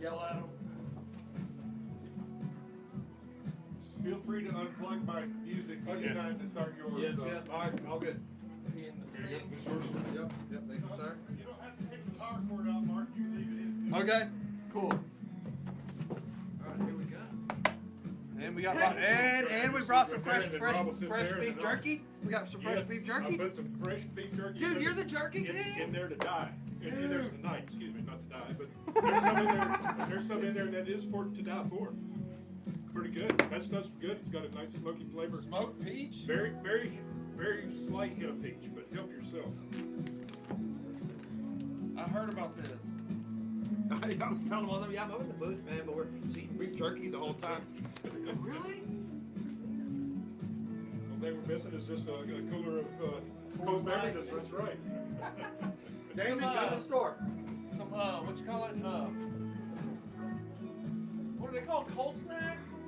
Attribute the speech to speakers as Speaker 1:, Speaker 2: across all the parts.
Speaker 1: yell at them.
Speaker 2: Feel free to unplug my music anytime to start yours.
Speaker 3: Yes, yeah. All right, all good.
Speaker 1: Be in the
Speaker 2: Here you
Speaker 1: sink.
Speaker 2: go. This yours?
Speaker 3: Yep, yep, thank you, sir.
Speaker 2: You don't have to take the power cord out, Mark. You can leave it in.
Speaker 3: Okay, cool.
Speaker 1: All right, here we go.
Speaker 3: And we got and we brought some fresh beef jerky. We got some fresh beef
Speaker 2: I
Speaker 3: jerky.
Speaker 2: put some fresh beef jerky.
Speaker 1: Dude, you're the jerky king?
Speaker 2: in there to die. In there tonight, excuse me, not to die, but there's some in there that is for to die for. Pretty good. That stuff's good. It's got a nice smoky flavor.
Speaker 1: Smoked peach?
Speaker 2: Very, very, very slight hit of peach, but help yourself.
Speaker 1: I heard about this.
Speaker 3: I was telling all them, yeah, I'm over in the booth, man, but we're eating beef jerky the whole time. I said, oh, really?
Speaker 2: The only thing we're missing is just a cooler of cold beverages. That's right.
Speaker 3: Damon, go to the store.
Speaker 1: Some, what you call it? What are they called? Cold snacks?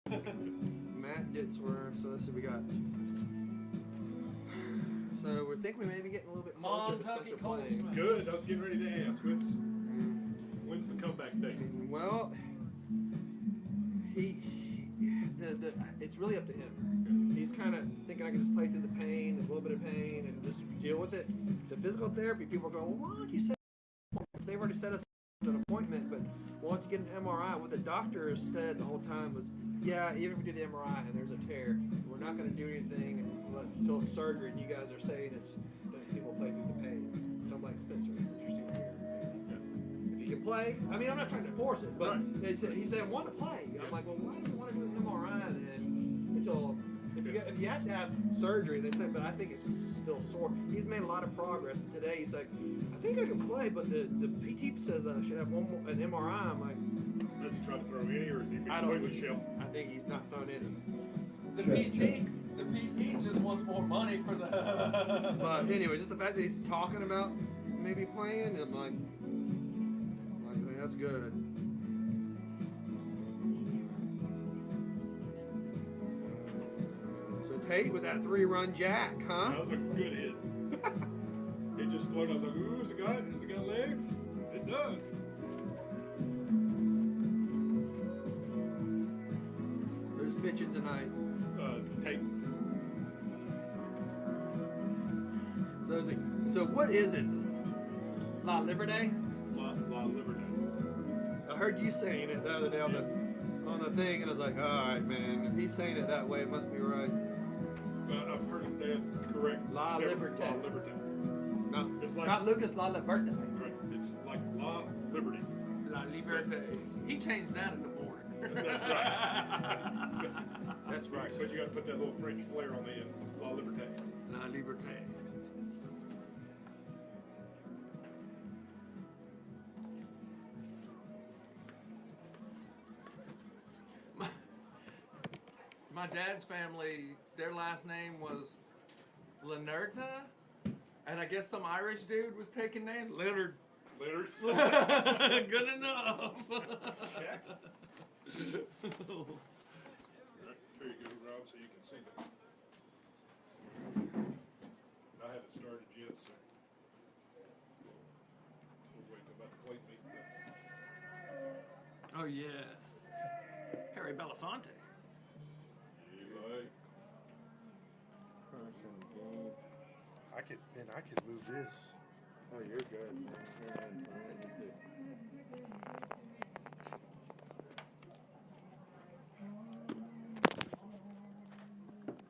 Speaker 3: Matt Ditzwer, so let's see, we got. So we think we may be getting a little bit closer to
Speaker 1: Montucky
Speaker 3: Spencer
Speaker 1: Cold
Speaker 3: playing.
Speaker 1: Snacks.
Speaker 2: Good. I was getting ready to ask. When's the comeback date?
Speaker 3: Well, it's really up to him. He's kind of thinking I can just play through the pain, a little bit of pain, and just deal with it. The physical therapy, people are going, well, Ron, you said they've already set us an appointment, but we'll have to get an MRI. What the doctor said the whole time was, yeah, even if we do the MRI and there's a tear, we're not going to do anything until it's surgery, and you guys are saying it's that people play through the pain. So I'm like, Spencer, this is your senior year. If you can play, I mean, I'm not trying to force it, but he said, I want to play. I'm like, well, why do you want to do an MRI then until, if you have to have surgery, they said, but I think it's just still sore. He's made a lot of progress. Today, he's like, I think I can play, but the PT says I should have an MRI. I'm like,
Speaker 2: Does he try to throw any, or is he completely shelf?
Speaker 3: I think he's not thrown in.
Speaker 1: The PT just wants more money for the.
Speaker 3: But anyway, just the fact that he's talking about maybe playing, I'm like, man, that's good. So Tate with that 3-run jack, huh?
Speaker 2: That was a good hit. It just floated. I was like, ooh, has it got legs? It does.
Speaker 3: Who's pitching tonight?
Speaker 2: Tate.
Speaker 3: So what is it? La Liberté?
Speaker 2: La Liberté.
Speaker 3: I heard you saying it the other day on the thing, and I was like, all right, man. If he's saying it that way, it must be right.
Speaker 2: I've heard his dad correct.
Speaker 3: La Liberté.
Speaker 2: La Liberté.
Speaker 3: No,
Speaker 2: It's like,
Speaker 3: not Lucas La Liberté.
Speaker 2: Right. It's like La Liberty.
Speaker 1: La Liberté. He changed that in the morning.
Speaker 2: That's right.
Speaker 3: That's right.
Speaker 2: But you got to put that little French flair on the end. La Liberté.
Speaker 1: La Liberté. My dad's family, their last name was Leonarda, and I guess some Irish dude was taking names. Leonard.
Speaker 2: Leonard.
Speaker 1: Good enough.
Speaker 2: Check. There you go, Rob, so you can see that. I haven't started yet, so we'll wait till about the plate meeting.
Speaker 1: Oh yeah, Harry Belafonte.
Speaker 4: I could move this.
Speaker 3: Oh, you're good.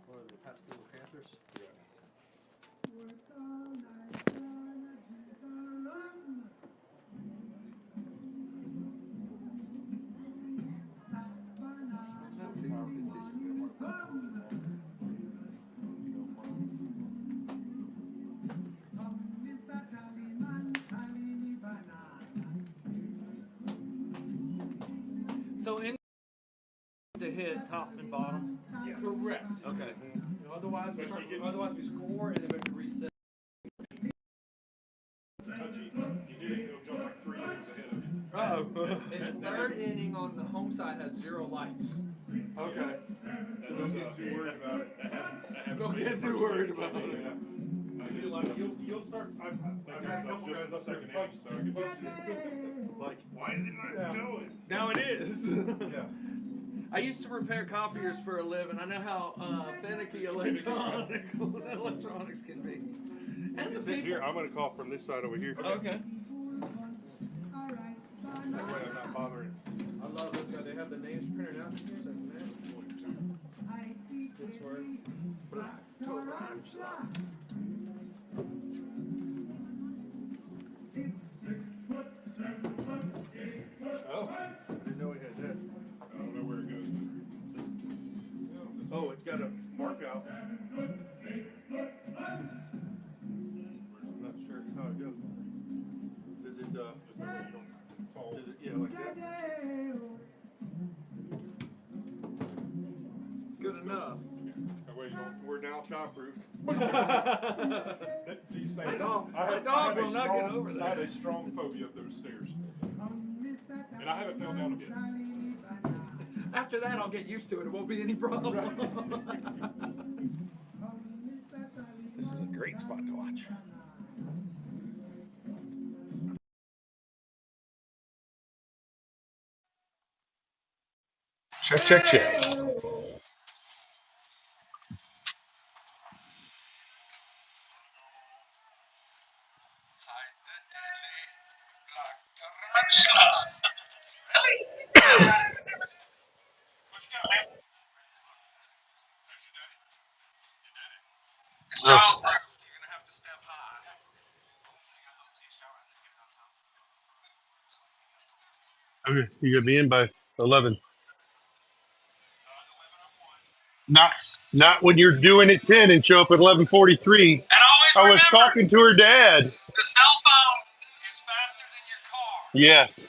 Speaker 3: What are the Pascagoula Panthers?
Speaker 2: Yeah.
Speaker 1: So in to hit top and bottom.
Speaker 2: Yeah.
Speaker 1: Correct. Okay.
Speaker 3: Otherwise, we score and then we have to reset.
Speaker 2: Touchy. You did it, it'll jump like 3 innings ahead of you.
Speaker 1: Oh.
Speaker 3: And the third inning on the home side has 0 lights.
Speaker 1: Okay.
Speaker 2: Don't get too worried about it.
Speaker 1: Don't get too worried about it.
Speaker 2: I
Speaker 3: You'll start. I've had a couple guys up there like, like, why is it not going?
Speaker 1: Now it is.
Speaker 3: Yeah.
Speaker 1: I used to repair copiers for a living. I know how finicky electronics can be. And the
Speaker 4: Sit
Speaker 1: people.
Speaker 4: here. I'm going to call from this side over here.
Speaker 1: Okay.
Speaker 4: That way I'm not bothering.
Speaker 3: I love this guy. They have the names printed out here. So, man, it's worth.
Speaker 4: Oh, I didn't know he had that.
Speaker 2: I don't know where it goes.
Speaker 4: Oh, it's got a mark out. I'm not sure how it goes. Does it, yeah, like that?
Speaker 1: Good enough.
Speaker 2: That way you don't.
Speaker 4: We're now child-proof.
Speaker 2: These things.
Speaker 1: My dog
Speaker 2: I have
Speaker 1: will
Speaker 2: a
Speaker 1: not
Speaker 2: strong,
Speaker 1: get over that.
Speaker 2: I have a strong phobia of those stairs, and I haven't fell down again.
Speaker 1: After that, I'll get used to it. It won't be any problem. This is a great spot to watch.
Speaker 4: Check, check, check.
Speaker 1: It's childproof. You're gonna have to step high.
Speaker 4: Okay, you got to be in by 11.
Speaker 2: 11
Speaker 4: Not when you're doing it 10 and show up at 11:43.
Speaker 1: And always
Speaker 4: I was
Speaker 1: remember,
Speaker 4: talking to her dad.
Speaker 1: the cell phone is faster than your car.
Speaker 4: Yes,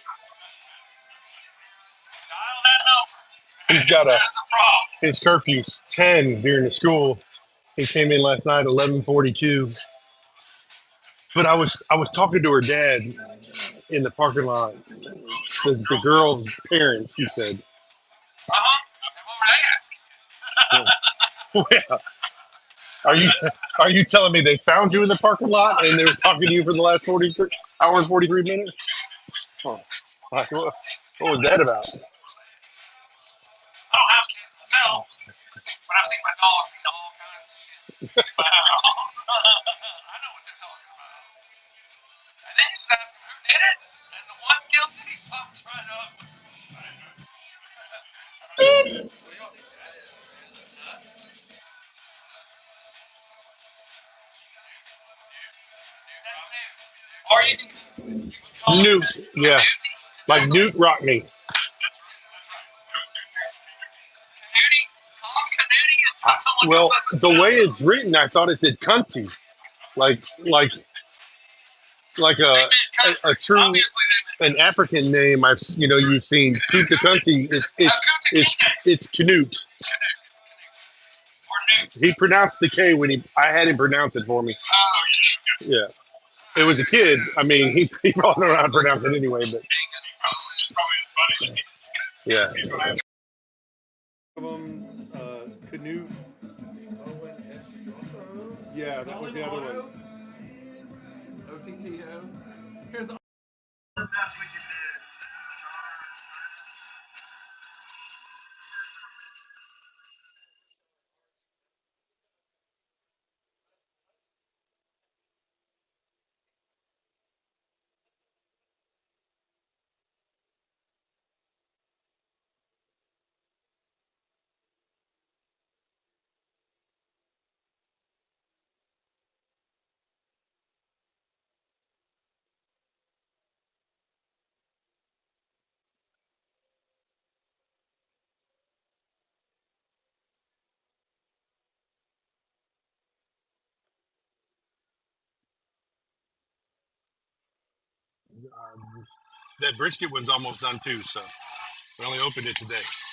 Speaker 1: Dial that number.
Speaker 4: he's got
Speaker 1: That's a problem.
Speaker 4: his curfew's 10 during the school. He came in last night 11:42. But I was talking to her dad in the parking lot. The girl's parents, he said.
Speaker 1: Uh-huh. And what were they asking?
Speaker 4: Well, are you telling me they found you in the parking lot and they were talking to you for the last 43 hours 43 minutes? Oh, what was that about?
Speaker 1: I don't have kids myself, but I've seen my dogs eat all kinds of shit in my house. I know what they're talking about. And then you just ask them who did it, and the one guilty pops right up. Or you can call
Speaker 4: Newt,
Speaker 1: it
Speaker 4: yeah, like Newt Rockney.
Speaker 1: Canooty. Call him Canooty until someone
Speaker 4: Well,
Speaker 1: comes up and
Speaker 4: the way
Speaker 1: says
Speaker 4: it's written, I thought it said cunty, like a true
Speaker 1: obviously they meant
Speaker 4: an African name. You've seen Kunta Cunty. It's Canute.
Speaker 1: or Newt.
Speaker 4: He pronounced the K when I had him pronounce it for me.
Speaker 1: Oh,
Speaker 4: Yeah, it was a kid. I mean, he probably don't know how to pronounce it anyway, but
Speaker 1: it's probably funny.
Speaker 4: yeah.
Speaker 3: Of them, Canute.
Speaker 4: Yeah, that was the other one.
Speaker 1: OTTO. Here's
Speaker 4: That brisket one's almost done too, so we only opened it today.
Speaker 1: when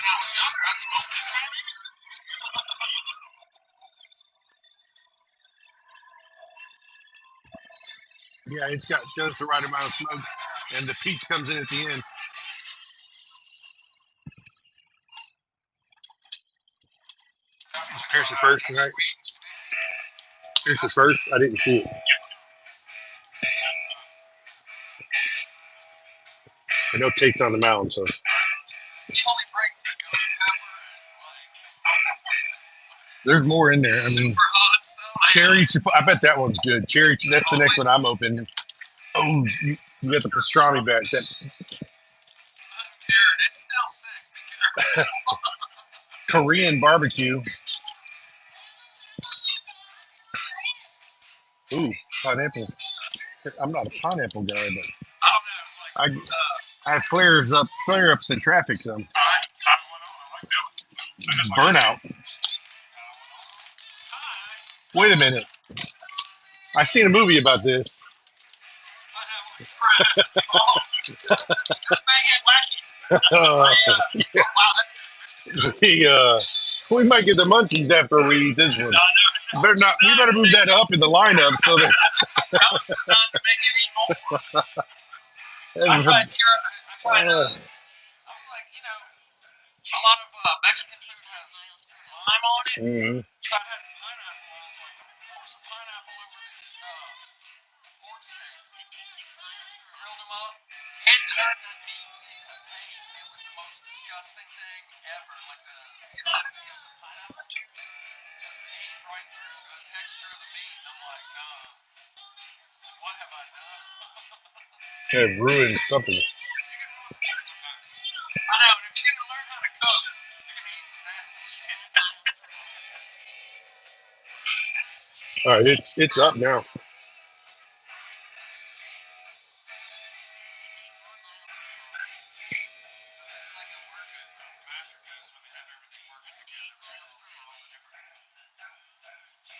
Speaker 1: I was younger, I'd smoke this baby.
Speaker 4: Yeah, it's got just the right amount of smoke, and the peach comes in at the end. Here's the first, right? Here's the first. I didn't see it. I know Tate's on the mound, so
Speaker 1: He only brings the ghost pepper and
Speaker 4: there's more in there. I
Speaker 1: super
Speaker 4: mean,
Speaker 1: hot stuff.
Speaker 4: cherry. I bet that one's good. Cherry. That's the next one I'm opening. Oh, you got the pastrami back. That
Speaker 1: Jared, it's still sick. Be careful.
Speaker 4: Korean barbecue. Ooh, pineapple. I'm not a pineapple guy, but
Speaker 1: I don't know. Like,
Speaker 4: I have flare-ups in traffic. So
Speaker 1: I went on. I like that.
Speaker 4: burnout. Wait a minute. I seen a movie about this. We might get the munchies after we eat this one. Better not. We better move that up in the lineup so that.
Speaker 1: That was designed to make it eat more. I was like, a lot of Mexican food has lime on it.
Speaker 4: Mhm.
Speaker 1: So I had pineapple. I was like, pour some pineapple over these pork steaks. Grilled them up. It turned that meat into paste. It was the most disgusting thing ever. Like the pineapple juice just ate right through the texture of the meat. And I'm like, nah. What have I done?
Speaker 4: It ruined something.
Speaker 1: I know, and if you're gonna learn how to cook, you're gonna eat some nasty shit.
Speaker 4: All right, it's up now.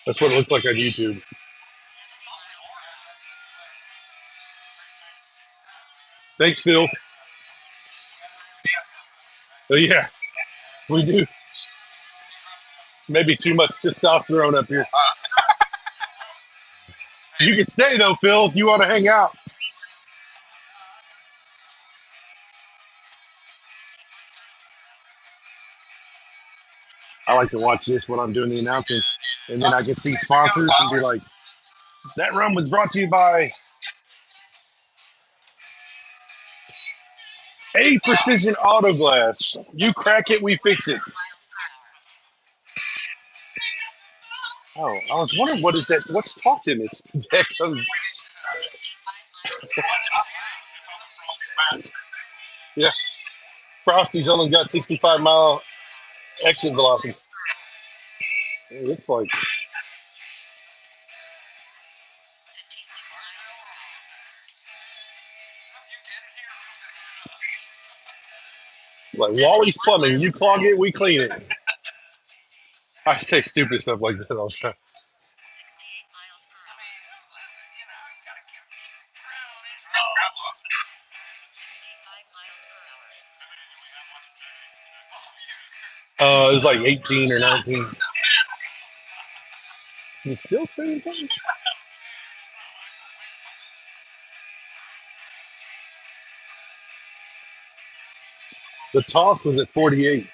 Speaker 4: That's what it looks like on YouTube. Thanks, Phil. Oh, yeah, we do. Maybe too much testosterone up here. You can stay though, Phil, if you want to hang out. I like to watch this when I'm doing the announcing, and then I can see sponsors and be like, "That run was brought to you by A Precision Auto Glass. You crack it, we fix it." Oh, I was wondering what is that? What's talked in this? That comes, yeah, Frosty's only got 65-mile exit velocity. It looks like Wally's Plumbing. You clog it, we clean it. I say stupid stuff like that all the time. It was like 18 or 19. You still saying something? The toss was at 48.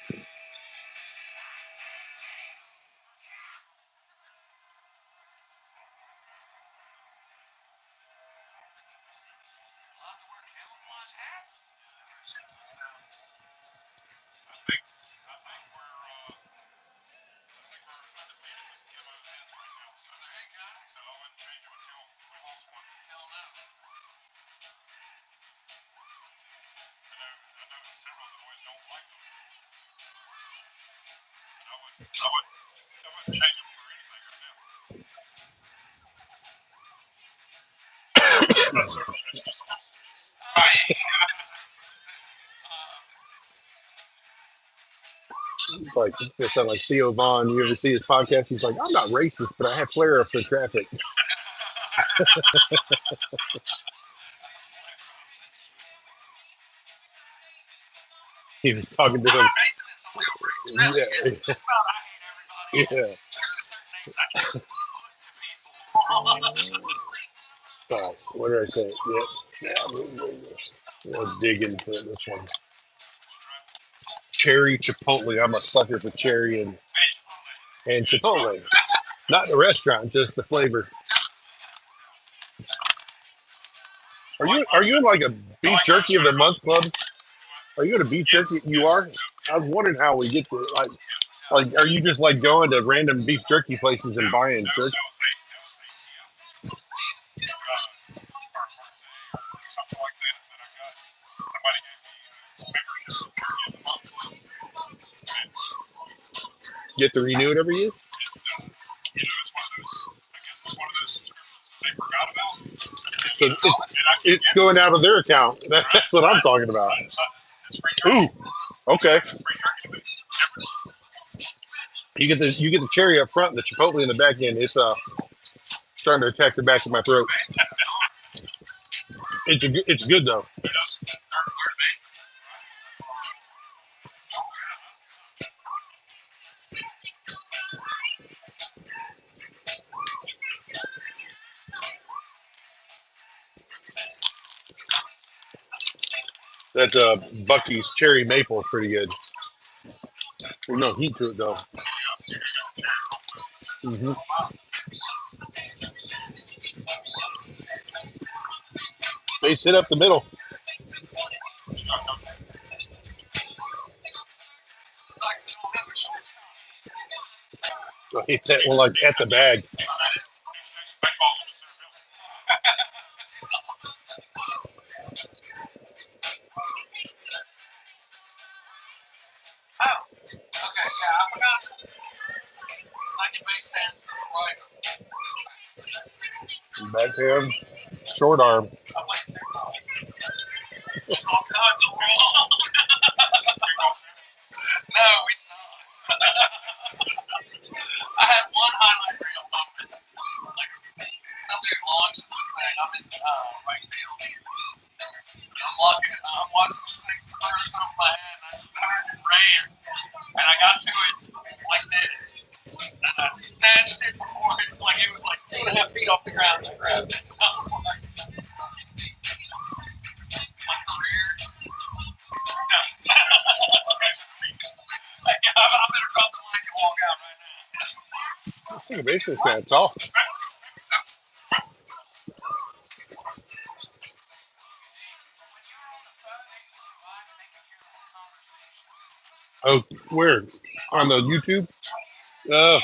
Speaker 4: Like, it sound like Theo Vaughn. You ever see his podcast? He's like, I'm not racist, but I have flare-ups in traffic. He was talking to him. Yeah. Yeah. What did I say? Yeah. I'll dig into this one. Cherry chipotle. I'm a sucker for cherry and chipotle. Not the restaurant, just the flavor. Are you in like a beef jerky of the month club? Are you in a beef jerky? You are. I was wondering how we get to like. Are you just like going to random beef jerky places and buying jerky?
Speaker 1: Something like that I got. Somebody gave me membership for Turkey of the Month Club.
Speaker 4: You have to renew it every year.
Speaker 1: It's one of those. I guess it's one of those subscriptions that they forgot about.
Speaker 4: So it's going out of their account. That's what I'm talking about.
Speaker 1: It's free turkey.
Speaker 4: Ooh, okay.
Speaker 1: It's free turkey.
Speaker 4: You get the cherry up front and the chipotle in the back end. It's starting to attack the back of my throat. It's good though. That Bucky's cherry maple is pretty good. There's no heat to it though. hmm They sit up the middle. I hit that one like at the bag.
Speaker 1: Oh, okay, yeah, I forgot. Second base stands to the right.
Speaker 4: Backhand, short arm.
Speaker 1: I played stickball. It's all kinds of wrong. No, we sucked. I had one highlight reel moment. Like, some dude launches this thing. I'm in right field. I'm watching this thing cruise over my head, and I just turned and ran. And I got to it like this. And I snatched it before it, like it was like 2.5 feet off the ground, and I grabbed it. I was like, my career. No. I better drop the mic and walk out right now.
Speaker 4: This second baseman's kind of tall. Oh, where? On the YouTube?
Speaker 1: I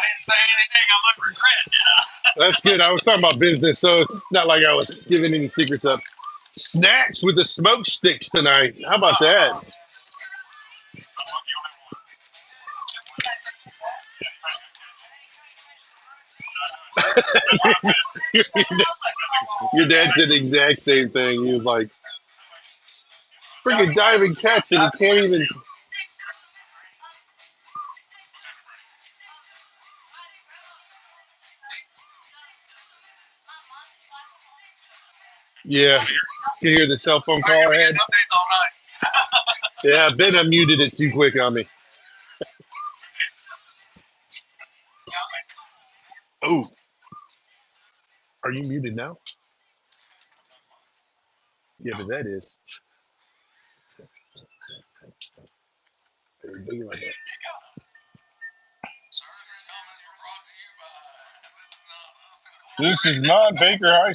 Speaker 1: didn't say anything I might regret,
Speaker 4: That's good. I was talking about business, so it's not like I was giving any secrets up. Snacks with the smoke sticks tonight. How about that? Your dad did the exact same thing. He was like, freaking dive and catch it. He can't even. Yeah. You hear the cell phone call I had?
Speaker 1: Updates all night.
Speaker 4: Yeah, Ben unmuted it too quick on me. Oh. Are you muted now? Yeah, but that is. Like that. This is not Baker High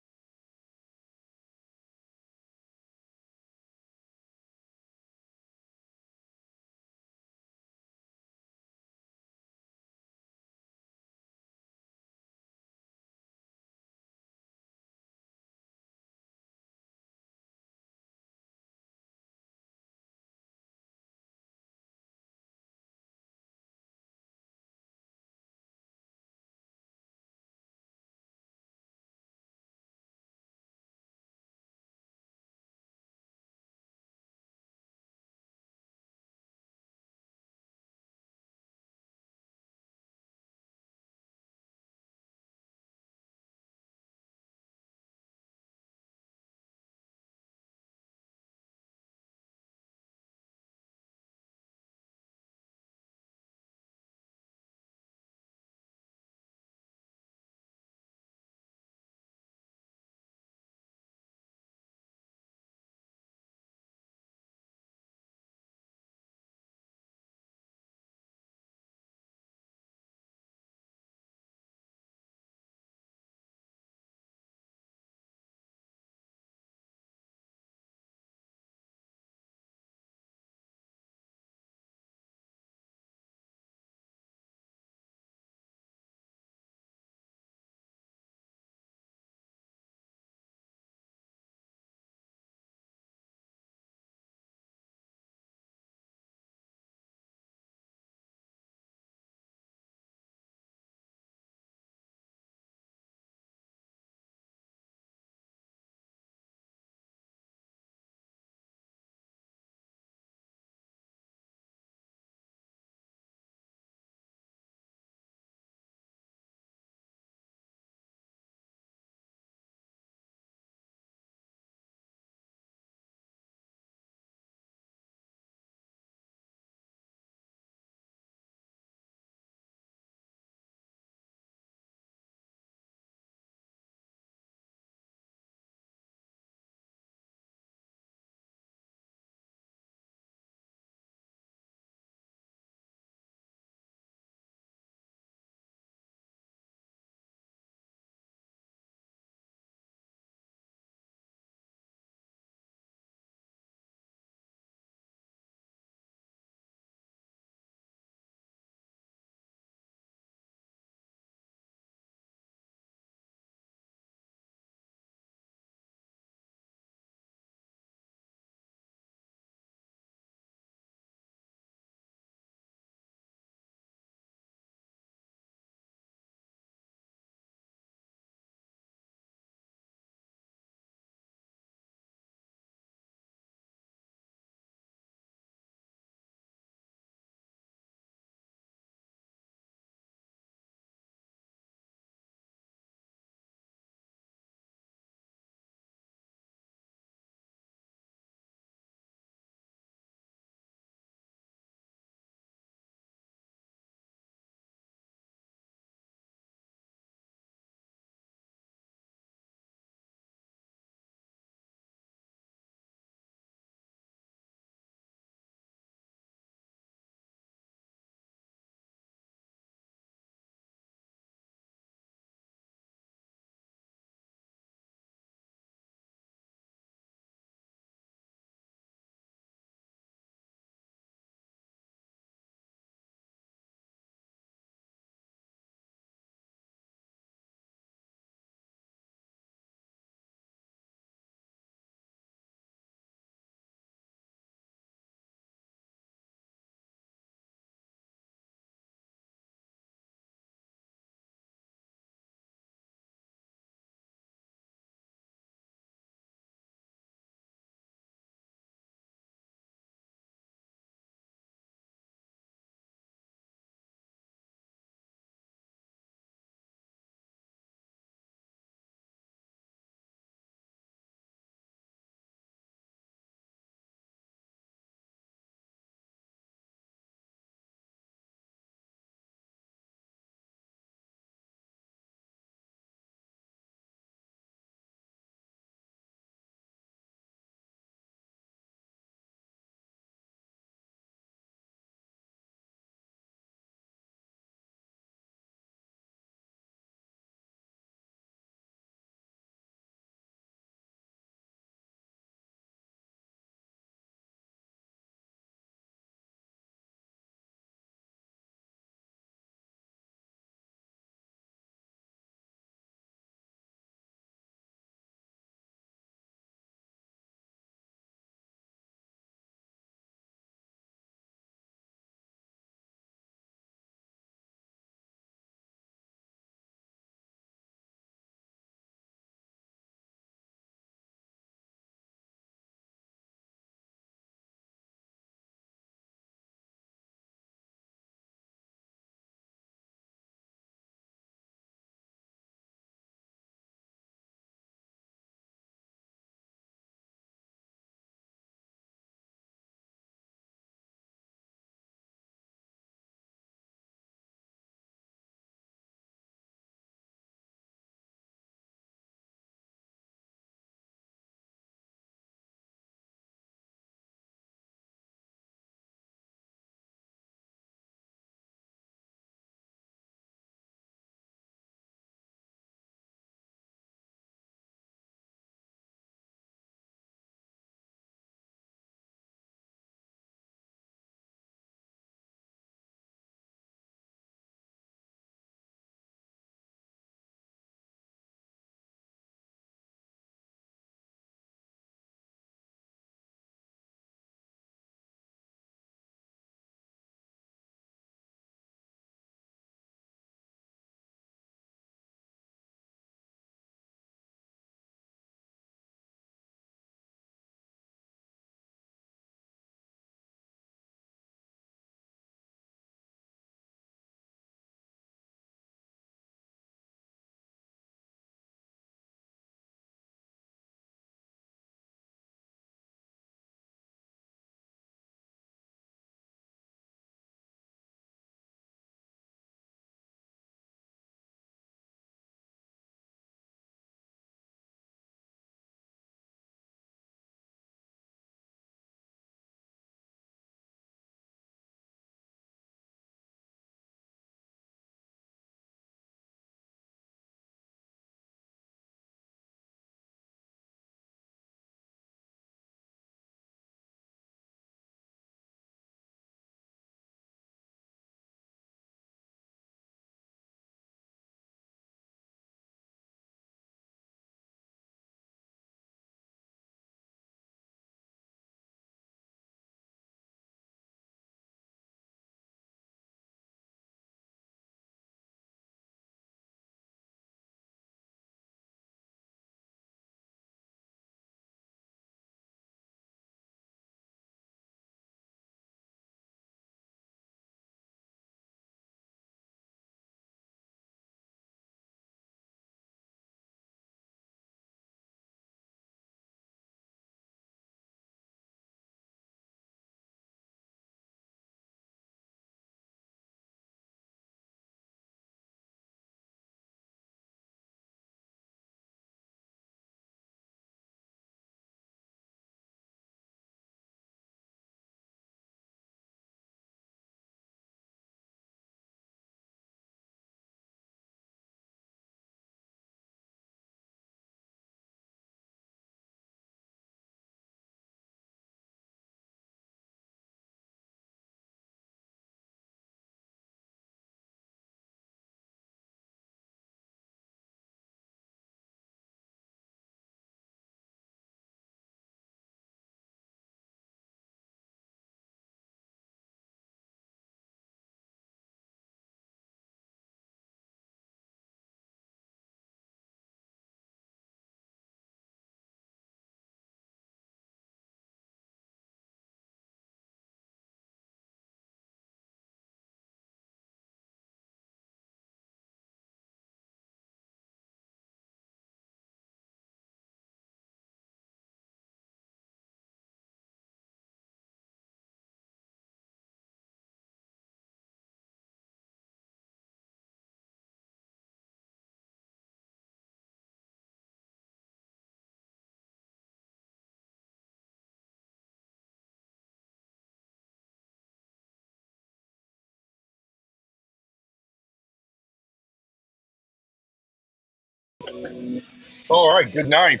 Speaker 4: All right, good night.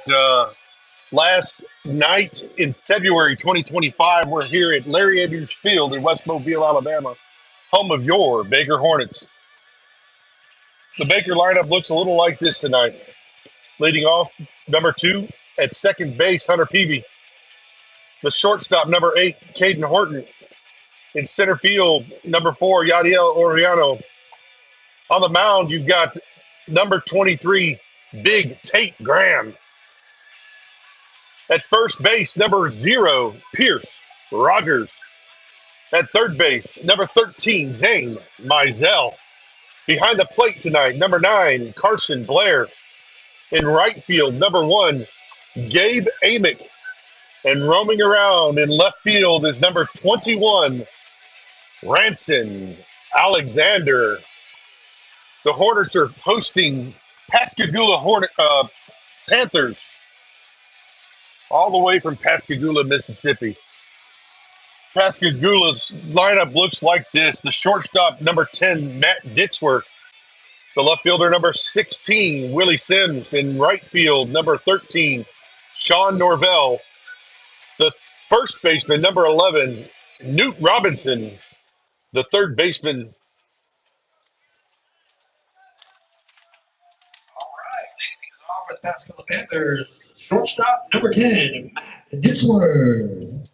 Speaker 4: Last night in February 2025, we're here at Larry Andrews Field in West Mobile, Alabama, home of your Baker Hornets. The Baker lineup looks a little like this tonight. Leading off, number 2 at second base, Hunter Peavy. The shortstop, number 8, Caden Horton. In center field, number 4, Yadiel Oriano. On the mound, you've got number 23, Big Tate Graham. At first base, number 0, Pierce Rogers. At third base, number 13, Zane Mizell. Behind the plate tonight, number 9, Carson Blair. In right field, number 1, Gabe Amick. And roaming around in left field is number 21, Ranson Alexander. The Hornets are hosting Pascagoula Panthers, all the way from Pascagoula, Mississippi. Pascagoula's lineup looks like this. The shortstop, number 10, Matt Ditsworth. The left fielder, number 16, Willie Sims. In right field, number 13, Sean Norvell. The first baseman, number 11, Newt Robinson. The third baseman.
Speaker 1: All right, leading things off for the Pascagoula Panthers, shortstop number 10, Matt Ditsworth.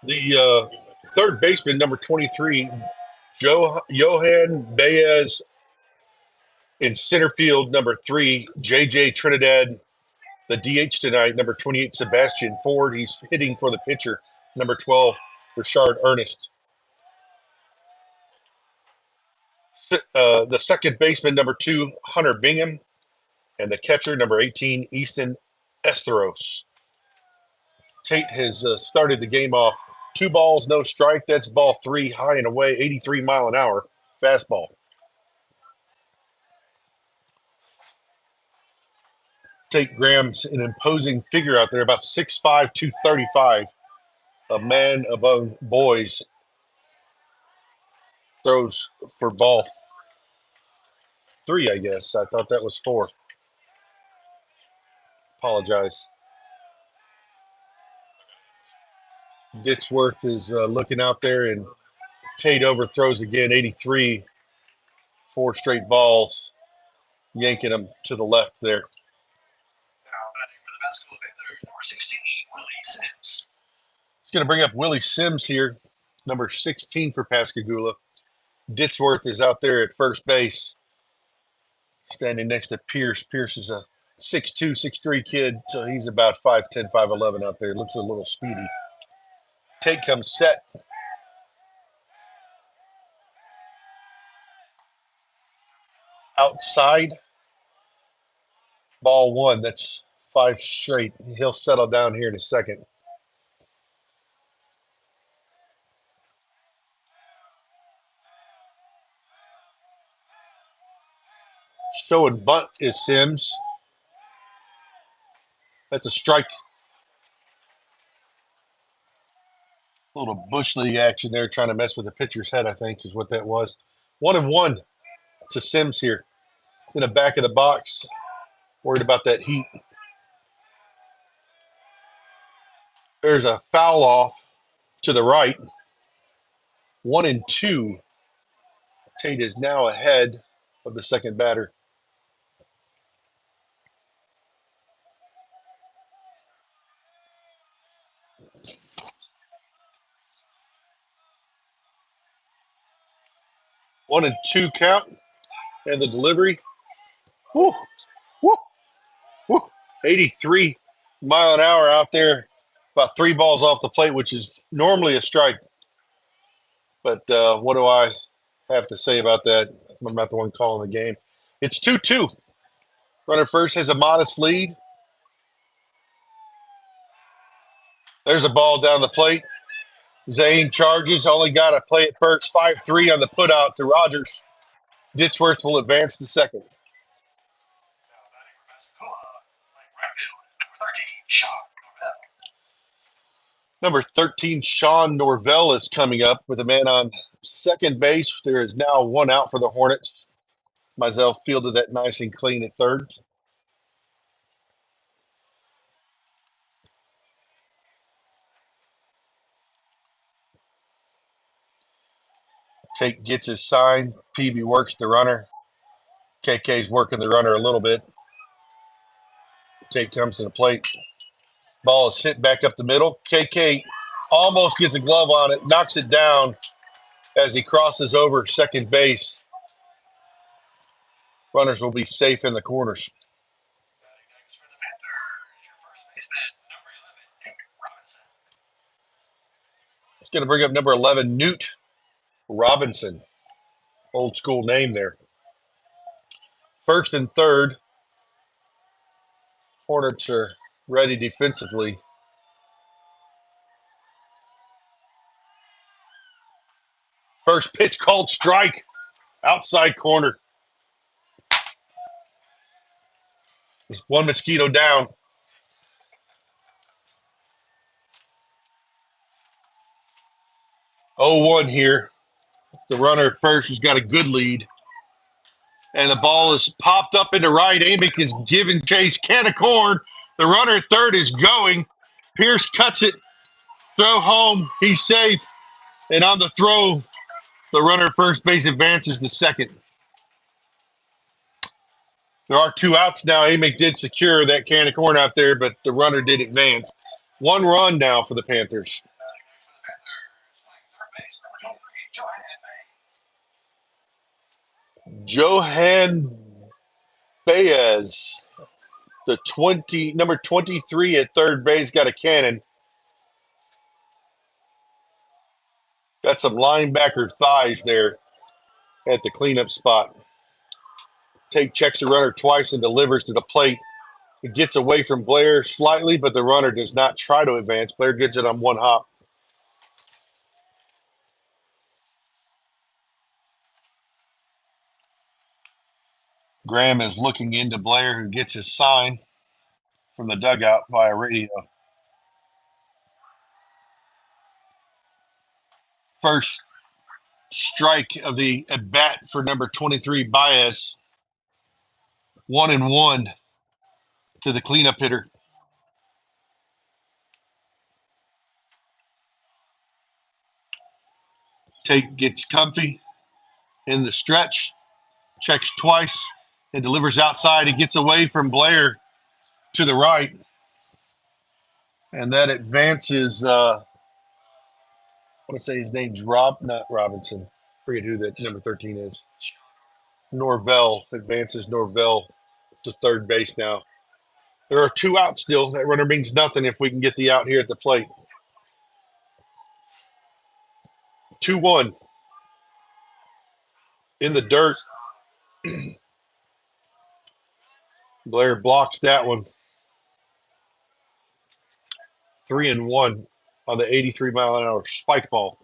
Speaker 4: The third baseman, number 23, Johan Baez. In center field, number 3, JJ Trinidad. The DH tonight, number 28, Sebastian Ford. He's hitting for the pitcher, number 12, Richard Ernest. The second baseman, number 2, Hunter Bingham. And the catcher, number 18, Easton Esteros. Tate has started the game off 2 balls, no strike. That's ball 3, high and away, 83 mile an hour fastball. Tate Graham's an imposing figure out there, about 6'5", 235. A man among boys. Throws for ball 3, I guess. I thought that was 4. Apologize. Ditsworth is looking out there, and Tate overthrows again, 83. 4 straight balls, yanking him to the left there.
Speaker 1: Now batting for the Pascagoula Panthers, number 16, Willie Sims.
Speaker 4: He's going to bring up Willie Sims here, number 16 for Pascagoula. Ditsworth is out there at first base, standing next to Pierce. Pierce is a 6'2", 6'3" kid, so he's about 5'10", 5'11" out there. Looks a little speedy. Tate comes set. Outside. Ball 1. That's 5 straight. He'll settle down here in a second. Showing bunt is Sims. That's a strike. A little bush league action there, trying to mess with the pitcher's head, I think, is what that was. 1-1 to Sims here. It's in the back of the box. Worried about that heat. There's a foul off to the right. 1-2. Tate is now ahead of the second batter. One and two count, and the delivery. Woo, woo, woo. 83 mile an hour out there, about 3 balls off the plate, which is normally a strike. But what do I have to say about that? I'm not the one calling the game. It's 2-2. Runner first has a modest lead. There's a ball down the plate. Zane charges, only got to play it first. 5-3 on the put out to Rogers. Ditsworth will advance to second.
Speaker 1: Now batting for Pascagoula, playing right field, number 13, Sean Norvell.
Speaker 4: Number 13, Sean Norvell is coming up with a man on second base. There is now 1 out for the Hornets. Mizell fielded that nice and clean at third. Tate gets his sign. PB works the runner. KK's working the runner a little bit. Tate comes to the plate. Ball is hit back up the middle. KK almost gets a glove on it, knocks it down as he crosses over second base. Runners will be safe in the corners.
Speaker 1: For the Panthers, your first baseman, number 11, Nick Robinson.
Speaker 4: It's going to bring up number 11, Newt Robinson. Old school name there. First and third. Hornets are ready defensively. First pitch called strike. Outside corner. There's one mosquito down. 0-1 here. The runner at first has got a good lead. And the ball is popped up into right. Amick is giving chase. Can of corn. The runner at third is going. Pierce cuts it. Throw home. He's safe. And on the throw, the runner at first base advances to second. There are 2 outs now. Amick did secure that can of corn out there, but the runner did advance. 1 run now for the Panthers.
Speaker 1: Third base, number 23, Johan
Speaker 4: Johan Baez, number 23 at third base, got a cannon. Got some linebacker thighs there at the cleanup spot. Tate checks the runner twice and delivers to the plate. It gets away from Blair slightly, but the runner does not try to advance. Blair gets it on 1 hop. Graham is looking into Blair, who gets his sign from the dugout via radio. First strike of the at bat for number 23, Baez. 1-1 to the cleanup hitter. Tate gets comfy in the stretch, checks twice, and delivers outside. He gets away from Blair to the right. And that advances, I want to say his name's not Robinson. Forget who that number 13 is. Norvell advances Norvell to third base now. There are 2 outs still. That runner means nothing if we can get the out here at the plate. 2-1 in the dirt. Blair blocks that one. 3-1 on the 83-mile-an-hour spike ball.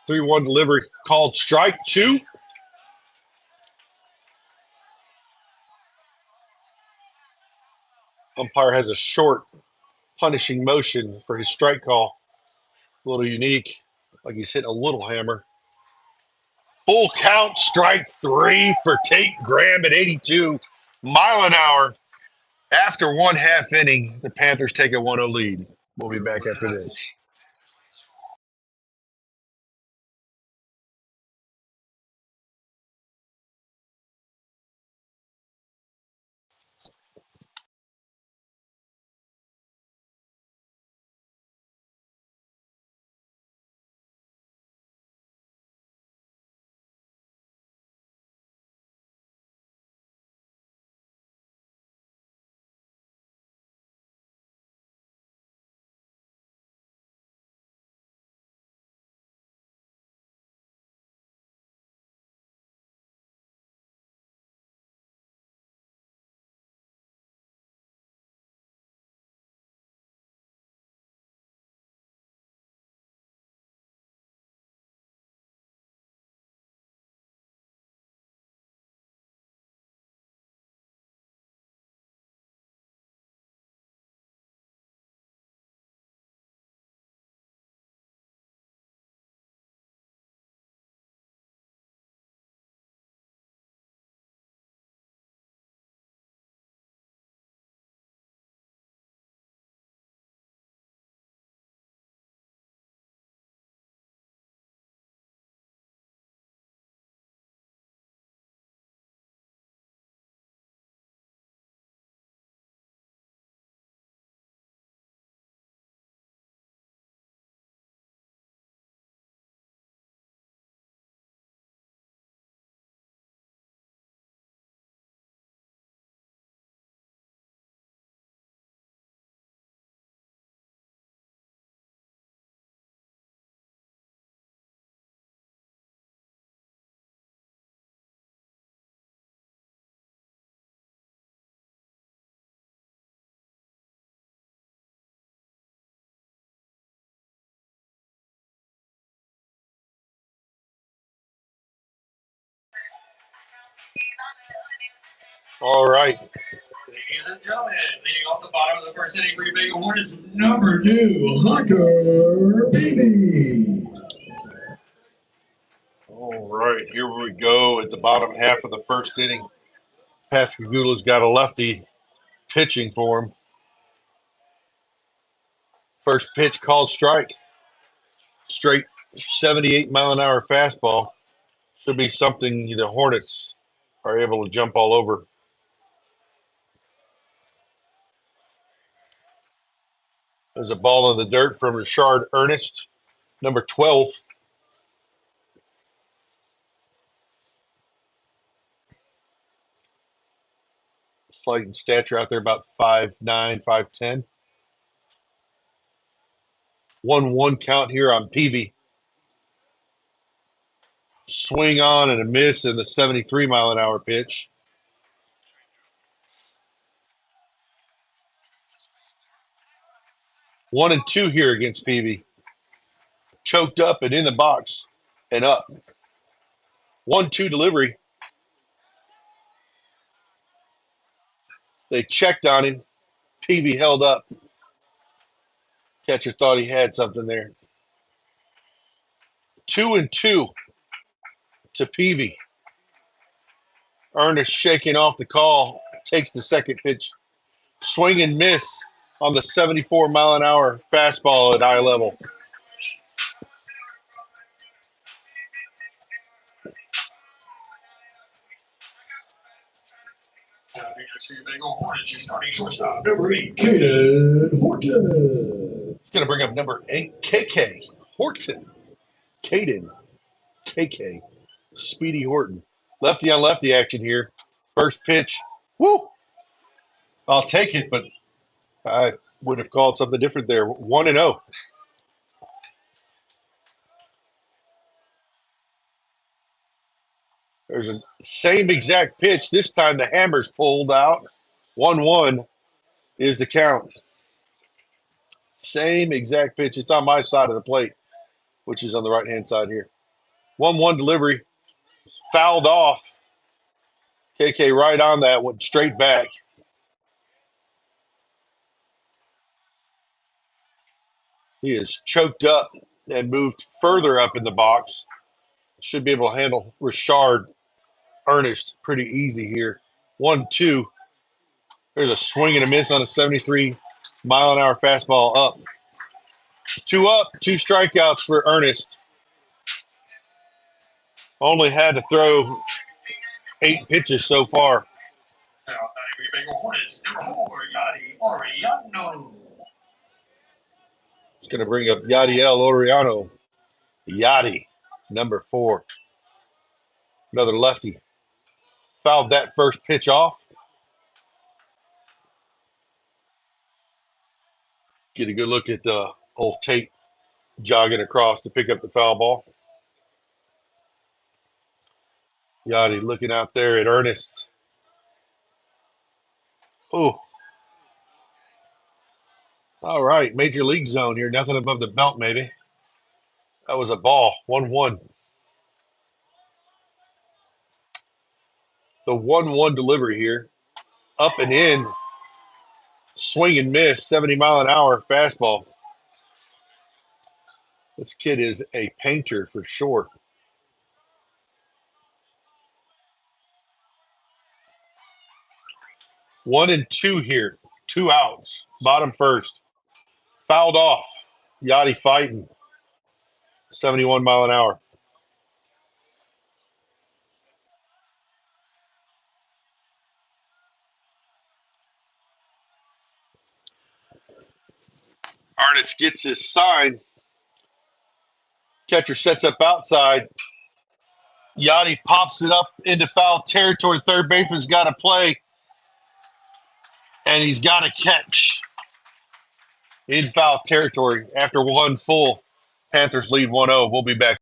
Speaker 4: 3-1 delivery called strike 2. Umpire has a short punishing motion for his strike call. A little unique, like he's hitting a little hammer. Full count, strike 3 for Tate Graham at 82 mile an hour. After 1/2 inning, the Panthers take a 1-0 lead. We'll be back after this. All right.
Speaker 1: Ladies and gentlemen, leading off the bottom of the first inning for your Big Hornets, number 2, Hunter Beebe.
Speaker 4: All right. Here we go at the bottom half of the first inning. Pascagoula's got a lefty pitching for him. First pitch called strike. Straight 78-mile-an-hour fastball. Should be something the Hornets are able to jump all over. There's a ball in the dirt from Richard Ernest, number 12. Slight in stature out there, about 5'9", 5'10". 1-1 count here on Peavy. Swing on and a miss in the 73-mile-an-hour pitch. 1-2 here against Peavy. Choked up and in the box and up. 1-2 delivery. They checked on him. Peavy held up. Catcher thought he had something there. 2-2 to Peavy. Ernest shaking off the call. Takes the second pitch. Swing and miss on the 74-mile-an-hour fastball at eye level.
Speaker 1: Big Hornets, your starting shortstop, number 8, Caden Horton.
Speaker 4: It's going to bring up number 8, KK Horton. Caden KK. Speedy Horton. Lefty on lefty action here. First pitch. Woo! I'll take it, but I would have called something different there. 1-0. There's a same exact pitch. This time the hammer's pulled out. 1-1 is the count. Same exact pitch. It's on my side of the plate, which is on the right-hand side here. 1-1 delivery. Fouled off. KK right on that, went straight back. He is choked up and moved further up in the box. Should be able to handle Richard Ernest pretty easy here. 1-2. There's a swing and a miss on a 73-mile-an-hour fastball up. 2 up, 2 strikeouts for Ernest. Only had to throw 8 pitches so far.
Speaker 1: Now, Big Hornets, number 4, Yadi Oriano.
Speaker 4: It's going to bring up Yadiel Oriano. Yadi, number 4. Another lefty. Fouled that first pitch off. Get a good look at the old tape jogging across to pick up the foul ball. Yachty looking out there at Ernest. Oh. All right, major league zone here. Nothing above the belt, maybe. That was a ball. 1-1. The 1-1 delivery here. Up and in. Swing and miss. 70-mile-an-hour fastball. This kid is a painter for sure. 1-2 here. 2 outs. Bottom first. Fouled off. Yachty fighting. 71-mile-an-hour. Ernest gets his sign. Catcher sets up outside. Yachty pops it up into foul territory. Third baseman's got to play. And he's got to catch in foul territory after 1 full. Panthers lead 1-0. We'll be back.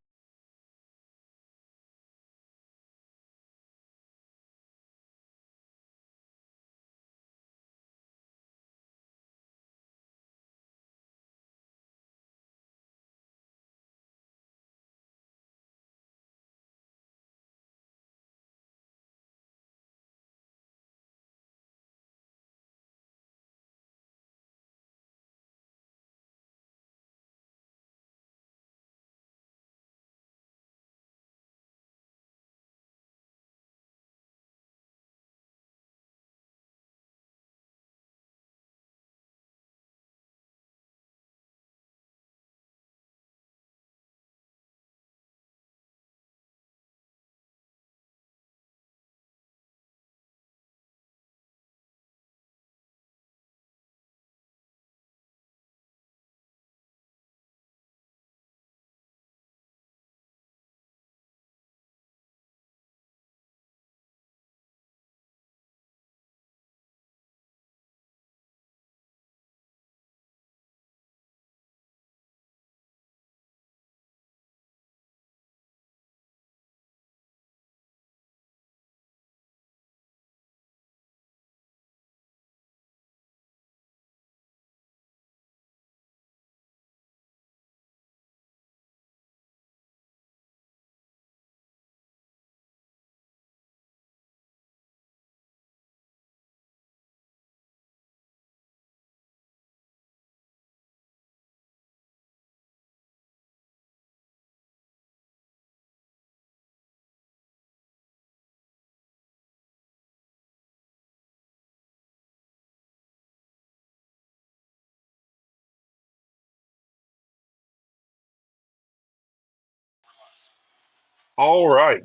Speaker 4: All right.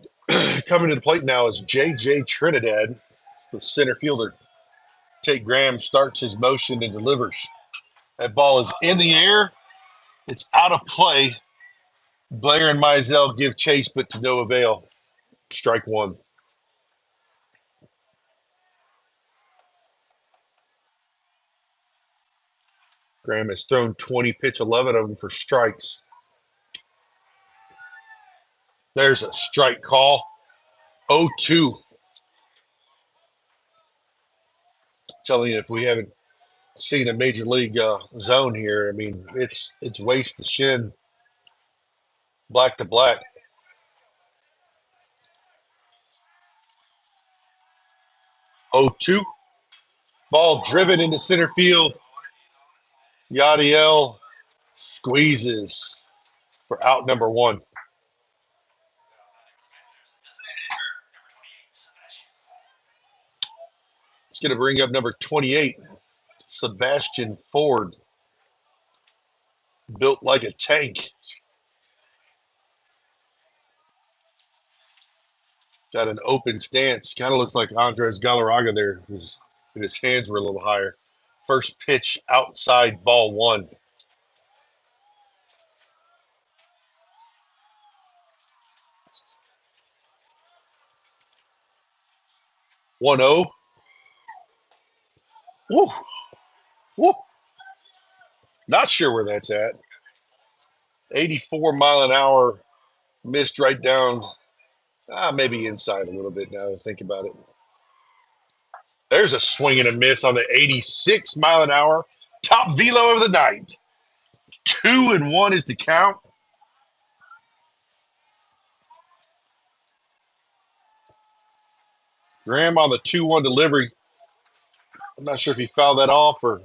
Speaker 4: Coming to the plate now is J.J. Trinidad, the center fielder. Tate Graham starts his motion and delivers. That ball is in the air. It's out of play. Blair and Mizell give chase, but to no avail. Strike one. Graham has thrown 20, pitch 11 of them for strikes. There's a strike call. 0-2. Telling you, if we haven't seen a major league zone here, I mean, it's waist to shin, black to black. 0-2. Ball driven into center field. Yadiel squeezes for out number one. It's going to bring up number 28, Sebastian Ford. Built like a tank. Got an open stance. Kind of looks like Andres Galarraga there. His hands were a little higher. First pitch outside, ball one. One zero. Woo. Woo. Not sure where that's at. 84 mile an hour. Missed right down. Maybe inside a little bit now that I think about it. There's a swing and a miss on the 86 mile an hour. Top velo of the night. 2-1 is the count. Graham on the 2-1 delivery. I'm not sure if he fouled that off or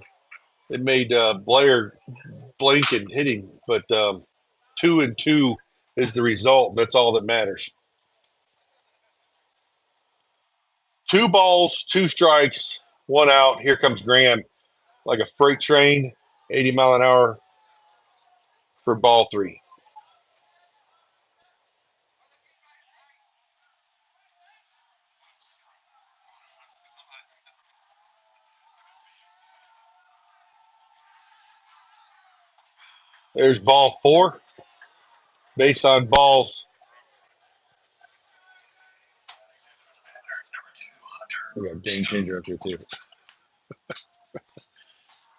Speaker 4: it made Blair blink and hit him. But 2-2 is the result. That's all that matters. 2 balls, 2 strikes, 1 out. Here comes Graham like a freight train, 80 mile an hour for ball 3. There's ball 4. Based on balls. We got a game changer up here too.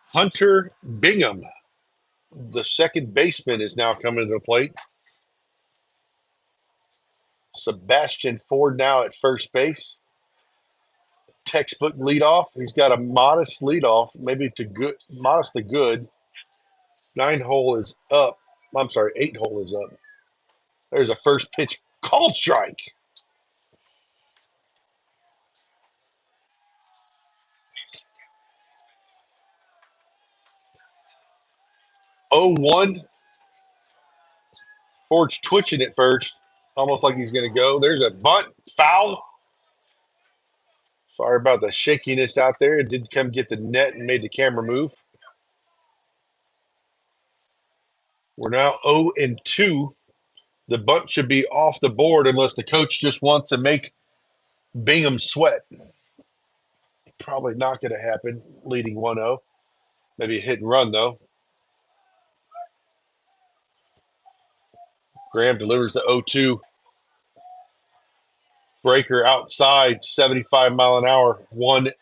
Speaker 4: Hunter Bingham, the second baseman, is now coming to the plate. Sebastian Ford now at first base. Textbook leadoff. He's got a modest leadoff, maybe to good, modest to good. 9 hole is up. I'm sorry, 8 hole is up. There's a first pitch called strike. Oh, 1. Ford's twitching at first, almost like he's going to go. There's a bunt, foul. Sorry about the shakiness out there. It did come get the net and made the camera move. We're now 0-2. The bunt should be off the board unless the coach just wants to make Bingham sweat. Probably not going to happen, leading 1-0. Maybe a hit and run, though. Graham delivers the 0-2. Breaker outside, 75 mile an hour, 1-2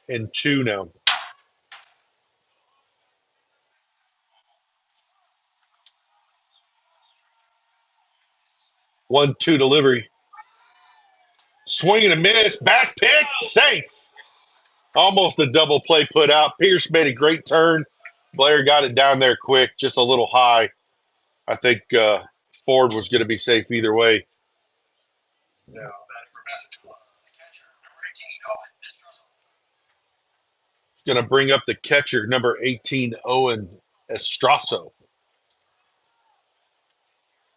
Speaker 4: now. 1-2 delivery. Swing and a miss, back pick, safe. Almost a double play put out. Pierce made a great turn. Blair got it down there quick, just a little high. I think Ford was going to be safe either way.
Speaker 1: Now, batting for Pascagoula, the catcher, number 18, Owen Estrazo.
Speaker 4: Going to bring up the catcher, number 18, Owen Estrazo.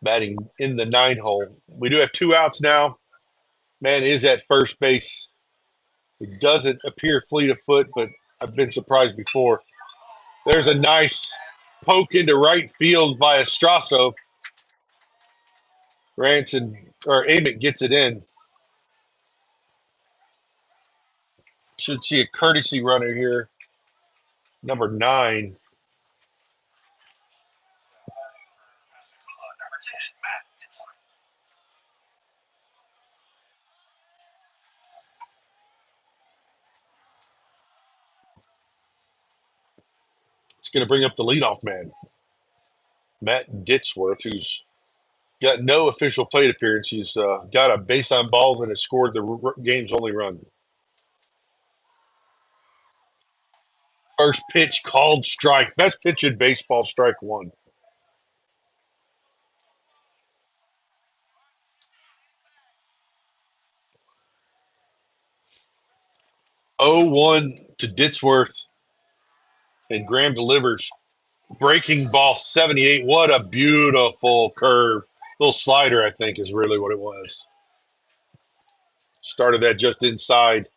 Speaker 4: Batting in the 9 hole. We do have 2 outs now. Man is at first base. It doesn't appear fleet of foot, but I've been surprised before. There's a nice poke into right field by Estrazo. Ranson or Amick gets it in. Should see a courtesy runner here. Number 9.
Speaker 1: Number 10, Matt Ditzler.
Speaker 4: It's going to bring up the leadoff man, Matt Ditzworth, who's got no official plate appearance. He's got a base on balls and has scored the game's only run. First pitch called strike. Best pitch in baseball, strike 1. 0-1 to Ditzworth, and Graham delivers. Breaking ball 78. What a beautiful curve. Little slider, I think, is really what it was. Started that just inside,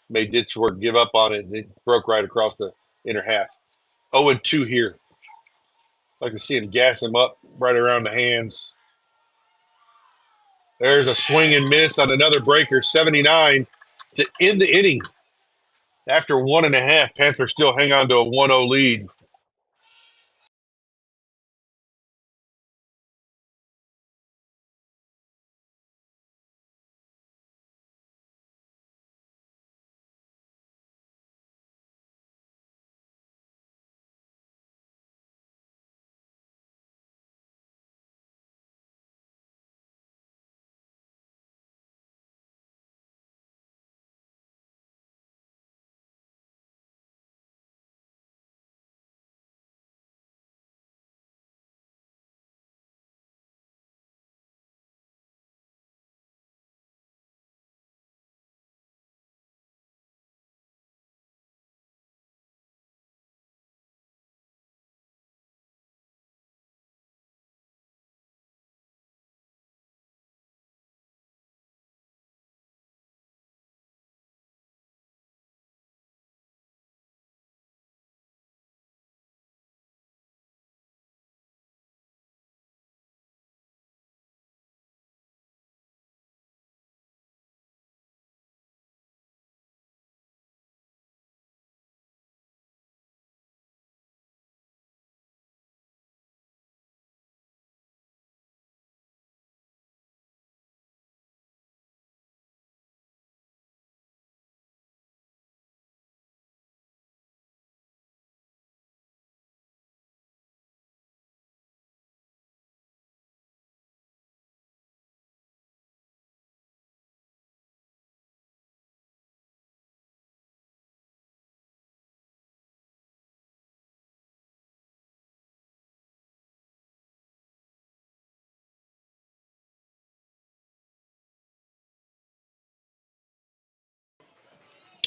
Speaker 4: made Ditzworth give up on it, and it broke right across the inner half. 0-2 here. I can see him gas him up right around the hands. There's a swing and miss on another breaker, 79 to end the inning. After 1.5, Panthers still hang on to a 1-0 lead.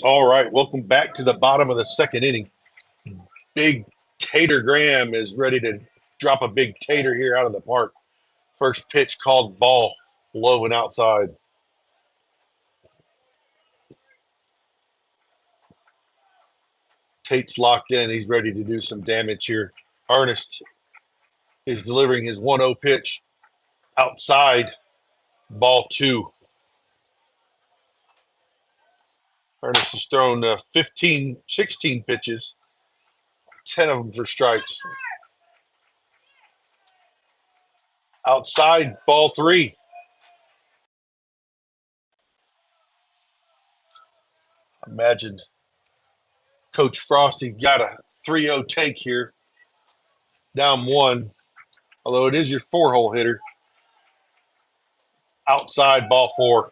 Speaker 4: All right, welcome back to the bottom of the second inning. Big Tater Graham is ready to drop a big tater here out of the park. First pitch called ball, low and outside. Tate's locked in. He's ready to do some damage here. Ernest is delivering his 1-0 pitch outside, ball 2. Ernest has thrown 16 pitches, 10 of them for strikes. Outside, ball 3. Imagine Coach Frosty got a 3-0 take here, down 1, although it is your 4-hole hitter. Outside, ball 4.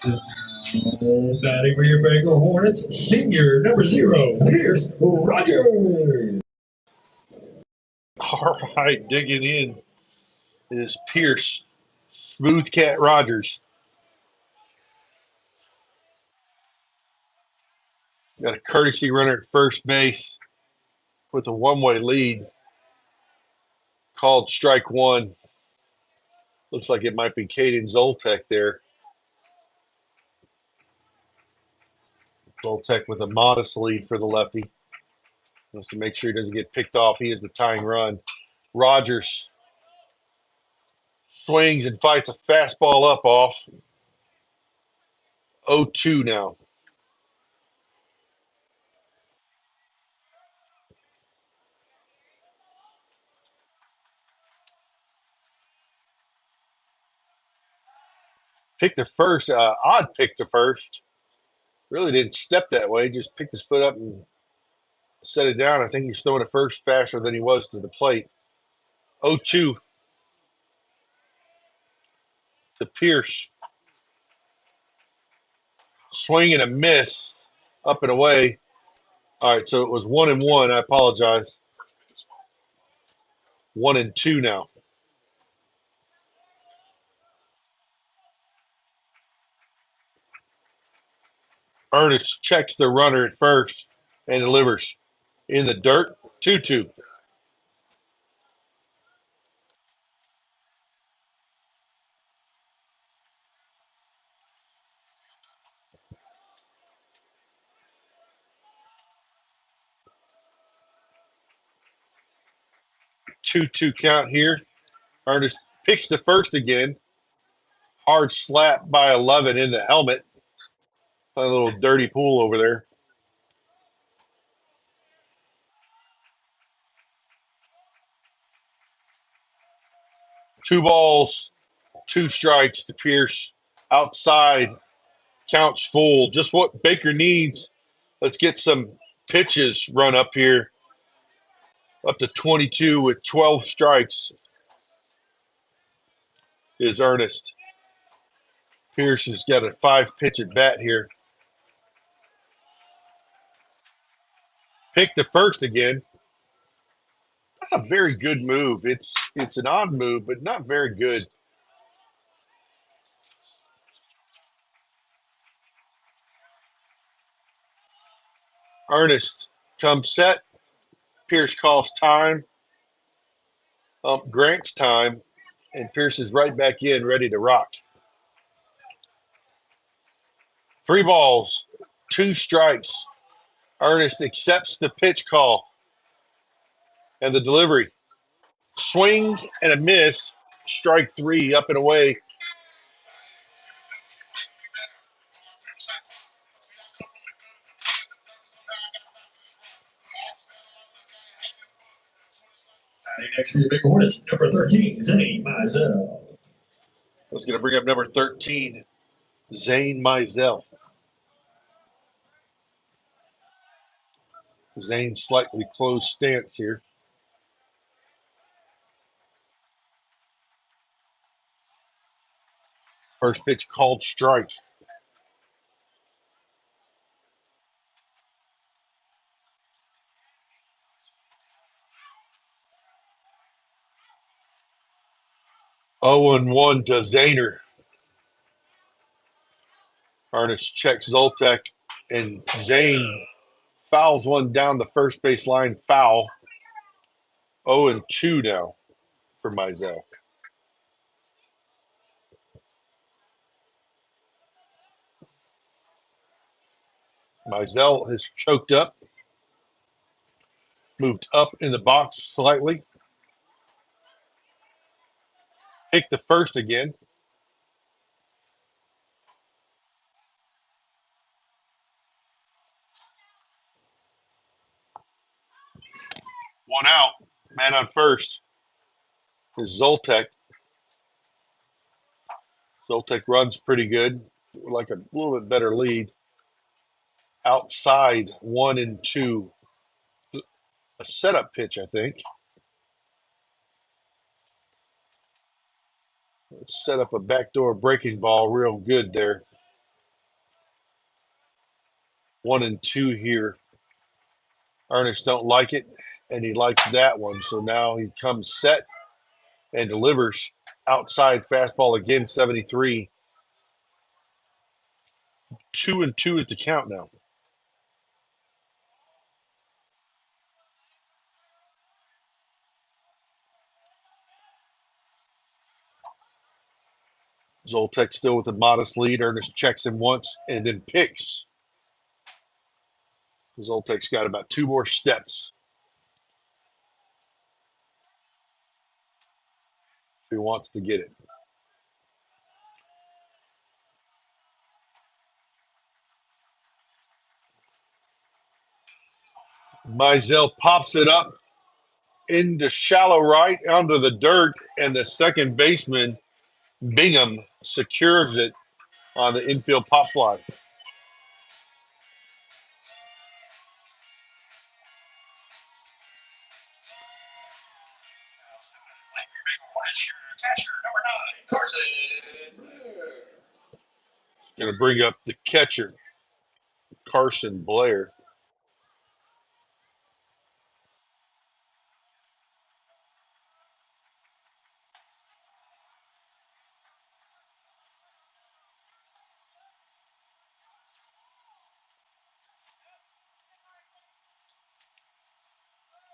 Speaker 5: Batting for your Pascagoula Hornets, senior number 0. Here's Roger.
Speaker 4: All right, digging in is Pierce, Smooth Cat Rogers. Got a courtesy runner at first base with a one-way lead. Called strike 1. Looks like it might be Caden Zoltek there. Zoltek with a modest lead for the lefty. Wants to make sure he doesn't get picked off. He is the tying run. Rogers swings and fights a fastball up off. 0-2 now. Pick the first, odd pick to first. Really didn't step that way. Just picked his foot up and set it down. I think he's throwing it first faster than he was to the plate. 0-2 to Pierce. Swing and a miss. Up and away. All right, so it was 1-1. I apologize. 1-2 now. Ernest checks the runner at first and delivers. In the dirt, 2-2. 2-2 count here. Ernest picks the first again. Hard slap by 11 in the helmet. A little dirty pool over there. Two balls, two strikes to Pierce. Outside, counts full. Just what Baker needs. Let's get some pitches run up here. Up to 22 with 12 strikes is Ernest. Pierce has got a 5-pitch at bat here. Pick the first again. Not a very good move. It's an odd move, but not very good. Ernest comes set. Pierce calls time. Grant's time. And Pierce is right back in, ready to rock. 3 balls, 2 strikes. Ernest accepts the pitch call and the delivery. Swing and a miss. Strike 3, up and away.
Speaker 5: Next for your Big Hornets, number 13, Zane Mizell.
Speaker 4: I was going to bring up number 13, Zane Mizell. Zane slightly closed stance here. First pitch called strike. Oh and 1 to Zahner. Ernest checks Zoltek, and Zane fouls one down the first base line, foul. 0-2 now for Mizell. Mizell has choked up, moved up in the box slightly. Pick the first again. One out. Man on first is Zoltek. Zoltek runs pretty good, like a little bit better lead. Outside 1-2. A setup pitch, I think. Let's set up a backdoor breaking ball real good there. 1-2 here. Ernest don't like it, and he likes that one. So now he comes set and delivers. Outside fastball again, 73. 2-2 is the count now. Zoltek still with a modest lead. Ernest checks him once and then picks. Zoltek's got about 2 more steps if he wants to get it. Mizell pops it up into shallow right onto the dirt, and the second baseman, Bingham, secures it on the infield pop fly.
Speaker 5: Catcher number 9, Carson Blair.
Speaker 4: Going to bring up the catcher, Carson Blair.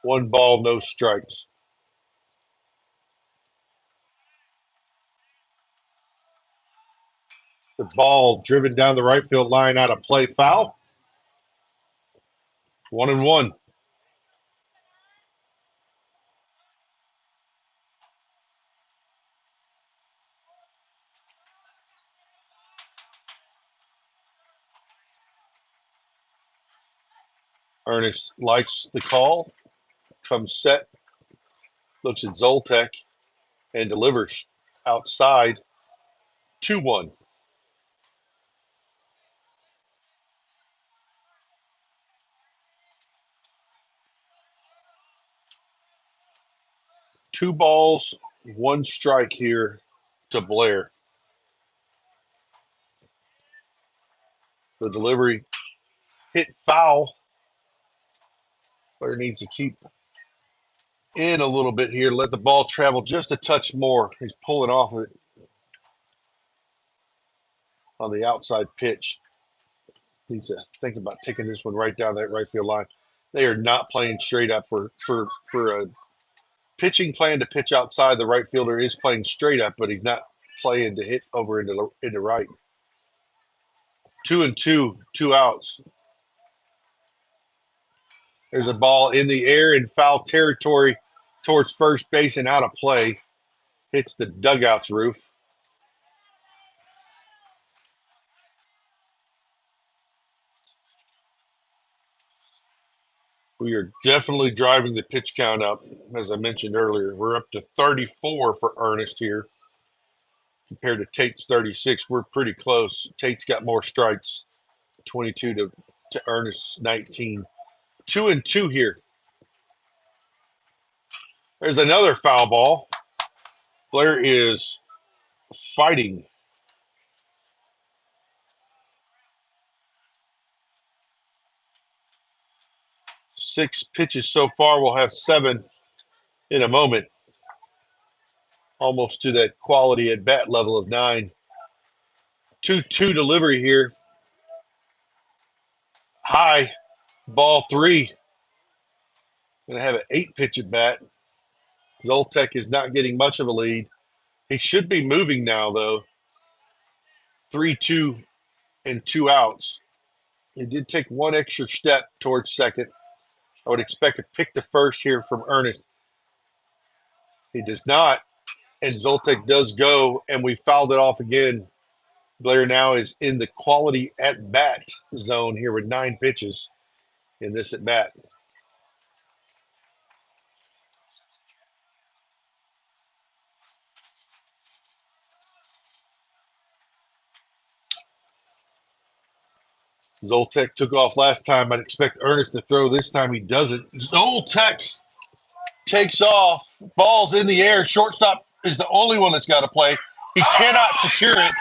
Speaker 4: One ball, no strikes. The ball driven down the right field line out of play, foul. 1-1. Ernest likes the call, comes set, looks at Zoltek, and delivers outside. 2-1. Two balls, one strike here to Blair. The delivery hit foul. Blair needs to keep in a little bit here, let the ball travel just a touch more. He's pulling off of it on the outside pitch. Needs to think about taking this one right down that right field line. They are not playing straight up for a pitching plan to pitch outside. The right fielder is playing straight up, but he's not playing to hit over into right. 2-2, 2 outs. There's a ball in the air in foul territory towards first base and out of play. Hits the dugout's roof. We are definitely driving the pitch count up, as I mentioned earlier. We're up to 34 for Ernest here compared to Tate's 36. We're pretty close. Tate's got more strikes, 22 to Ernest's 19. 2-2 here. There's another foul ball. Blair is fighting. Six pitches so far. We'll have 7 in a moment. Almost to that quality at bat level of 9. 2-2 delivery here. High. Ball 3. Going to have an 8-pitch at bat. Zoltek is not getting much of a lead. He should be moving now, though. 3-2 and 2 outs. He did take one extra step towards second. I would expect to pick the first here from Ernest. He does not, and Zoltek does go, and we fouled it off again. Blair now is in the quality at bat zone here with 9 pitches in this at bat. Zoltek took off last time. I'd expect Ernest to throw this time. He doesn't. Zoltek takes off. Ball's in the air. Shortstop is the only one that's got to play. He cannot secure it.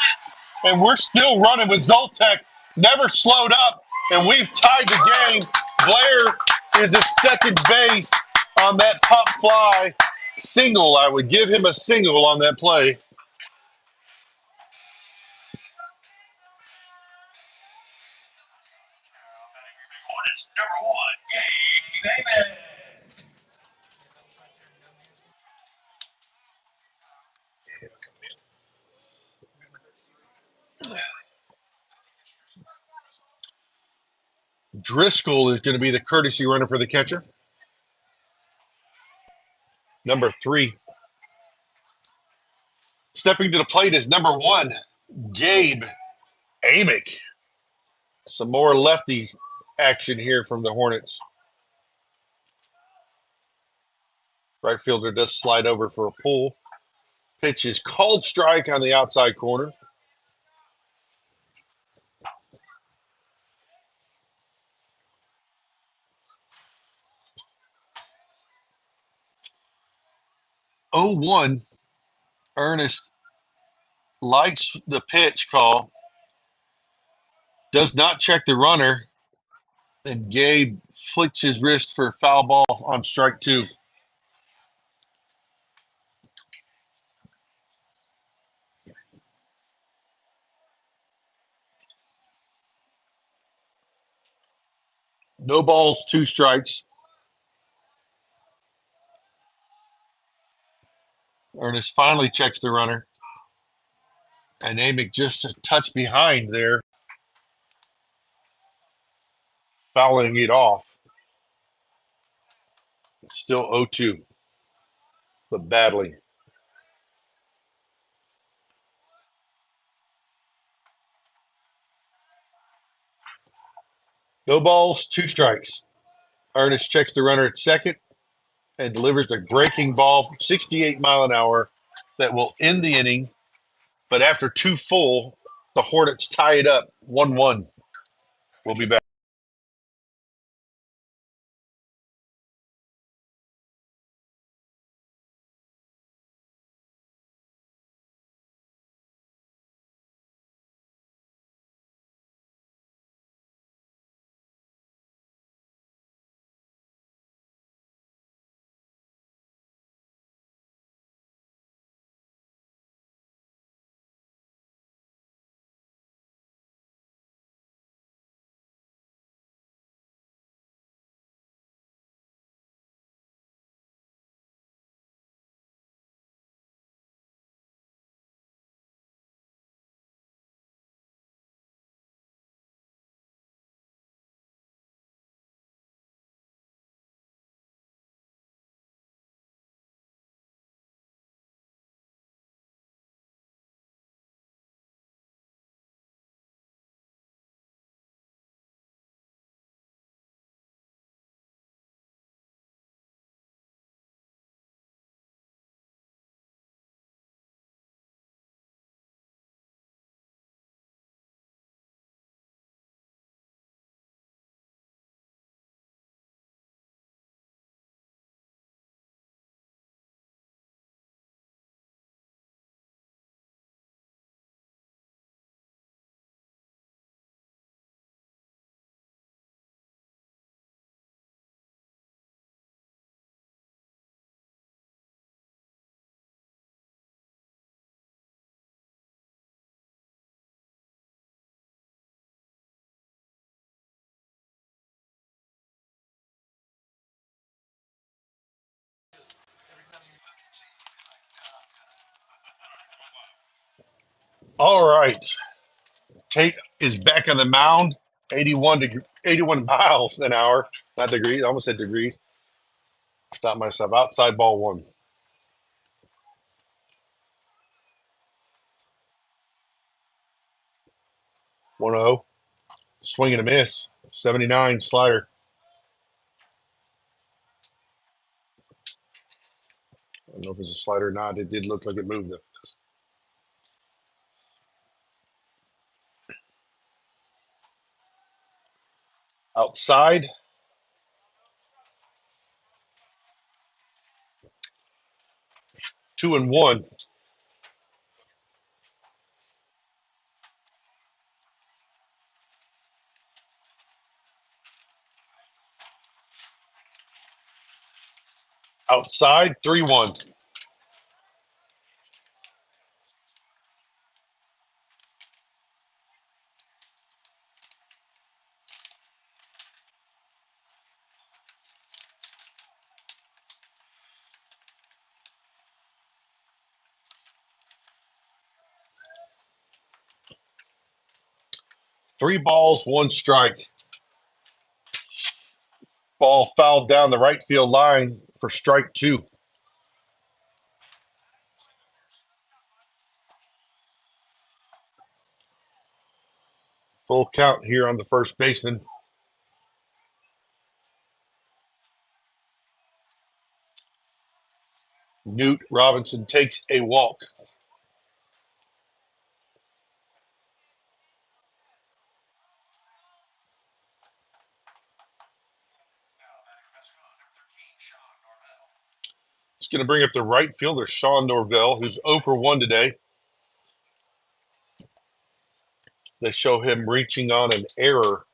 Speaker 4: And we're still running with Zoltek. Never slowed up. And we've tied the game. Blair is at second base on that pop fly single. I would give him a single on that play.
Speaker 5: Hornets number 1, Gabe Amen.
Speaker 4: Driscoll is going to be the courtesy runner for the catcher. Number 3. Stepping to the plate is number 1, Gabe Amick. Some more lefty action here from the Hornets. Right fielder does slide over for a pull. Pitch is called strike on the outside corner. Oh, 1. Ernest likes the pitch call. Does not check the runner. And Gabe flicks his wrist for a foul ball on strike 2. No balls, 2 strikes. Ernest finally checks the runner. And Amick just a touch behind there, fouling it off. Still 0-2, but badly. No balls, 2 strikes. Ernest checks the runner at second and delivers a breaking ball, 68 mile an hour, that will end the inning. But after 2 full, the Hornets tie it up 1-1. We'll be back. All right. Tate is back on the mound, 81 miles an hour. Not degrees, I almost said degrees. Stop myself. Outside ball 1. 1-0. Swing and a miss. 79 slider. I don't know if it's a slider or not. It did look like it moved, though. Outside. 2-1. Outside. 3-1. Three balls, 1 strike. Ball fouled down the right field line for strike 2. Full count here on the first baseman. Newt Robinson takes a walk. It's going to bring up the right fielder, Sean Norvell, who's 0 for 1 today. They show him reaching on an error.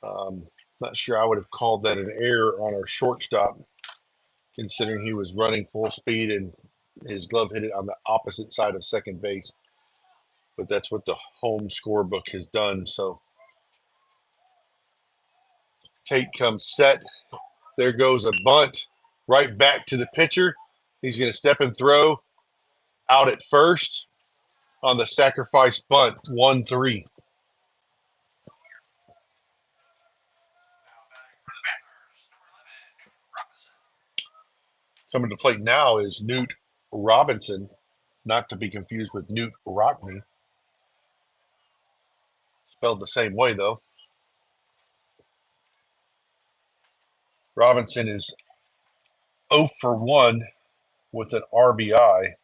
Speaker 4: Not sure I would have called that an error on our shortstop, considering he was running full speed and his glove hit it on the opposite side of second base. But that's what the home scorebook has done. So Tate comes set. There goes a bunt right back to the pitcher. He's going to step and throw out at first on the sacrifice bunt, 1-3. Coming to plate now is Newt Robinson, not to be confused with Newt Rockney. Spelled the same way, though. Robinson is 0 for 1 with an RBI.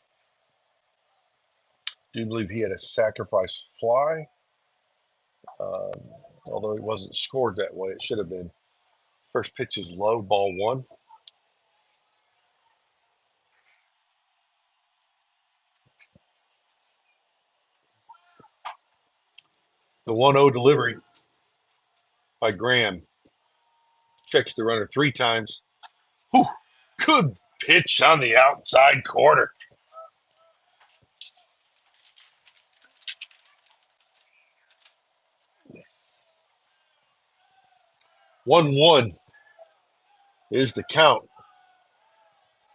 Speaker 4: Do believe he had a sacrifice fly, although it wasn't scored that way. It should have been. First pitch is low, ball 1. The 1-0 delivery by Graham. Checks the runner 3 times. Whew, good pitch on the outside corner. One is the count.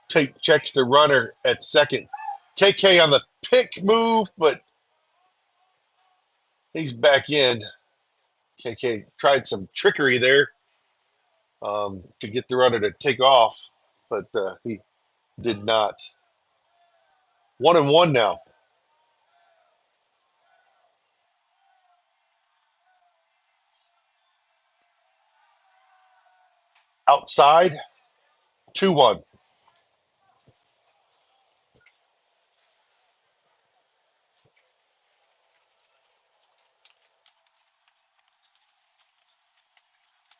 Speaker 4: Tate checks the runner at second. KK on the pick move, but he's back in. KK tried some trickery there to get the runner to take off, but he did not. 1-1 now. Outside, 2-1.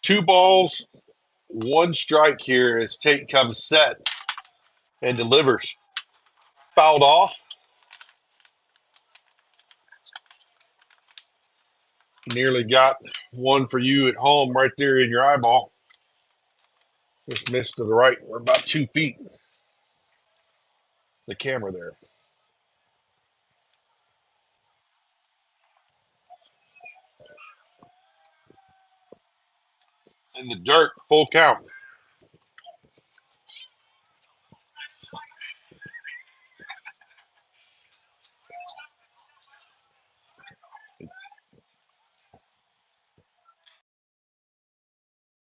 Speaker 4: Two balls, 1 strike here as Tate comes set and delivers. Fouled off. Nearly got one for you at home right there in your eyeball. Just missed to the right. We're about 2 feet. The camera there. In the dirt, full count.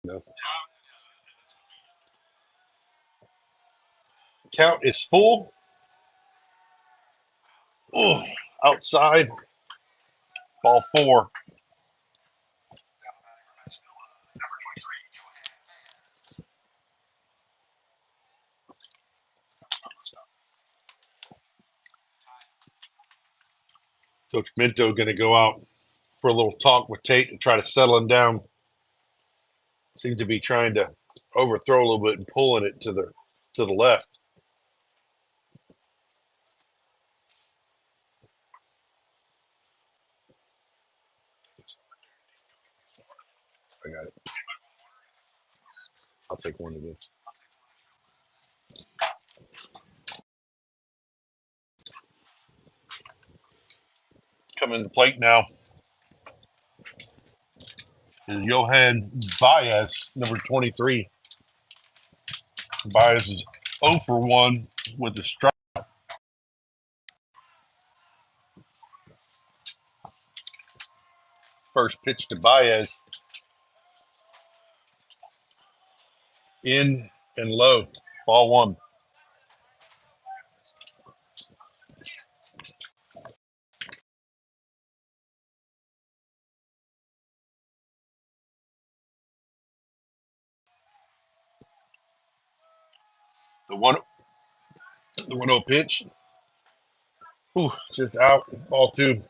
Speaker 4: No. Count is full. Oh, outside. Ball 4. Coach Minto going to go out for a little talk with Tate to try to settle him down. Seems to be trying to overthrow a little bit and pulling it to the left. I got it. I'll take one of these. Coming to the plate now is Johan Baez, number 23. Baez is 0 for 1 with a strike. First pitch to Baez. In and low. Ball one. The 1-0 pitch. Ooh, just out. Ball two.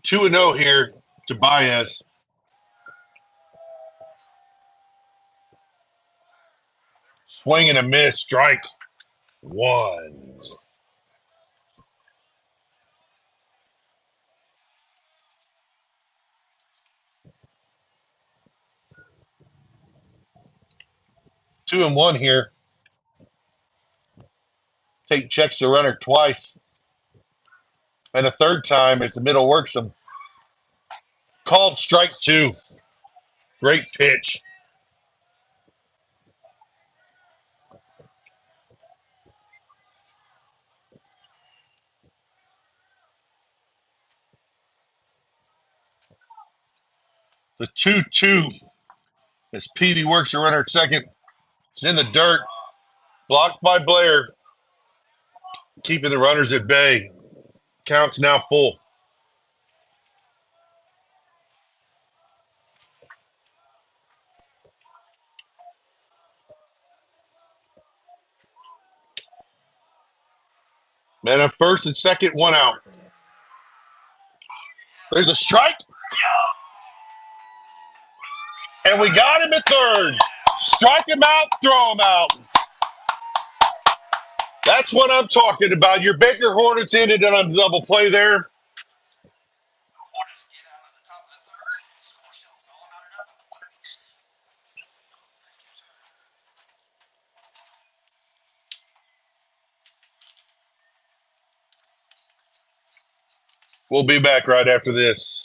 Speaker 4: Two and 0 here to Baez. Swing and a miss. Strike one. Two and one here. Tate checks the runner twice. And a third time as the middle works him. Called strike two. Great pitch. The 2-2 as Peavy works the runner at second. It's in the dirt. Blocked by Blair. Keeping the runners at bay. Count's now full. Man on first and second, one out. There's a strike. And we got him at third. Strike him out, throw him out. That's what I'm talking about. Your Baker Hornets ended on a double play there.
Speaker 1: Hornets get out of the top of the third. Score still going on and up at 1 apiece.
Speaker 4: We'll be back right after this.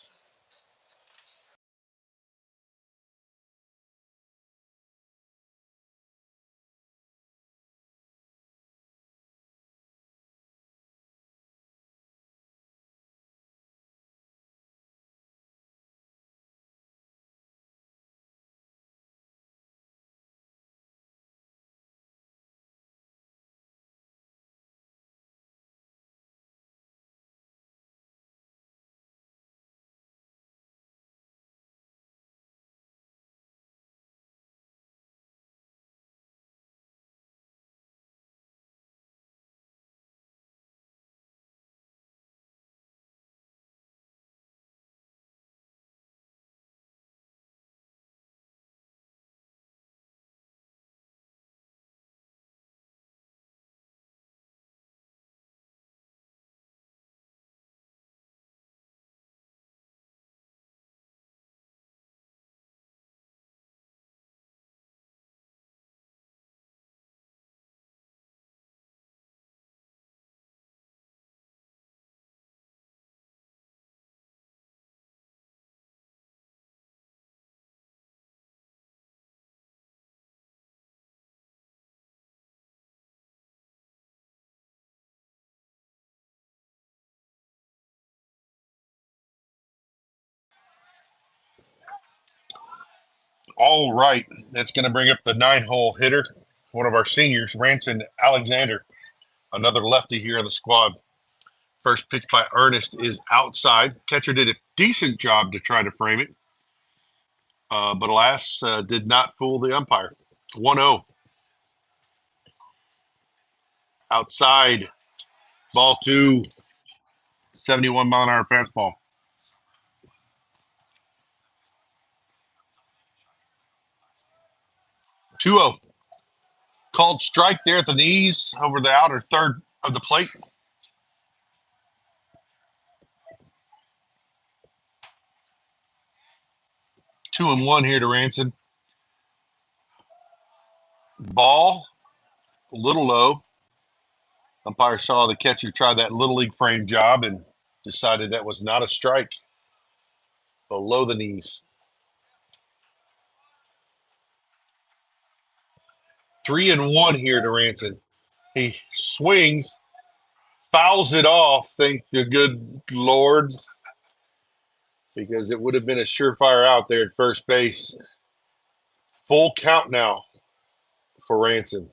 Speaker 4: All right. That's going to bring up the 9-hole hitter, one of our seniors, Ranson Alexander, another lefty here in the squad. First pitch by Ernest is outside. Catcher did a decent job to try to frame it, but alas, did not fool the umpire. 1-0. Outside. Ball two. 71-mile-an-hour fastball. 2-0. Called strike there at the knees over the outer third of the plate. Two and one here to Ranson. Ball, a little low. Umpire saw the catcher try that little league frame job and decided that was not a strike. Below the knees. 3 and one here to Ranson. He swings, fouls it off, thank the good Lord, because it would have been a surefire out there at first base. Full count now for Ranson.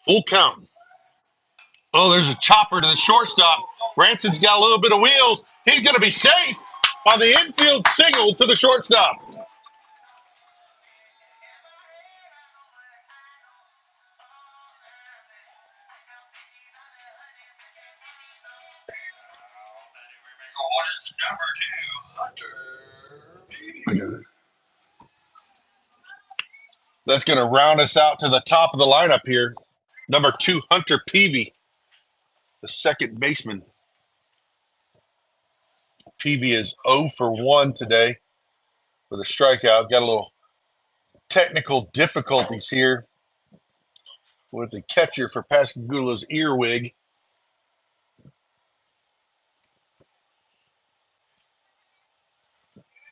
Speaker 4: Full count. Oh, there's a chopper to the shortstop. Ranson's got a little bit of wheels. He's going to be safe on the infield single to the shortstop.
Speaker 1: Hornets number 2, Hunter.
Speaker 4: That's going to round us out to the top of the lineup here. Number 2, Hunter Peavy, the second baseman. Peavy is 0 for 1 today with a strikeout. Got a little technical difficulties here with the catcher for Pascagoula's earwig.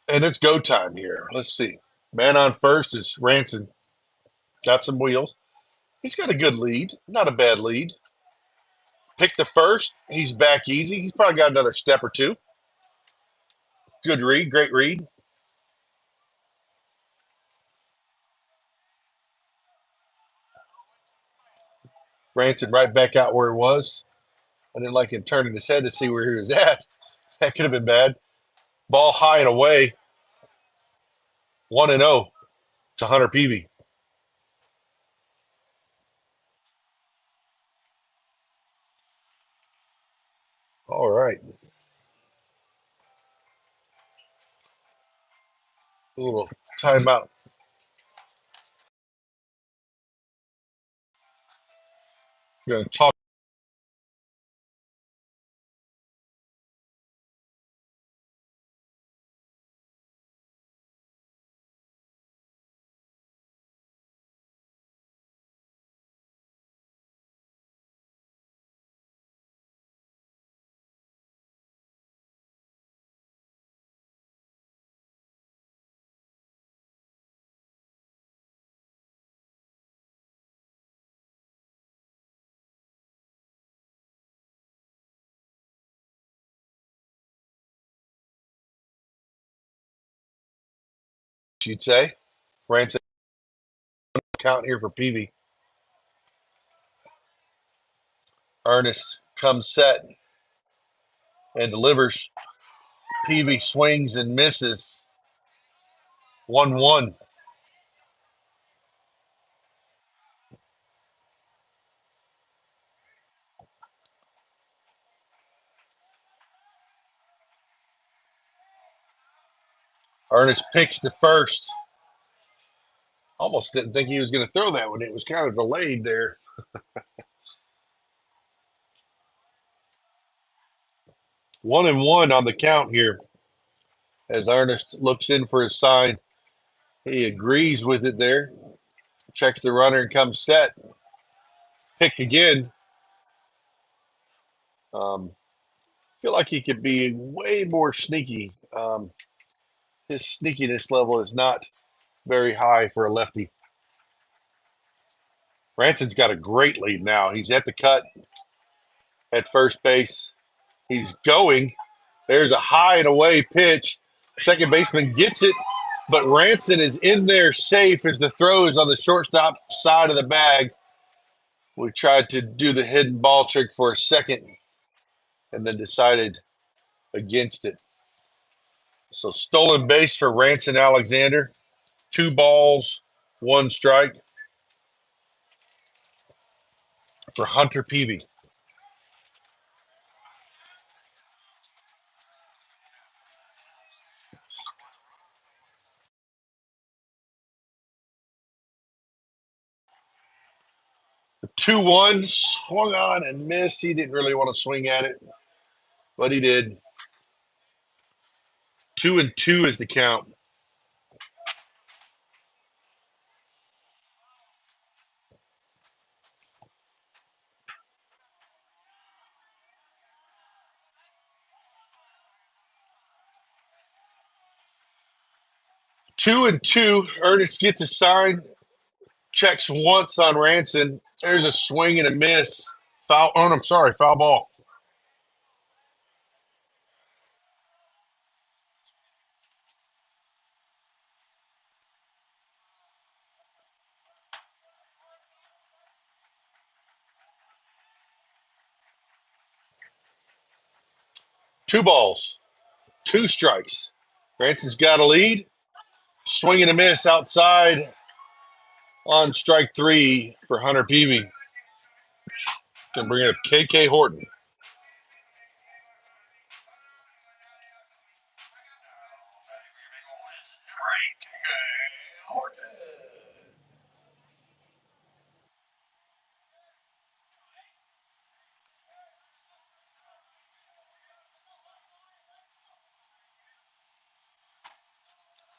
Speaker 4: And it's go time here. Let's see. Man on first is Ranson. Got some wheels. He's got a good lead. Not a bad lead. Pick the first. He's back easy. He's probably got another step or two. Good read. Great read. Ranson right back out where he was. I didn't like him turning his head to see where he was at. That could have been bad. Ball high and away. 1-0 to Hunter Peavy. All right. A little timeout. Going to talk. You'd say. Ranson count here for Peavy. Ernest comes set and delivers. Peavy swings and misses. 1-1. Ernest picks the first. Almost didn't think he was going to throw that one. It was kind of delayed there. 1-1 on the count here as Ernest looks in for his sign. He agrees with it there. Checks the runner and comes set. Pick again. Feel like he could be way more sneaky. His sneakiness level is not very high for a lefty. Ranson's got a great lead now. He's at the cut at first base. He's going. There's a high and away pitch. Second baseman gets it, but Ranson is in there safe as the throw is on the shortstop side of the bag. We tried to do the hidden ball trick for a second and then decided against it. So stolen base for Ranson Alexander. 2 balls, 1 strike for Hunter Peavy. The 2-1 swung on and missed. He didn't really want to swing at it, but he did. 2-2 is the count. 2-2. Ernest gets a sign. Checks once on Ranson. There's a swing and a miss. Foul. Oh, I'm sorry. Foul ball. Two balls. Two strikes. Ranson's got a lead. Swing and a miss outside on strike three for Hunter Peavy. Gonna bring up KK Horton.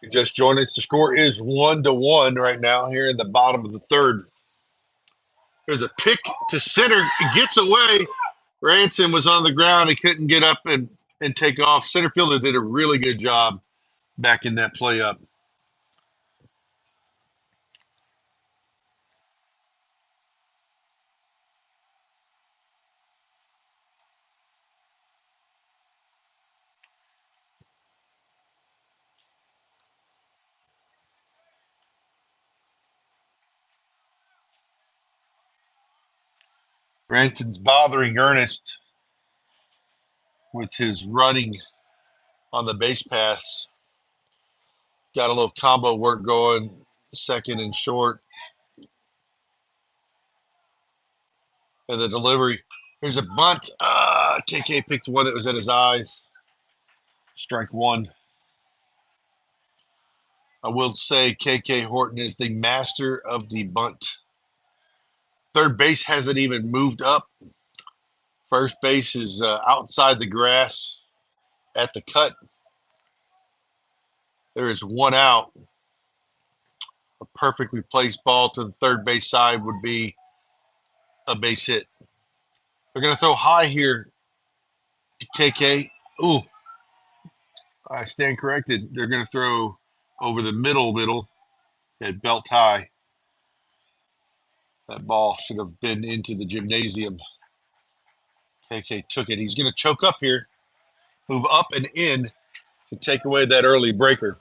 Speaker 4: You just joined us. The score is 1-1 right now here in the bottom of the third. There's a pick to center. It gets away. Ranson was on the ground. He couldn't get up and take off. Center fielder did a really good job backing that play up. Ranson's bothering Ernest with his running on the base pass. Got a little combo work going, second and short. And the delivery. Here's a bunt. KK picked one that was at his eyes. Strike one. I will say KK Horton is the master of the bunt. Third base hasn't even moved up. First base is outside the grass at the cut. There is one out. A perfectly placed ball to the third base side would be a base hit. They're going to throw high here to KK. Ooh, I stand corrected. They're going to throw over the middle at belt high. That ball should have been into the gymnasium. KK took it. He's going to choke up here, move up and in to take away that early breaker.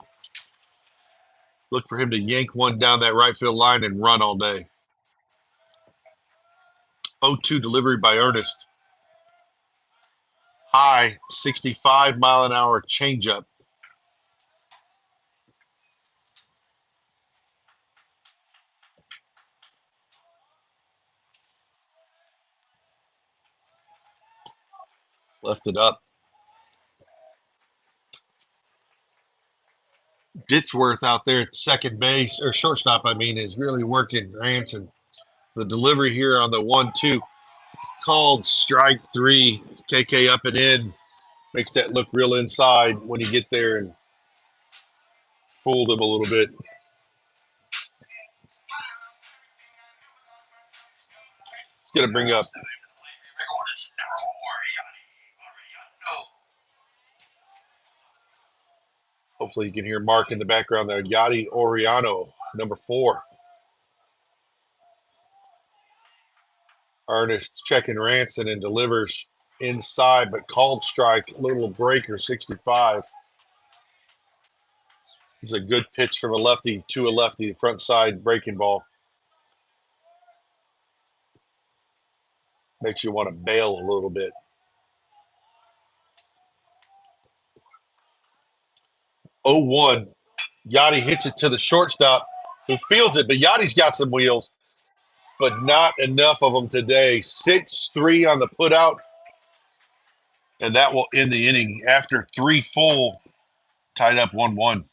Speaker 4: Look for him to yank one down that right field line and run all day. 0-2 delivery by Ernest. High, 65-mile-an-hour changeup. Left it up. Ditsworth out there at second base, or shortstop, is really working Ranson. The delivery here on the 1-2 called strike three. KK up and in. Makes that look real inside when you get there and fooled him a little bit. It's going to bring up. Hopefully you can hear Mark in the background there. Yadi Oriano, number 4. Ernest checking Ranson and delivers inside, but called strike. Little breaker, 65. It's a good pitch from a lefty to a lefty, front side breaking ball. Makes you want to bail a little bit. 0-1. Yachty hits it to the shortstop, who fields it, but Yachty's got some wheels, but not enough of them today. 6-3 on the putout, and that will end the inning after 3 full, tied up 1-1.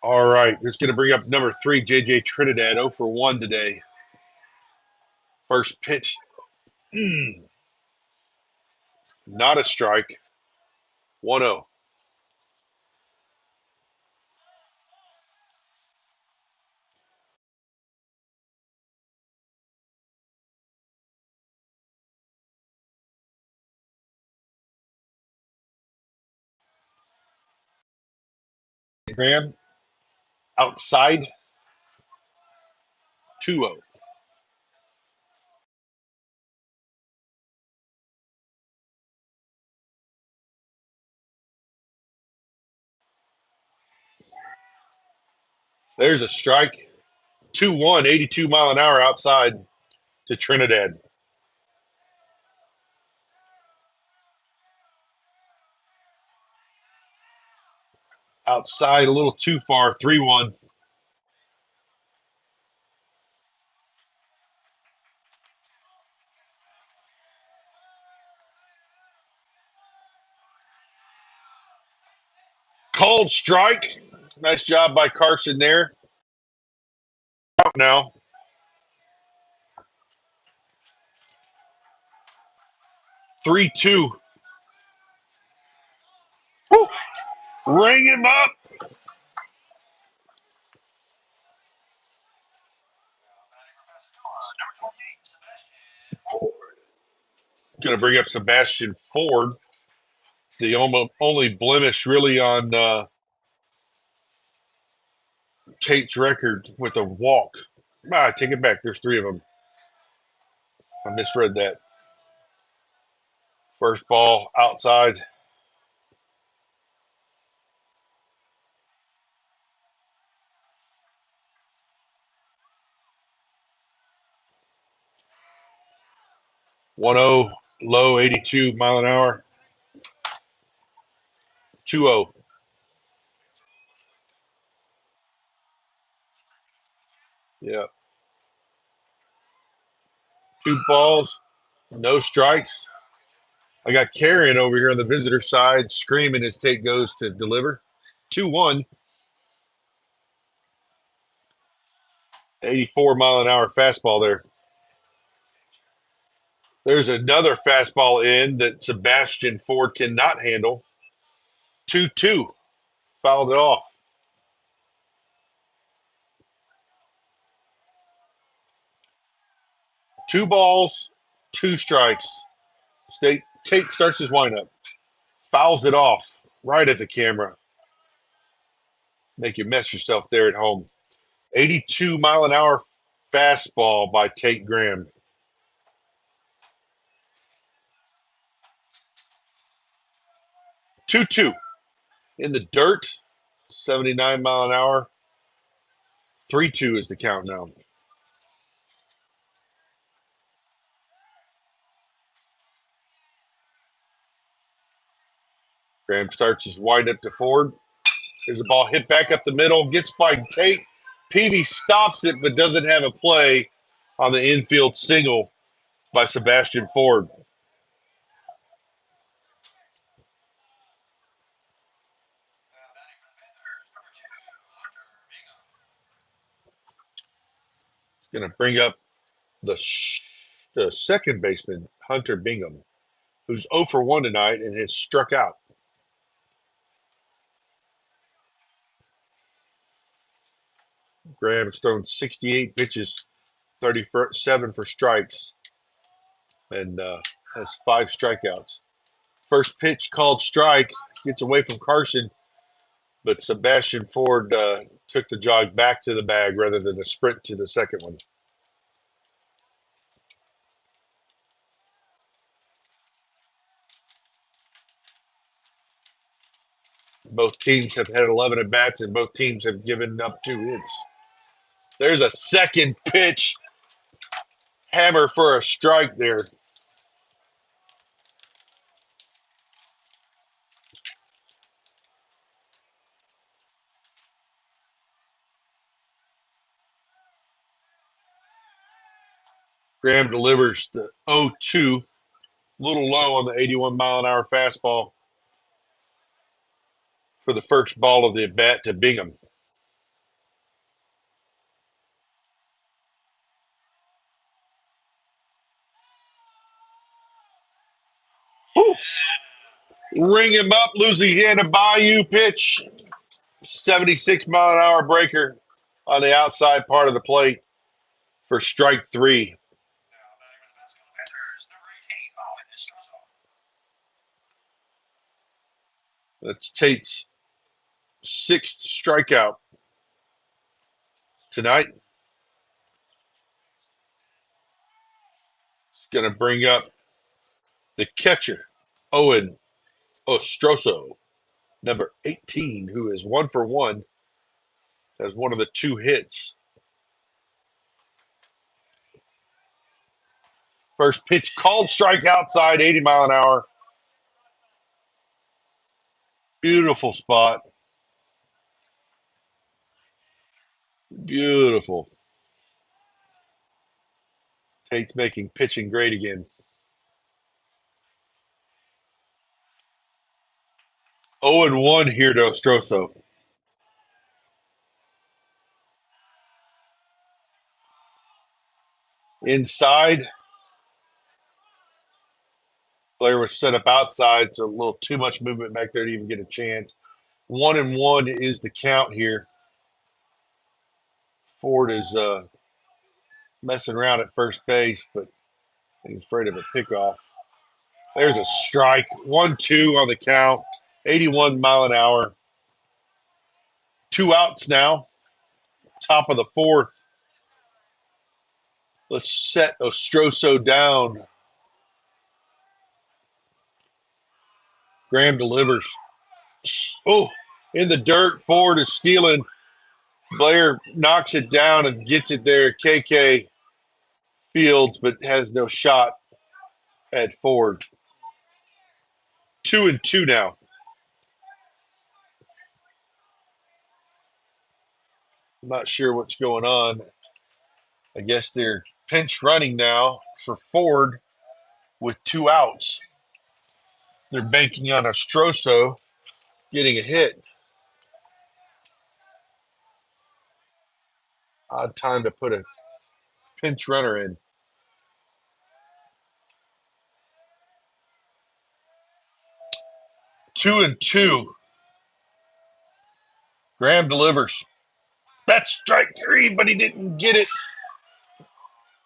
Speaker 4: All right, just going to bring up number 3, JJ Trinidad, 0 for 1 today. First pitch, not a strike, 1-0. Graham, outside, 2-0. There's a strike, 2-1, 82 mile an hour outside to Trinidad. Outside a little too far, 3-1. Called strike. Nice job by Carson there. Out now. 3-2. Woo! Ring him up.
Speaker 1: Number 28, Sebastian.
Speaker 4: Going to bring up Sebastian Ford. The only blemish really on Tate's record with a walk. Take it back. There's 3 of them. I misread that. First ball outside. One zero, low 82 mile an hour. 2-0. Yeah. 2 balls, no strikes. I got Carrion over here on the visitor side screaming as Tate goes to deliver. 2-1. 84 mile an hour fastball there. There's another fastball in that Sebastian Ford cannot handle. 2-2. Fouled it off. 2 balls, 2 strikes. Tate starts his windup. Fouls it off right at the camera. Make you mess yourself there at home. 82 mile an hour fastball by Tate Graham. 2-2. In the dirt, 79 mile an hour. 3-2 is the count now. Graham starts his windup to Ford. There's a ball hit back up the middle, gets by Tate. Peavy stops it, but doesn't have a play on the infield single by Sebastian Ford. Going to bring up the second baseman, Hunter Bingham, who's 0 for 1 tonight and has struck out. Graham's thrown 68 pitches, 37 for strikes, and has 5 strikeouts. First pitch called strike, gets away from Carson, but Sebastian Ford took the jog back to the bag rather than the sprint to the second one. Both teams have had 11 at bats, and both teams have given up 2 hits. There's a second pitch. Hammer for a strike there. Graham delivers the 0-2, a little low on the 81 mile an hour fastball for the first ball of the at bat to Bingham. Whew. Ring him up, Louisiana Bayou pitch. 76-mile-an-hour breaker on the outside part of the plate for strike 3. That's Tate's 6th strikeout tonight. It's going to bring up the catcher, Owen Ostroso, number 18, who is 1 for 1, has one of the 2 hits. First pitch called, strike outside, 80 mile an hour. Beautiful spot. Beautiful. Tate's making pitching great again. 0-1 here to Ostroso. Inside. Player was set up outside, so a little too much movement back there to even get a chance. 1-1 is the count here. Ford is messing around at first base, but he's afraid of a pickoff. There's a strike. 1-2 on the count. 81 mile an hour. 2 outs now. Top of the 4th. Let's set Ostroso down. Graham delivers. Oh, in the dirt. Ford is stealing. Blair knocks it down and gets it there. KK Fields, but has no shot at Ford. 2-2 now. I'm not sure what's going on. I guess they're pinch running now for Ford with 2 outs. They're banking on Ostroso getting a hit. Odd time to put a pinch runner in. 2-2. Graham delivers. That's strike 3, but he didn't get it.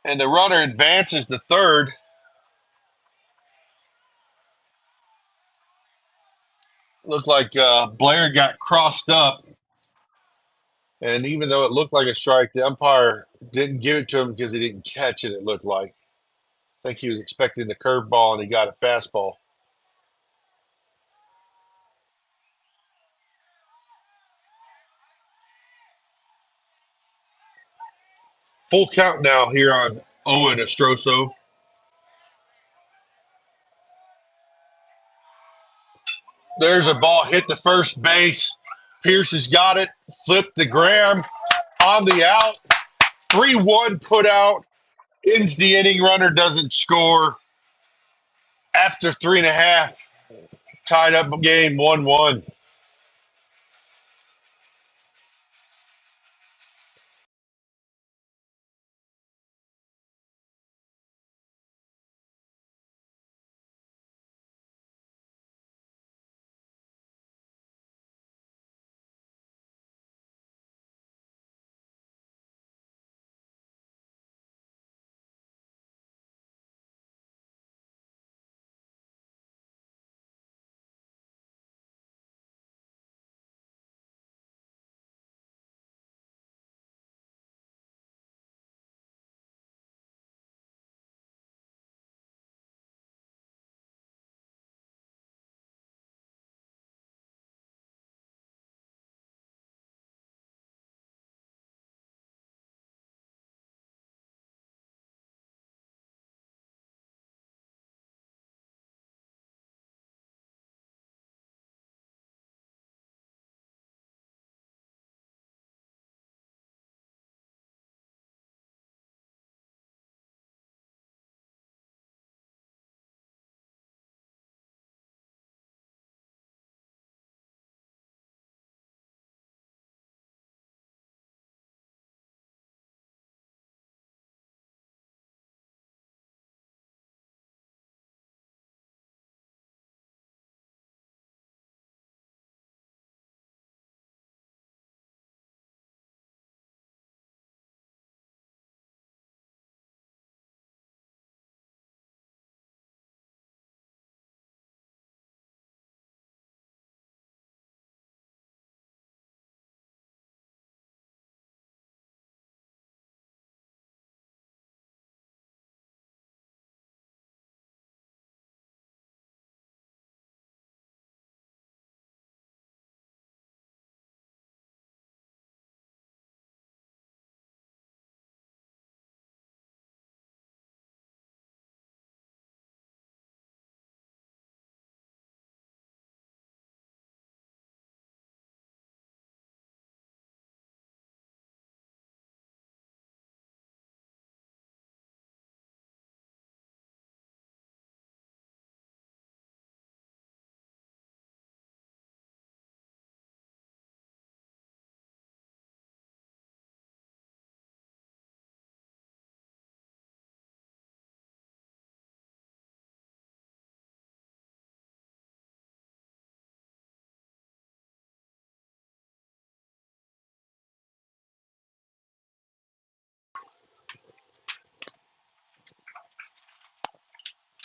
Speaker 4: And the runner advances to third. Looked like Blair got crossed up. And even though it looked like a strike, the umpire didn't give it to him because he didn't catch it, it looked like. I think he was expecting the curveball and he got a fastball. Full count now here on Owen Ostroso. There's a ball hit the first base. Pierce has got it. Flipped to Graham on the out. 3-1 put out. Ends the inning. Runner doesn't score. After 3.5, tied up game 1-1.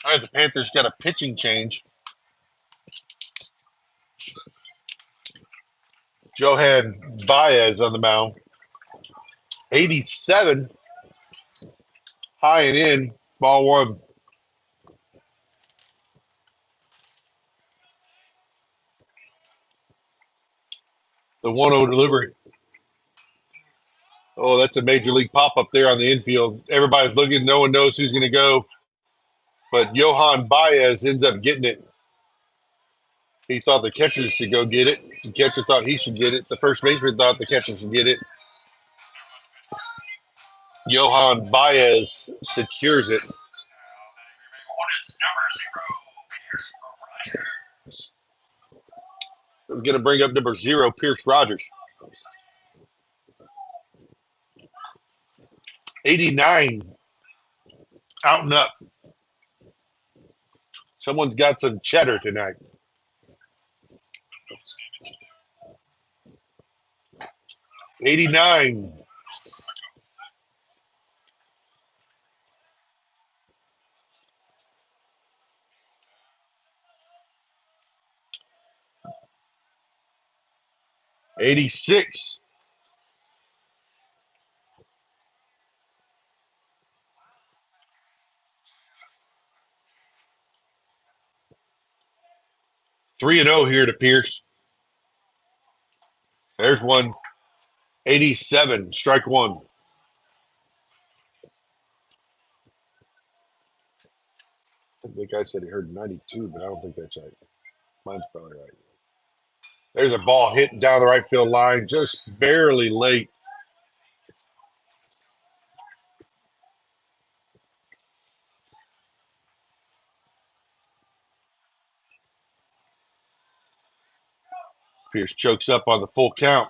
Speaker 4: All right, the Panthers got a pitching change. Johan Baez on the mound. 87, high and in, ball one. The 1-0 delivery. Oh, that's a major league pop up there on the infield. Everybody's looking. No one knows who's going to go. But Johan Baez ends up getting it. He thought the catcher should go get it. The catcher thought he should get it. The first baseman thought the catcher should get it. Johan Baez secures it.
Speaker 1: Hornets number 0, Pierce Rogers.
Speaker 4: Is going to bring up number 0, Pierce Rogers. 89, out and up. Someone's got some cheddar tonight. 89. '86. Three and 0 here to Pierce. There's one. 87, strike one. I think the guy said he heard 92, but I don't think that's right. Mine's probably right. There's a ball hit down the right field line, just barely late. Pierce chokes up on the full count.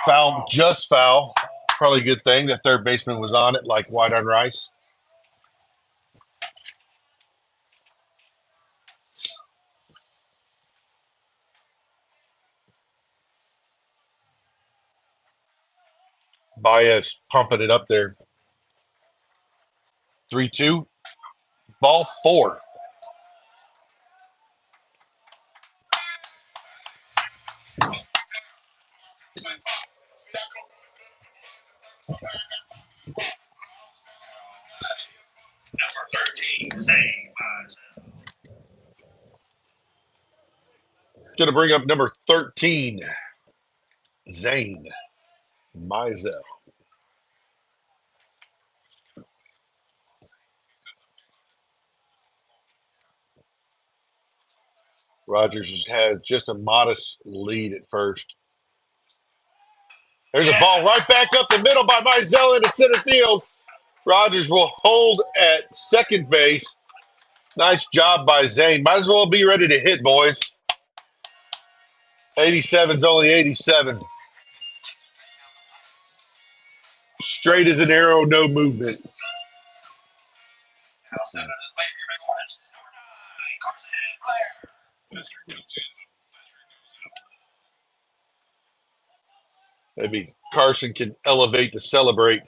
Speaker 4: Foul, just foul. Probably a good thing. The third baseman was on it like white on rice. Baez pumping it up there. 3-2. Ball 4.
Speaker 1: Number 13, Zane.
Speaker 4: Going to bring up number 13, Zane Mizell. Rogers has just a modest lead at first. There's a ball right back up the middle by Mizell into center field. Rogers will hold at second base. Nice job by Zane. Might as well be ready to hit, boys. 87's only 87. Straight as an arrow, no movement.
Speaker 1: Now 7 is Baker Hornets number 9, Carson Blair.
Speaker 4: Maybe Carson can elevate to celebrate.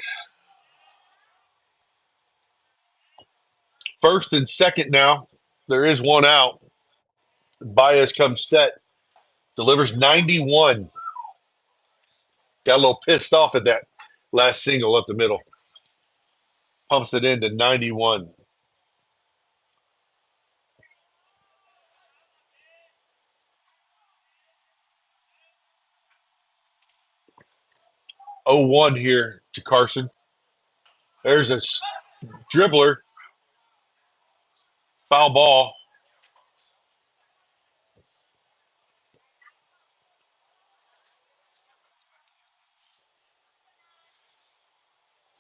Speaker 4: First and second now. There is one out. Baez comes set. Delivers 91. Got a little pissed off at that last single up the middle. Pumps it into 91. Oh, 1 here to Carson. There's a dribbler. Foul ball.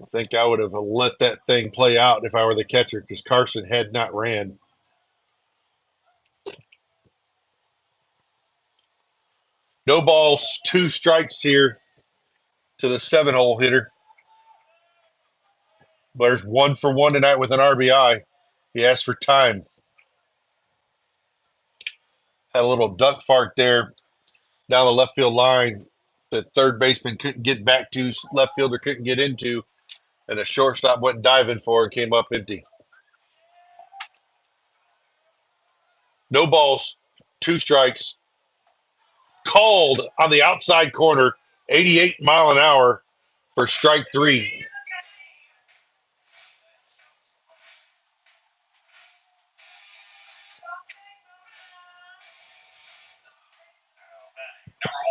Speaker 4: I think I would have let that thing play out if I were the catcher because Carson had not ran. No balls, 2 strikes here to the 7-hole hitter. Blair's 1 for 1 tonight with an RBI. He asked for time. Had a little duck fart there down the left field line that third baseman couldn't get back to, left fielder couldn't get into. And the shortstop went diving for it, came up empty. No balls, 2 strikes. Called on the outside corner, 88 mile an hour for strike 3.
Speaker 1: Number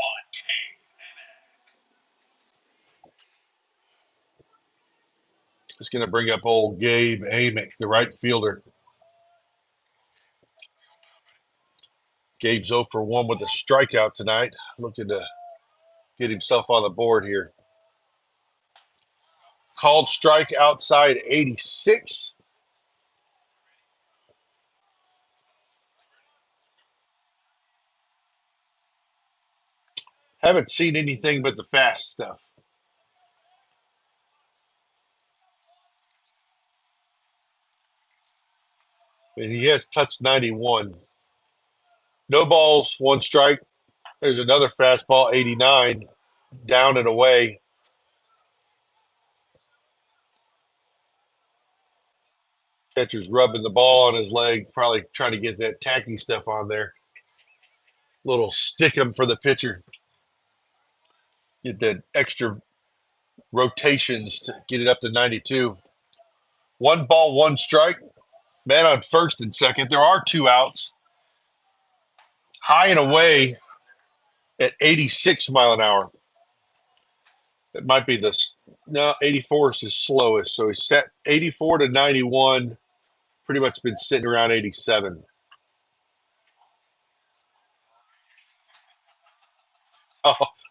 Speaker 1: 1,
Speaker 4: It's going to bring up old Gabe Amick, the right fielder. Gabe's 0 for 1 with a strikeout tonight, looking to get himself on the board here. Called strike outside 86. Haven't seen anything but the fast stuff. And he has touched 91. No balls, 1 strike. There's another fastball, 89, down and away. Catcher's rubbing the ball on his leg, probably trying to get that tacky stuff on there. Little stick him for the pitcher. Get that extra rotations to get it up to 92. 1 ball, 1 strike. Man on first and second. There are 2 outs. High and away at 86 mile an hour. It might be this. No, 84 is his slowest. So he's set 84 to 91. Pretty much been sitting around 87.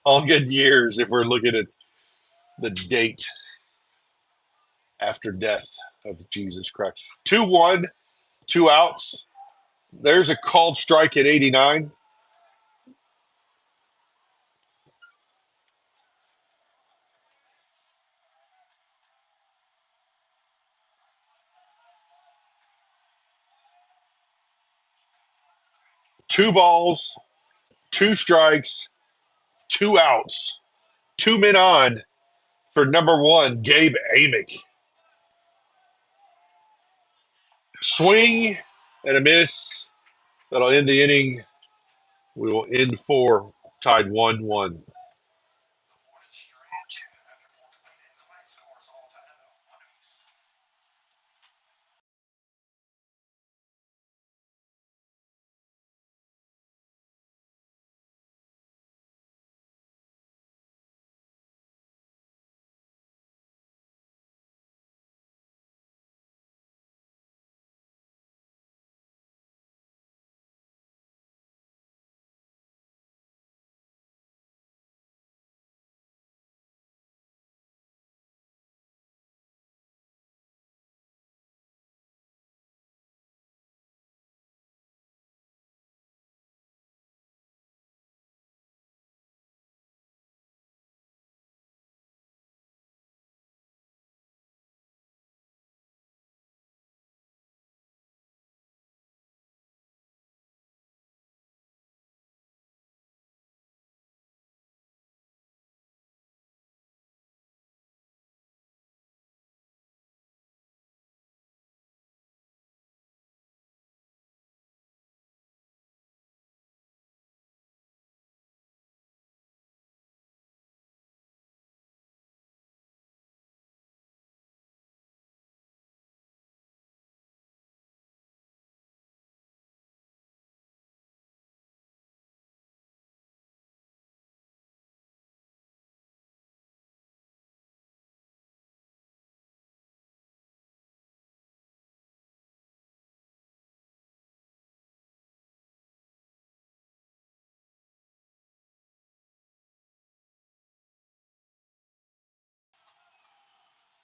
Speaker 4: All good years if we're looking at the date after death of Jesus Christ. 2-1, 2 outs. There's a called strike at 89. Two balls, 2 strikes, 2 outs, 2 men on for number 1, Gabe Amick. Swing and a miss. That'll end the inning. We will end 4, tied 1-1.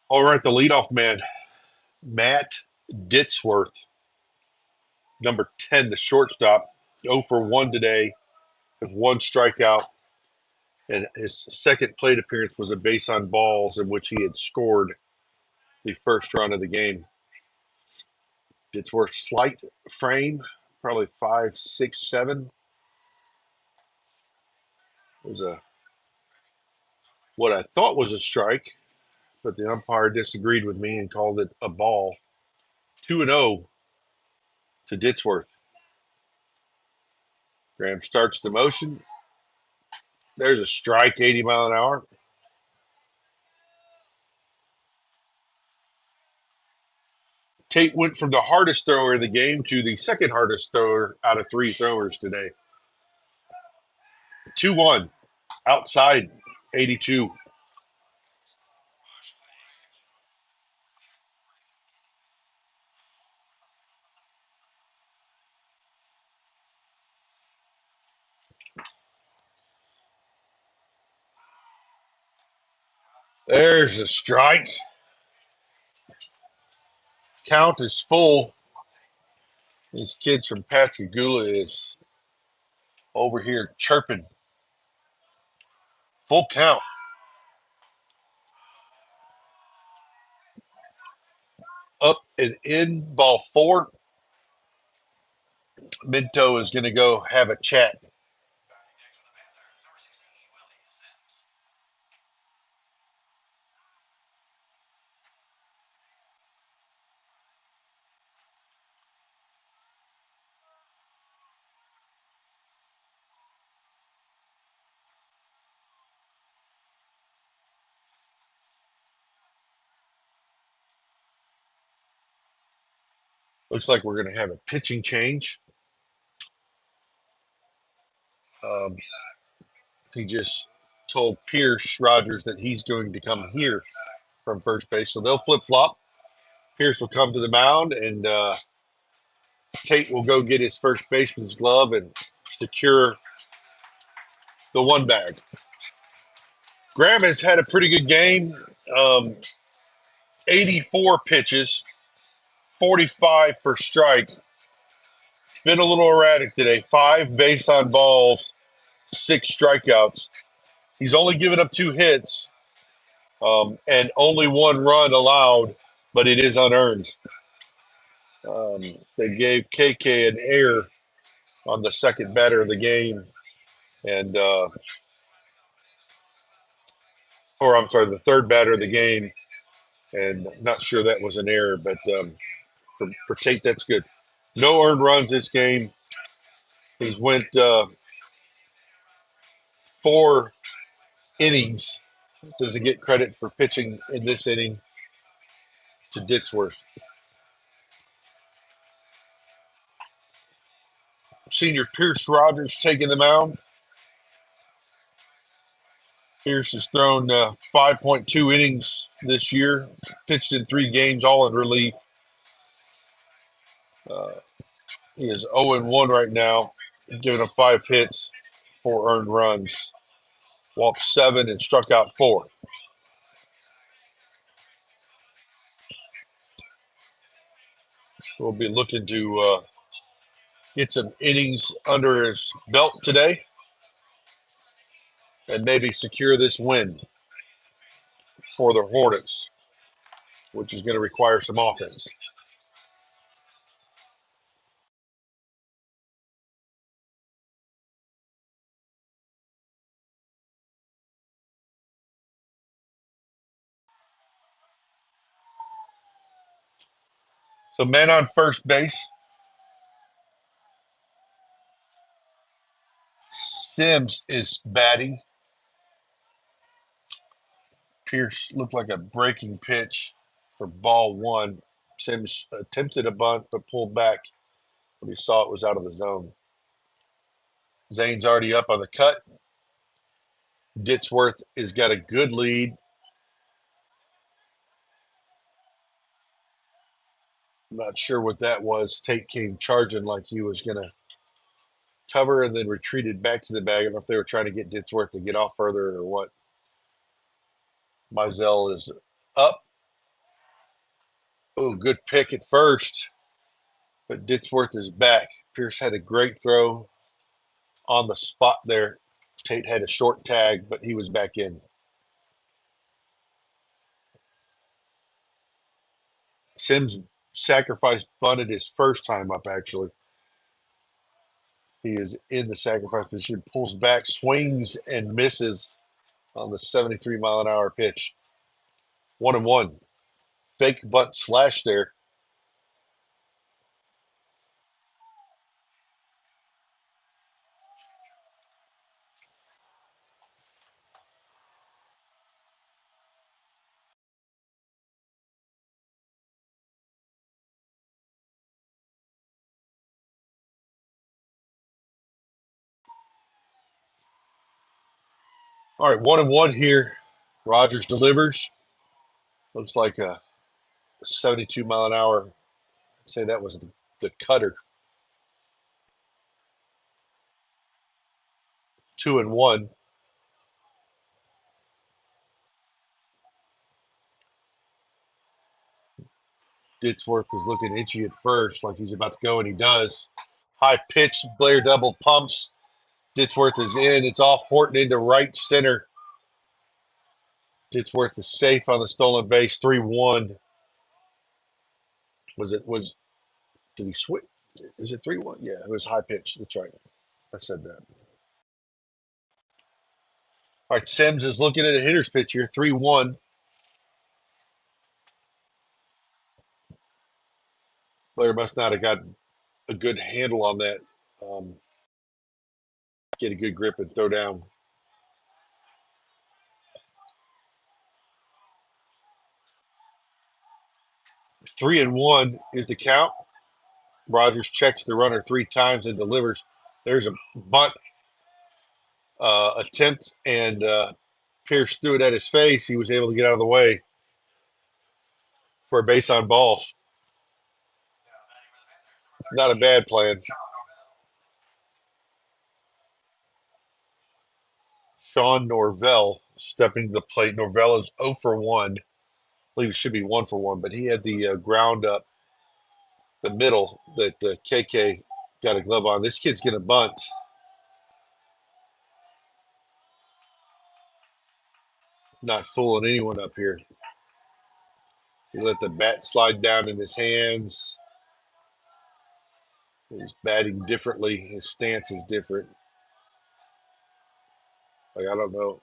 Speaker 4: All right, the leadoff man, Matt Ditzworth, number 10, the shortstop, 0 for 1 today with 1 strikeout. And his second plate appearance was a base on balls in which he had scored the first run of the game. Ditzworth, slight frame, probably 5'6", 7". It was what I thought was a strike. but the umpire disagreed with me and called it a ball. 2-0 to Ditsworth. Graham starts the motion. There's a strike, 80 mile an hour. Tate went from the hardest thrower of the game to the second hardest thrower out of 3 throwers today. 2-1, outside, 82. There's a strike. Count is full. These kids from Pascagoula is over here chirping. Full count. Up and in, ball 4. Minto is going to go have a chat. Looks like we're going to have a pitching change. He just told Pierce Rogers that he's going to come here from first base. So they'll flip-flop. Pierce will come to the mound, and Tate will go get his first baseman's glove and secure the 1 bag. Graham has had a pretty good game. 84 pitches, 45 per strike. Been a little erratic today. 5 base on balls, 6 strikeouts. He's only given up 2 hits and only 1 run allowed, but it is unearned. They gave KK an error on the second batter of the game, and the third batter of the game, and not sure that was an error, but for Tate, that's good. No earned runs this game. He's went 4 innings. Doesn't get credit for pitching in this inning to Ditsworth. Senior Pierce Rogers taking the mound. Pierce has thrown 5.2 innings this year, pitched in 3 games, all in relief. He is 0-1 right now, giving up 5 hits, 4 earned runs, walked 7 and struck out 4. We'll be looking to get some innings under his belt today and maybe secure this win for the Hornets, which is going to require some offense. So man on first base. Sims is batting. Pierce looked like a breaking pitch for ball 1. Sims attempted a bunt but pulled back when he saw it was out of the zone. Zane's already up on the cut. Ditsworth has got a good lead. I'm not sure what that was. Tate came charging like he was going to cover and then retreated back to the bag. I don't know if they were trying to get Ditsworth to get off further or what. Mizell is up. Oh, good pick at first. But Ditsworth is back. Pierce had a great throw on the spot there. Tate had a short tag, but he was back in. Sims sacrifice bunted his first time up, actually. He is in the sacrifice position, pulls back, swings, and misses on the 73 mile an hour pitch. 1-1. Fake butt slash there. All right, 1-1 here. Rogers delivers. Looks like a 72 mile an hour. I'd say that was the cutter. 2-1. Ditsworth is looking itchy at first, like he's about to go, and he does. High pitch, Blair double pumps. Ditsworth is in. It's off Horton into right center. Ditsworth is safe on the stolen base. 3-1. Did he switch? Is it 3-1? Yeah, it was high pitch. That's right. I said that. All right, Sims is looking at a hitter's pitch here. 3-1. Blair must not have got a good handle on that. Get a good grip and throw down. 3-1 is the count. Rogers checks the runner 3 times and delivers. There's a bunt attempt, and Pierce threw it at his face. He was able to get out of the way for a base on balls. It's not a bad plan. Sean Norvell stepping to the plate. Norvell is 0 for 1. I believe it should be 1 for 1, but he had the ground up the middle that KK got a glove on. This kid's going to bunt. Not fooling anyone up here. He let the bat slide down in his hands. He's batting differently. His stance is different. Like, I don't know.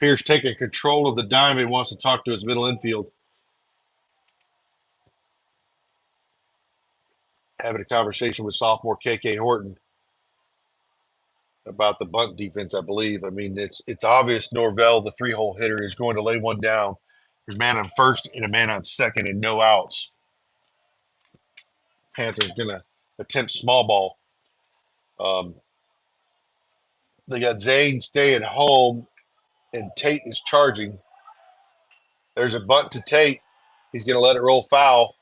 Speaker 4: Pierce taking control of the diamond, wants to talk to his middle infield. Having a conversation with sophomore KK Horton about the bunt defense, I believe. I mean, it's obvious Norvell, the 3-hole hitter, is going to lay one down. There's a man on first and a man on second and no outs. Panthers going to attempt small ball. They got Zane staying home, and Tate is charging. There's a bunt to Tate. He's going to let it roll foul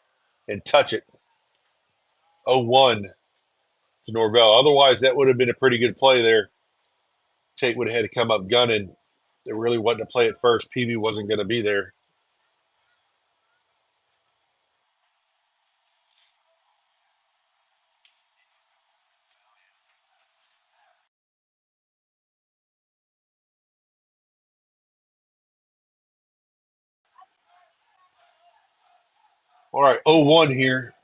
Speaker 4: and touch it. 0-1 to Norvell. Otherwise, that would have been a pretty good play there. Tate would have had to come up gunning. There really wasn't a play at first. Peavy wasn't going to be there. All right, 0-1 here.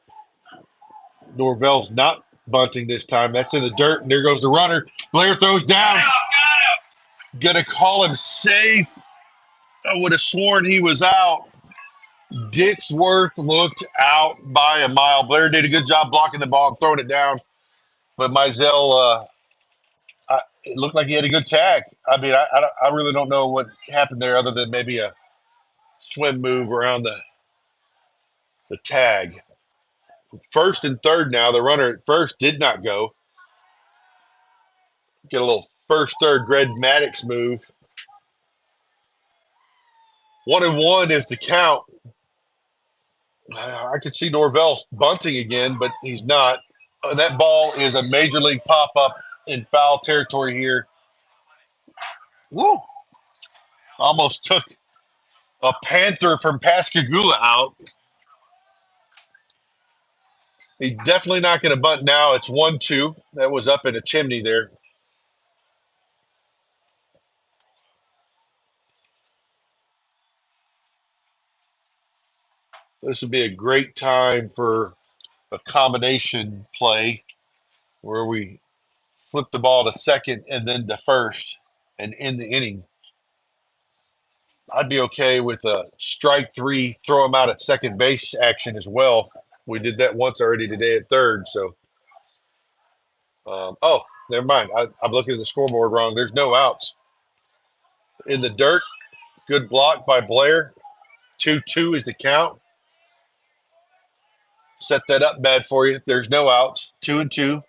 Speaker 4: Norvell's not bunting this time. That's in the dirt, and there goes the runner. Blair throws down. Gonna call him safe. I would have sworn he was out. Ditsworth looked out by a mile. Blair did a good job blocking the ball and throwing it down. But Mizell, it looked like he had a good tag. I mean, I really don't know what happened there other than maybe a swim move around the tag. First and third now. The runner at first did not go. Get a little first, third Greg Maddox move. 1-1 is the count. I could see Norvell bunting again, but he's not. That ball is a major league pop-up in foul territory here. Woo! Almost took a Panther from Pascagoula out. He's definitely not going to bunt now. It's 1-2. That was up in a chimney there. This would be a great time for a combination play where we flip the ball to second and then to first and end the inning. I'd be okay with a strike three, throw him out at second base action as well. We did that once already today at third. So, oh, never mind. I'm looking at the scoreboard wrong. There's no outs. In the dirt, good block by Blair. 2-2 is the count. Set that up bad for you. There's no outs. 2-2.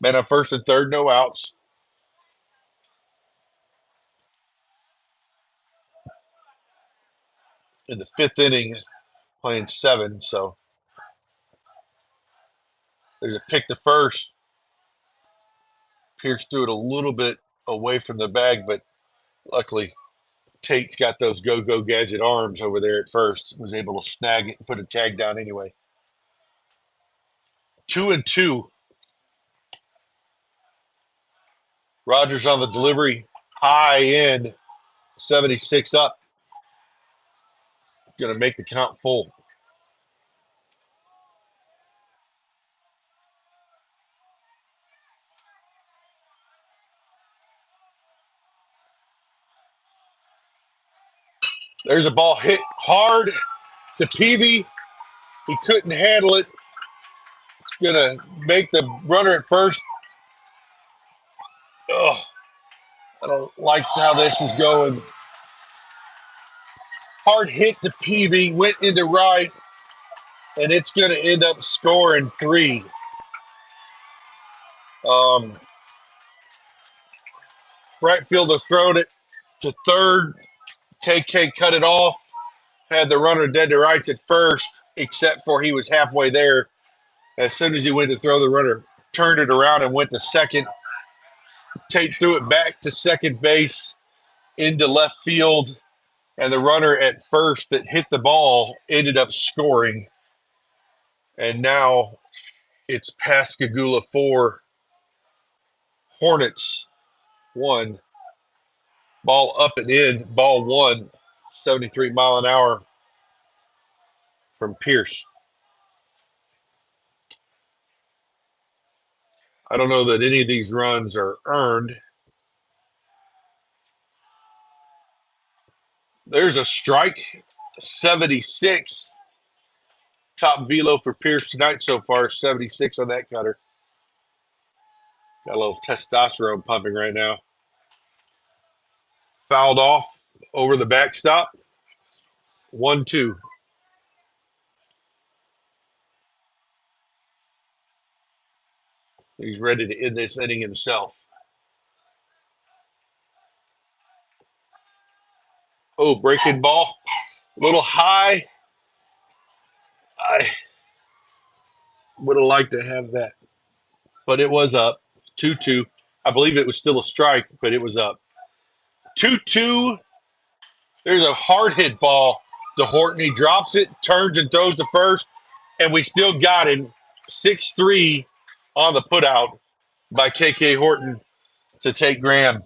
Speaker 4: Man on first and third, no outs. In the fifth inning, playing 7. So there's a pick to first. Pierce threw it a little bit away from the bag, but luckily Tate's got those go-go gadget arms over there at first. Was able to snag it and put a tag down anyway. 2-2. Rogers on the delivery. High end. 76 up. Going to make the count full. There's a ball hit hard to Peavy. He couldn't handle it. Going to make the runner at first. Oh, I don't like how this is going. Hard hit to Peavy. Went into right. And it's going to end up scoring 3. Right fielder throwed it to third. KK cut it off. Had the runner dead to rights at first, except for he was halfway there. As soon as he went to throw, the runner turned it around and went to second. Tate threw it back to second base into left field. And the runner at first that hit the ball ended up scoring. And now it's Pascagoula 4, Hornets 1. Ball up and in, ball 1, 73 mile an hour from Pierce. I don't know that any of these runs are earned. There's a strike, 76. Top velo for Pierce tonight so far, 76 on that cutter. Got a little testosterone pumping right now. Fouled off over the backstop. 1-2. He's ready to end this inning himself. Oh, breaking ball. A little high. I would have liked to have that. But it was up. 2-2. I believe it was still a strike, but it was up. 2-2. There's a hard hit ball to Horton. He drops it, turns and throws to first, and we still got him. 6-3 on the putout by KK Horton to take Graham.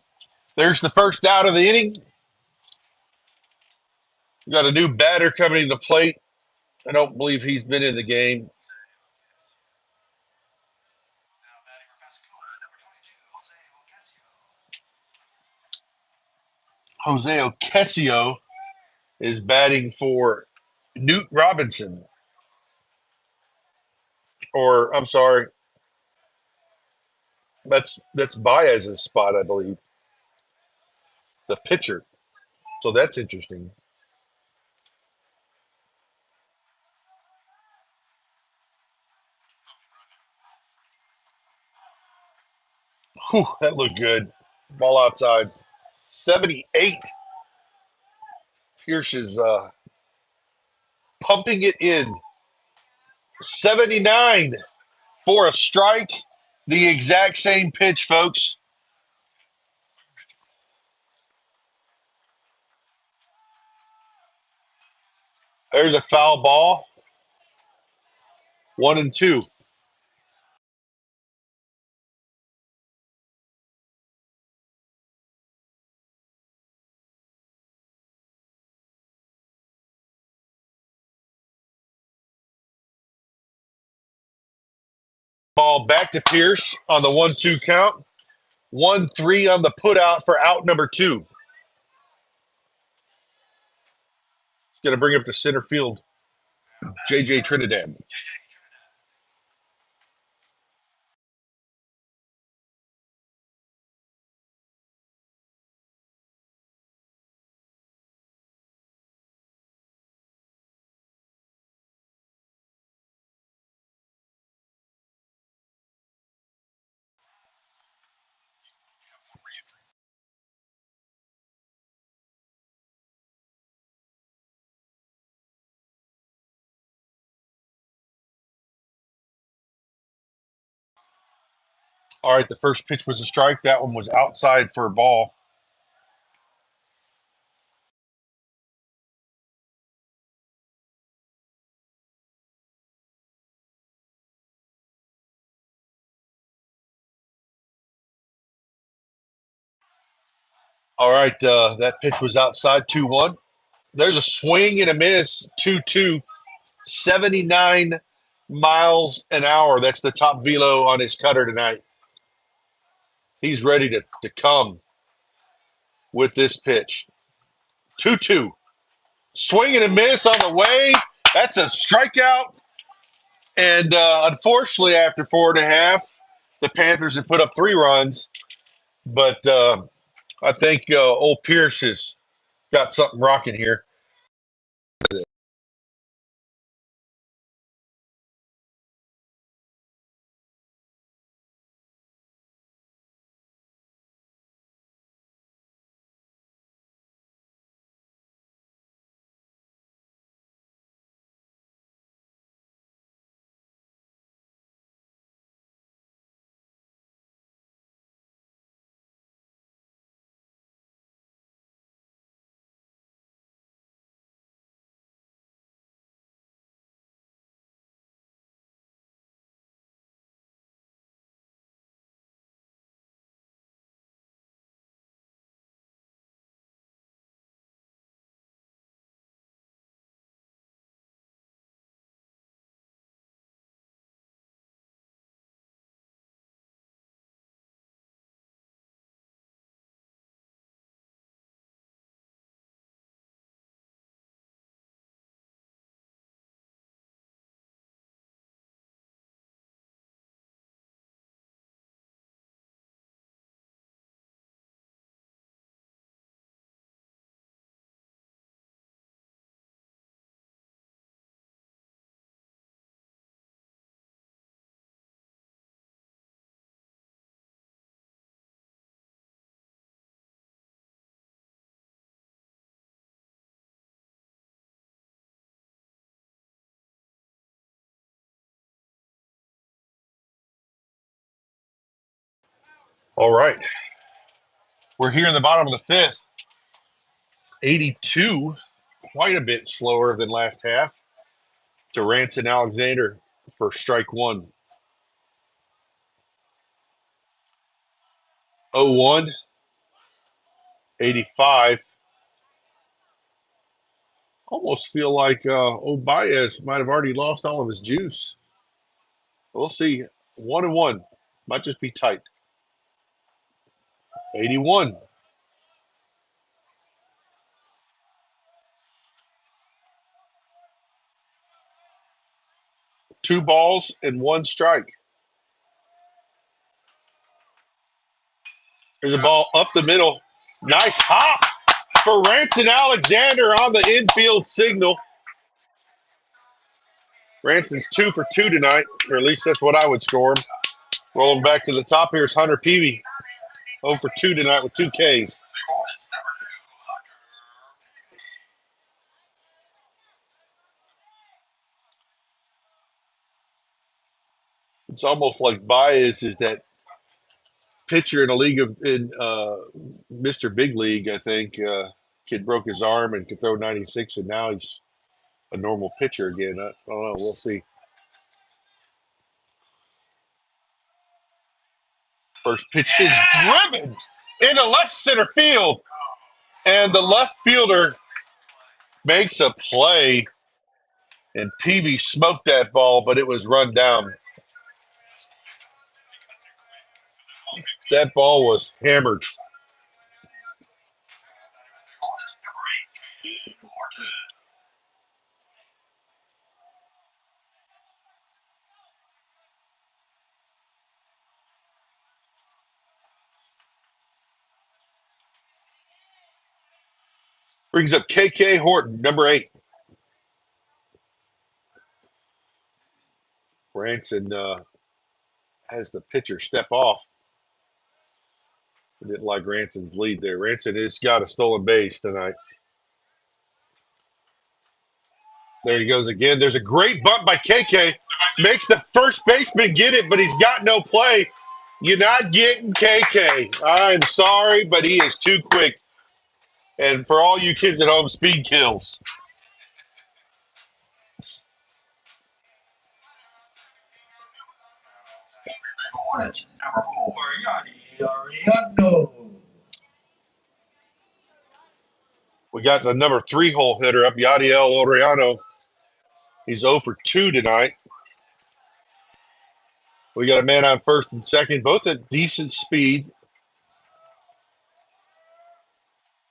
Speaker 4: There's the first out of the inning. We got a new batter coming to the plate. I don't believe he's been in the game. Jose Ocasio is batting for Newt Robinson. Or, I'm sorry, that's Baez's spot, I believe. The pitcher. So that's interesting. Whew, that looked good. Ball outside. 78. Pierce is pumping it in. 79 for a strike. The exact same pitch, folks. There's a foul ball. 1-2. Ball back to Pierce on the 1-2 count. 1-3 on the put out for out number 2. It's going to bring up to center field, J.J. Trinidad. All right, the first pitch was a strike. That one was outside for a ball. All right, that pitch was outside 2-1. There's a swing and a miss, 2-2, 79 miles an hour. That's the top velo on his cutter tonight. He's ready to come with this pitch. 2-2. Swing and a miss on the way. That's a strikeout. And unfortunately, after 4.5, the Panthers have put up 3 runs. But I think old Pierce has got something rocking here. All right. We're here in the bottom of the 5th. 82, quite a bit slower than last half, to Ranson Alexander for strike 1. 0-1, 85. Almost feel like old Baez might have already lost all of his juice. We'll see. 1-1. Might just be tight. 81. Two balls and 1 strike. There's a ball up the middle. Nice hop for Ranson Alexander on the infield signal. Ranson's 2 for 2 tonight, or at least that's what I would score him. Rolling back to the top, here's Hunter Peavy. 0 for 2 tonight with 2 Ks. It's almost like Baez is that pitcher in a league of Mr. Big League, I think. Kid broke his arm and could throw 96, and now he's a normal pitcher again. I don't know. We'll see. First pitch is driven into left center field, and the left fielder makes a play, and Peavy smoked that ball, but it was run down. That ball was hammered. Brings up KK Horton, number 8. Branson has the pitcher step off. I didn't like Ranson's lead there. Ranson has got a stolen base tonight. There he goes again. There's a great bunt by KK. Makes the first baseman get it, but he's got no play. You're not getting KK. I'm sorry, but he is too quick. And for all you kids at home, speed kills.
Speaker 5: Hornets, number 4, Yadi Ariano.
Speaker 4: We got the number 3 hole hitter up, Yadiel Oriano. He's 0 for 2 tonight. We got a man on first and second, both at decent speed.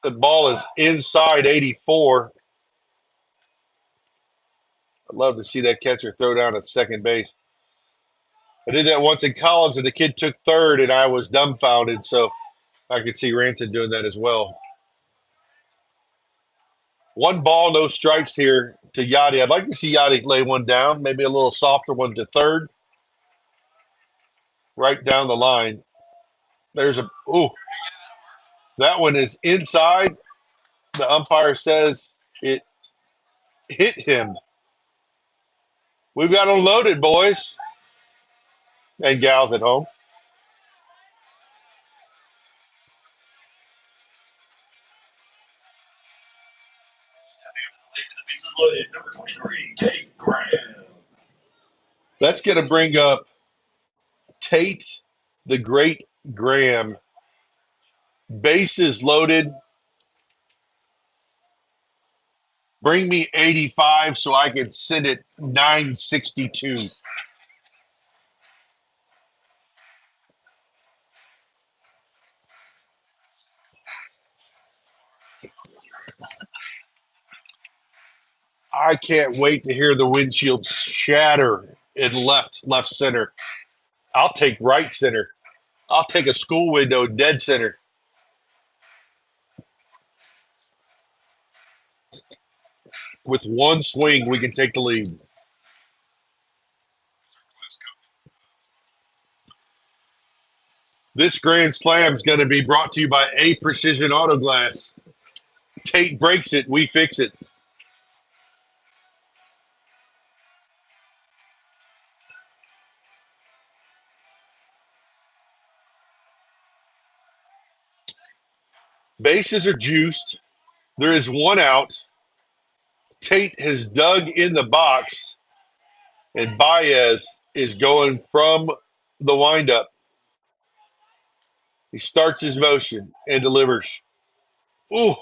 Speaker 4: The ball is inside 84. I'd love to see that catcher throw down at second base. I did that once in college, and the kid took third, and I was dumbfounded. So I could see Ranson doing that as well. 1 ball, no strikes here to Yachty. I'd like to see Yachty lay one down, maybe a little softer one to third. Right down the line. There's a that one is inside. The umpire says it hit him. We've got them loaded, boys and gals at home.
Speaker 5: Bases loaded, number 23, Tate Graham.
Speaker 4: That's going to bring up Tate, the great Graham. Bases loaded. Bring me 85 so I can send it 962. I can't wait to hear the windshield shatter in left center. I'll take right center. I'll take a school window dead center. With one swing, we can take the lead. This Grand Slam is going to be brought to you by A Precision Auto Glass. Tate breaks it, we fix it. Bases are juiced. There is 1 out. Tate has dug in the box, and Baez is going from the windup. He starts his motion and delivers. Ooh,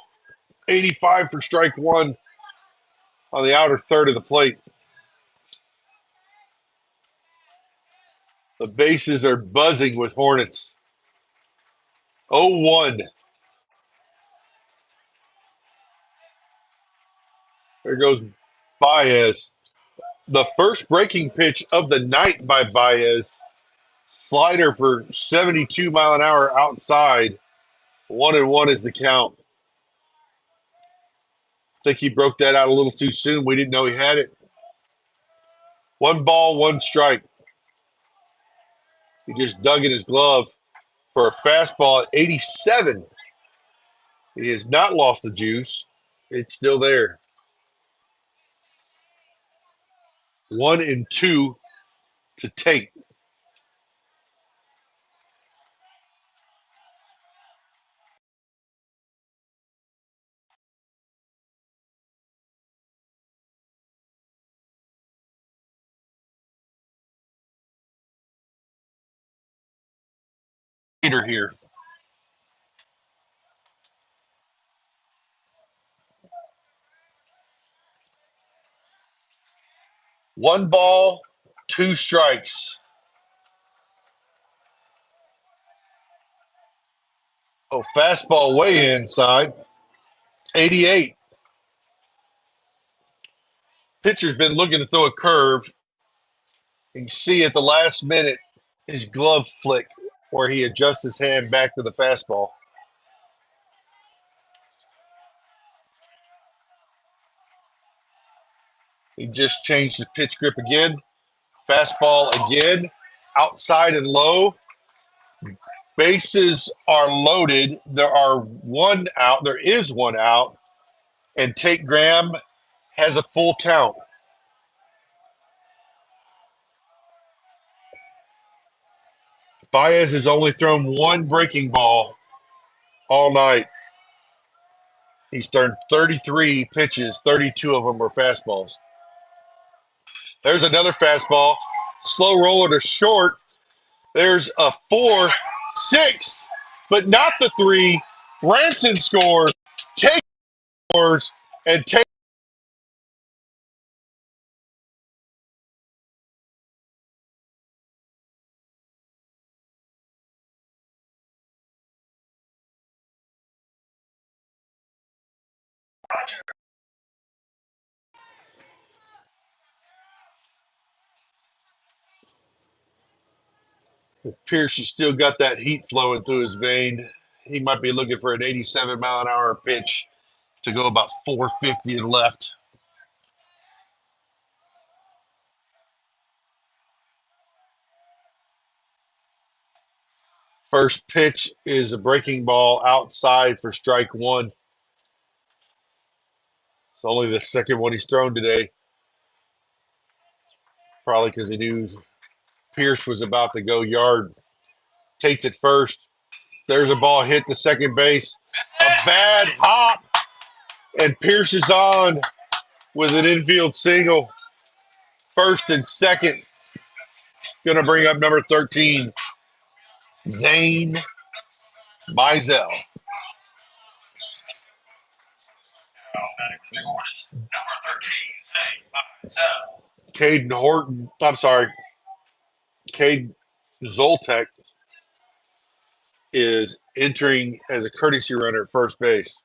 Speaker 4: 85 for strike 1 on the outer third of the plate. The bases are buzzing with Hornets. 0-1. There goes Baez. The first breaking pitch of the night by Baez. Slider for 72 mile an hour outside. 1-1 is the count. I think he broke that out a little too soon. We didn't know he had it. 1 ball, 1 strike. He just dug in his glove for a fastball at 87. He has not lost the juice. It's still there. 1-2 to Tate. Here. One ball, 2 strikes. Oh, fastball way inside. 88. Pitcher's been looking to throw a curve. You can see at the last minute his glove flick where he adjusts his hand back to the fastball. He just changed his pitch grip again. Fastball again. Outside and low. Bases are loaded. There are one out. There is one out. And Tate Graham has a full count. Baez has only thrown one breaking ball all night. He's thrown 33 pitches. 32 of them were fastballs. There's another fastball. Slow roller to short. There's a 4-6, but not the 3. Ranson scores. Tate scores. And Tate. Pierce has still got that heat flowing through his vein. He might be looking for an 87-mile-an-hour pitch to go about 450 and left. First pitch is a breaking ball outside for strike one. It's only the second one he's thrown today. Probably because he knew Pierce was about to go yard. Tate's at first. There's a ball hit to second base. A bad hop. And Pierce is on with an infield single. First and second. Going to bring up number 13, Zane Mizell.
Speaker 1: Hornets, number 13, Zane Mizell.
Speaker 4: Caden Horton, I'm sorry, Cade Zoltek is entering as a courtesy runner at first base.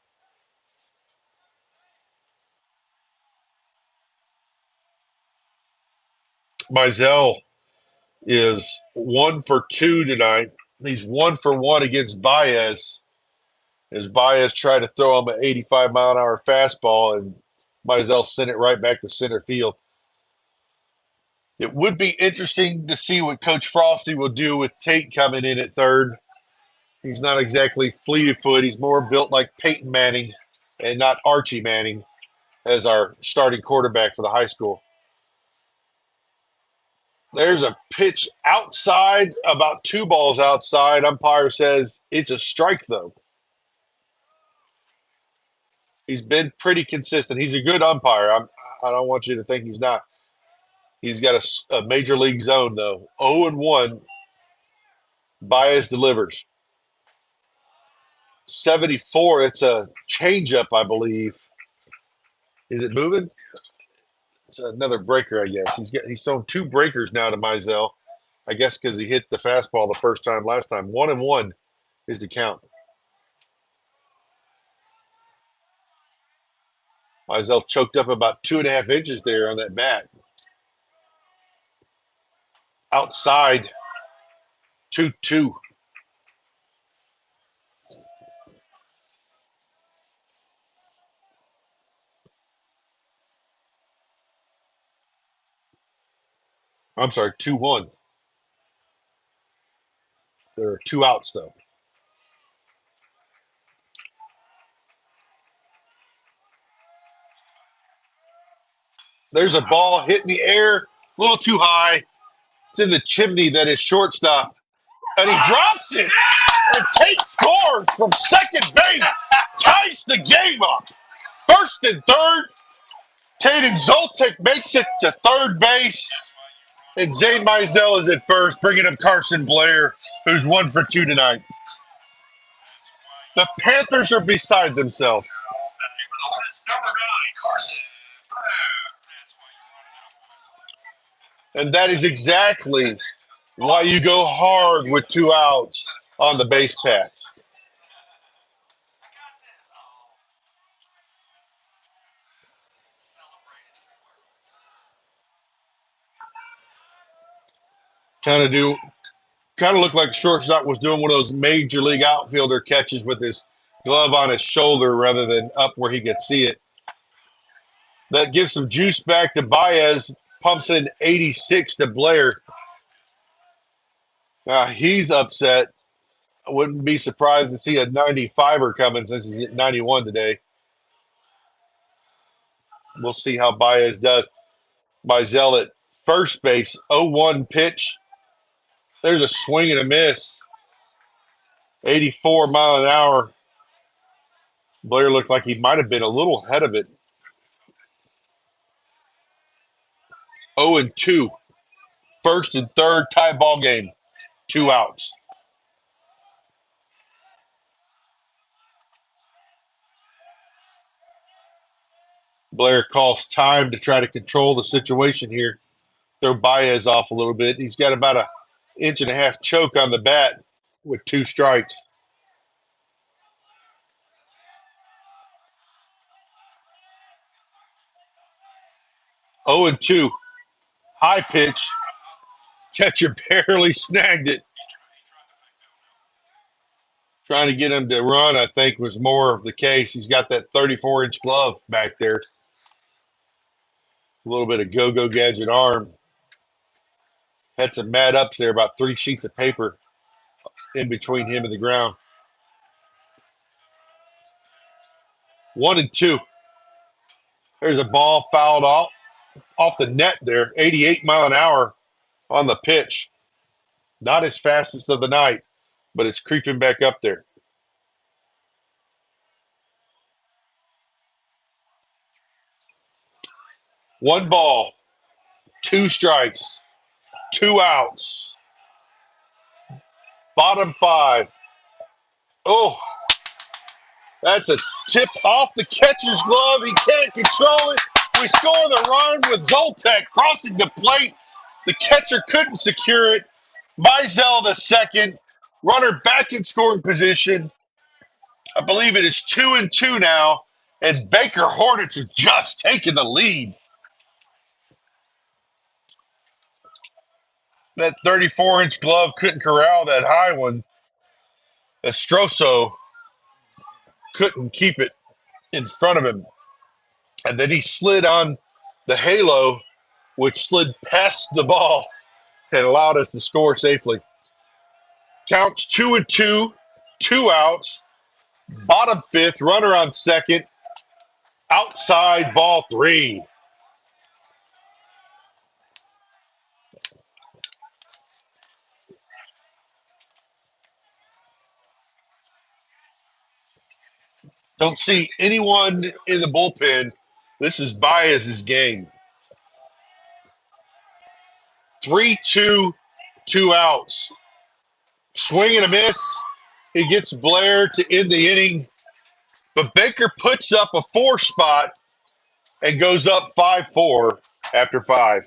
Speaker 4: Mizell is 1 for 2 tonight. He's 1 for 1 against Baez. As Baez tried to throw him an 85-mile-an-hour fastball, and Mizell sent it right back to center field. It would be interesting to see what Coach Frosty will do with Tate coming in at third. He's not exactly fleet of foot. He's more built like Peyton Manning and not Archie Manning as our starting quarterback for the high school. There's a pitch outside, about 2 balls outside. Umpire says it's a strike, though. He's been pretty consistent. He's a good umpire. I don't want you to think he's not. He's got a major league zone, though. 0-1. Baez delivers. 74. It's a changeup, I believe. Is it moving? It's another breaker, I guess. He's thrown 2 breakers now to Mizell. I guess because he hit the fastball the first time last time. 1-1 is the count. Mizell choked up about 2.5 inches there on that bat. Outside, 2-2. I'm sorry, 2-1. There are 2 outs, though. There's a ball hit in the air, a little too high. It's in the chimney that is shortstop. And he drops it. And Tate scores from second base. Ties the game up. First and third. Tate and Zoltek makes it to third base. And Zane Mizell is at first, bringing up Carson Blair, who's 1 for 2 tonight. The Panthers are beside themselves.
Speaker 1: Number 9, Carson.
Speaker 4: And that is exactly why you go hard with 2 outs on the base path. Kind of do, kind of looked like shortstop was doing one of those major league outfielder catches with his glove on his shoulder rather than up where he could see it. That gives some juice back to Baez. Pumps in 86 to Blair. He's upset. I wouldn't be surprised to see a 95er coming since he's at 91 today. We'll see how Baez does. Mizell at first base, 0-1 pitch. There's a swing and a miss. 84 mile an hour. Blair looked like he might have been a little ahead of it. 0-2. First and third tie ball game. 2 outs. Blair calls time to try to control the situation here. Throw Baez off a little bit. He's got about an inch and a half choke on the bat with 2 strikes. Oh and 2. High pitch. Catcher barely snagged it. Trying to get him to run, I think, was more of the case. He's got that 34-inch glove back there. A little bit of go-go gadget arm. Had some mad ups there, about 3 sheets of paper in between him and the ground. 1 and 2. There's a ball fouled off the net there. 88 mile an hour on the pitch. Not his fastest of the night, but it's creeping back up there. 1 ball, 2 strikes, 2 outs. Bottom 5. Oh, that's a tip off the catcher's glove. He can't control it. We score the run with Zoltek crossing the plate. The catcher couldn't secure it. Mizell the second. Runner back in scoring position. I believe it is 2 and 2 now, and Baker Hornets have just taken the lead. That 34-inch glove couldn't corral that high one. Estroso couldn't keep it in front of him. And then he slid on the halo, which slid past the ball and allowed us to score safely. Counts 2 and 2, 2 outs. Bottom 5th, runner on second. Outside ball 3. Don't see anyone in the bullpen. This is Baez's game. 3-2, 2 outs. Swing and a miss. He gets Blair to end the inning. But Baker puts up a 4 spot and goes up 5-4 after 5.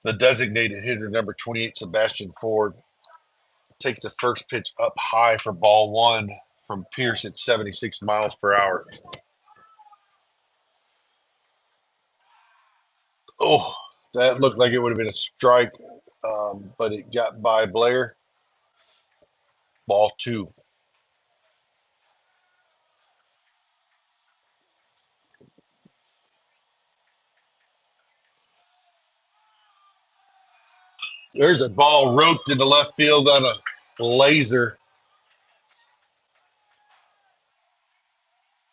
Speaker 4: The designated hitter, number 28, Sebastian Ford, takes the first pitch up high for ball one from Pierce at 76 miles per hour. Oh, that looked like it would have been a strike, but it got by Blair. Ball two. There's a ball roped into left field on a laser.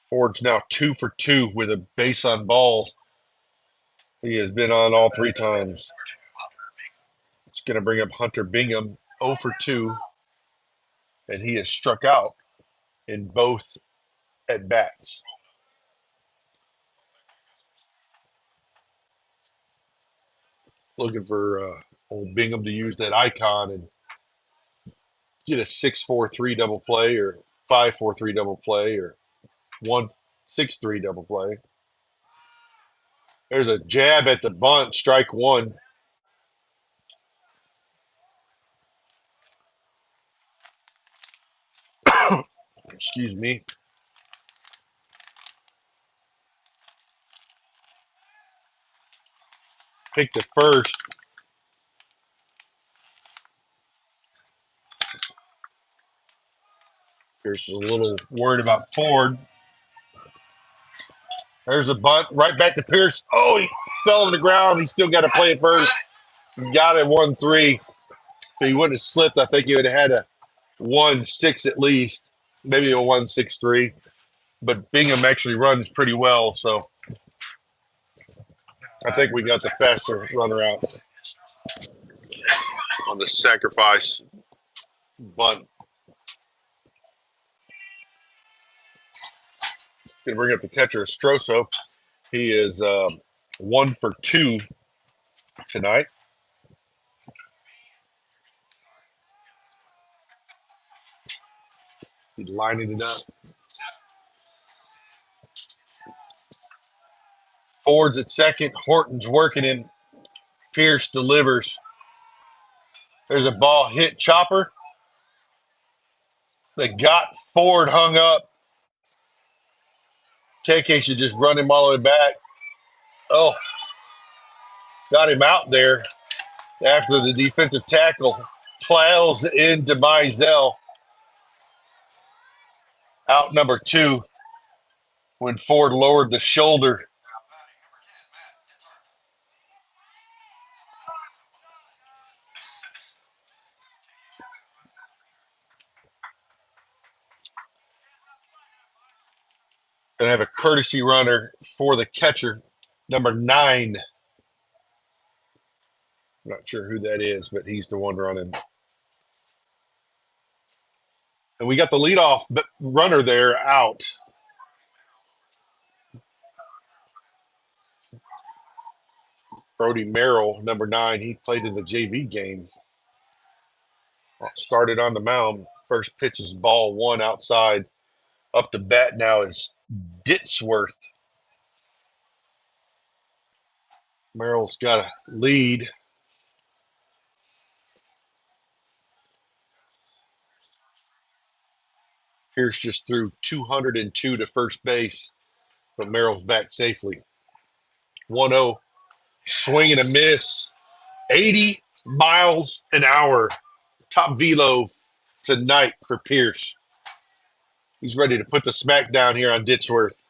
Speaker 4: Ford's now 2 for 2 with a base on balls. He has been on all three times. It's going to bring up Hunter Bingham, 0 for 2, and he has struck out in both at bats. Looking for old Bingham to use that icon and get a 6-4-3 double play or 5-4-3 double play or 1-6-3 double play. There's a jab at the bunt, strike one. Excuse me. Pick the first. Pierce is a little worried about Ford. There's a bunt right back to Pierce. Oh, he fell on the ground. He still got to play it first. He got it 1-3. If he wouldn't have slipped, I think he would have had a 1-6 at least, maybe a 1-6-3. But Bingham actually runs pretty well, so I think we got the faster runner out on the sacrifice bunt. Going to bring up the catcher, Stroso. He is 1 for 2 tonight. He's lining it up. Ford's at second. Horton's working him. Pierce delivers. There's a ball hit chopper. They got Ford hung up. KK should just run him all the way back. Oh, got him out there after the defensive tackle plows into Mizell. Out number 2 when Ford lowered the shoulder. Gonna have a courtesy runner for the catcher, number 9. Not sure who that is, but he's the one running. And we got the leadoff runner there out. Brody Merrill, number 9, he played in the JV game. Started on the mound. First pitch is ball 1 outside. Up to bat now is Ditsworth. Merrill's got a lead. Pierce just threw 202 to first base, but Merrill's back safely. 1-0. Swing and a miss. 80 miles an hour. Top velo tonight for Pierce. He's ready to put the smack down here on Ditsworth.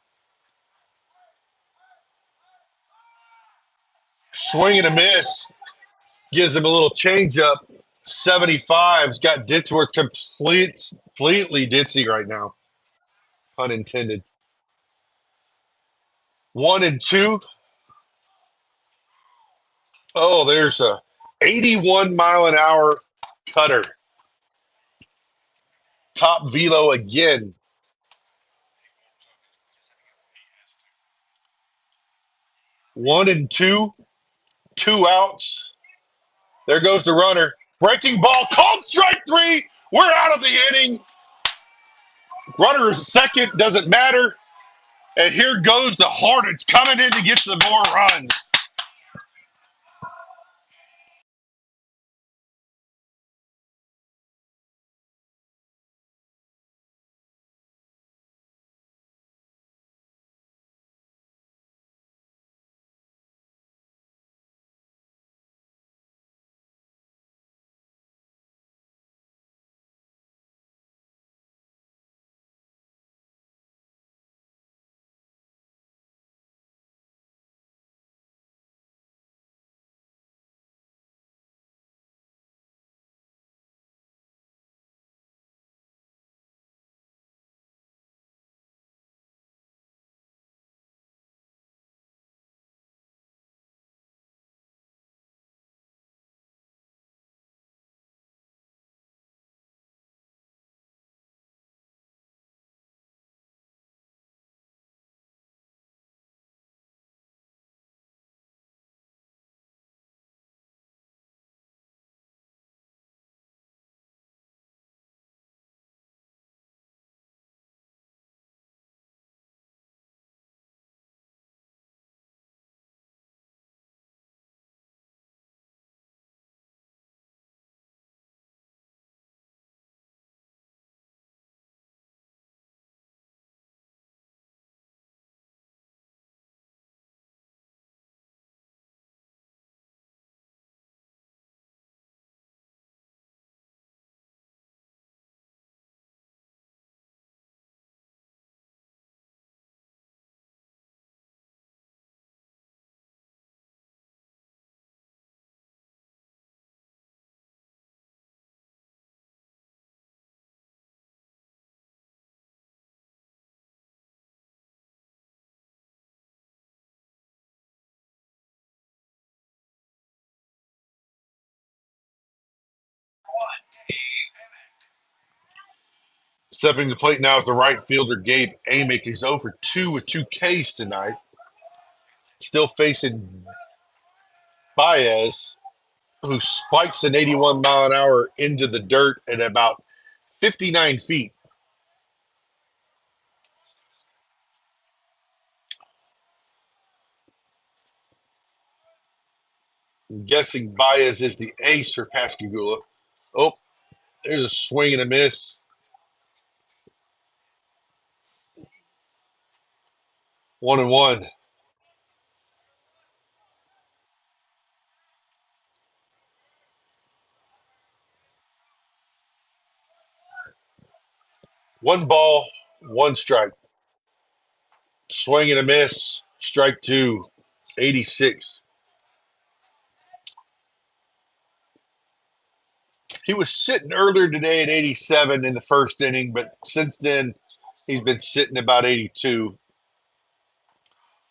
Speaker 4: Swing and a miss. Gives him a little changeup. 75's got Ditsworth completely ditzy right now. Unintended. 1-2. Oh, there's a 81 mile an hour cutter. Top velo again. 1-2. 2 outs. There goes the runner. Breaking ball. Called strike 3. We're out of the inning. Runner is second. Doesn't matter. And here goes the Hornets coming in to get some more runs. Stepping to the plate now is the right fielder, Gabe Amick. He's 0 for 2 with 2 Ks tonight. Still facing Baez, who spikes an 81-mile-an-hour into the dirt at about 59 feet. I'm guessing Baez is the ace for Pascagoula. Oh, there's a swing and a miss. 1-1. One ball, one strike. Swing and a miss. Strike 2. 86. He was sitting earlier today at 87 in the first inning, but since then he's been sitting about 82.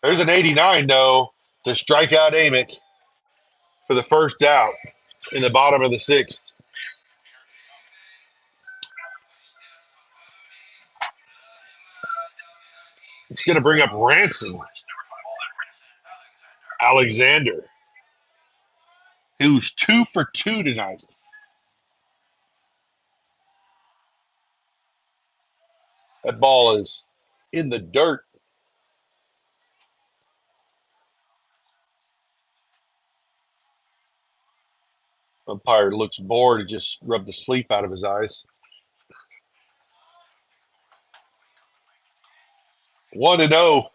Speaker 4: There's an 89, though, to strike out Amick for the first out in the bottom of the 6th. It's going to bring up Ransom Alexander, who's 2 for 2 tonight. That ball is in the dirt. Umpire looks bored. He just rubbed the sleep out of his eyes. 1-0.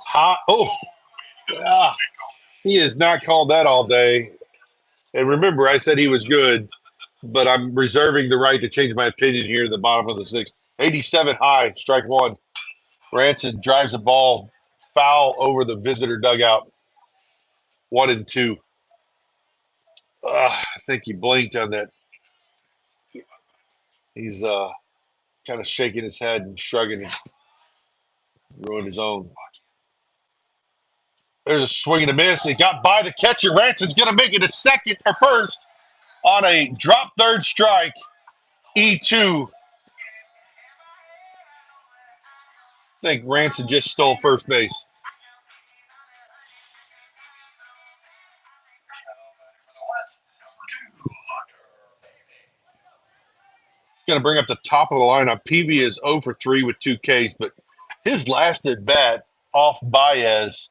Speaker 4: Hot. Oh, he has not called that all day. And remember, I said he was good, but I'm reserving the right to change my opinion here in the bottom of the 6th. 87 high, strike 1. Ranson drives the ball foul over the visitor dugout. 1-2. I think he blinked on that. He's kind of shaking his head and shrugging and ruined his own. There's a swing and a miss. It got by the catcher. Ranson's going to make it a second or first on a drop third strike. E2. I think Ranson just stole first base. Going to bring up the top of the lineup. Peavy is 0 for 3 with 2 Ks, but his last at bat off Baez,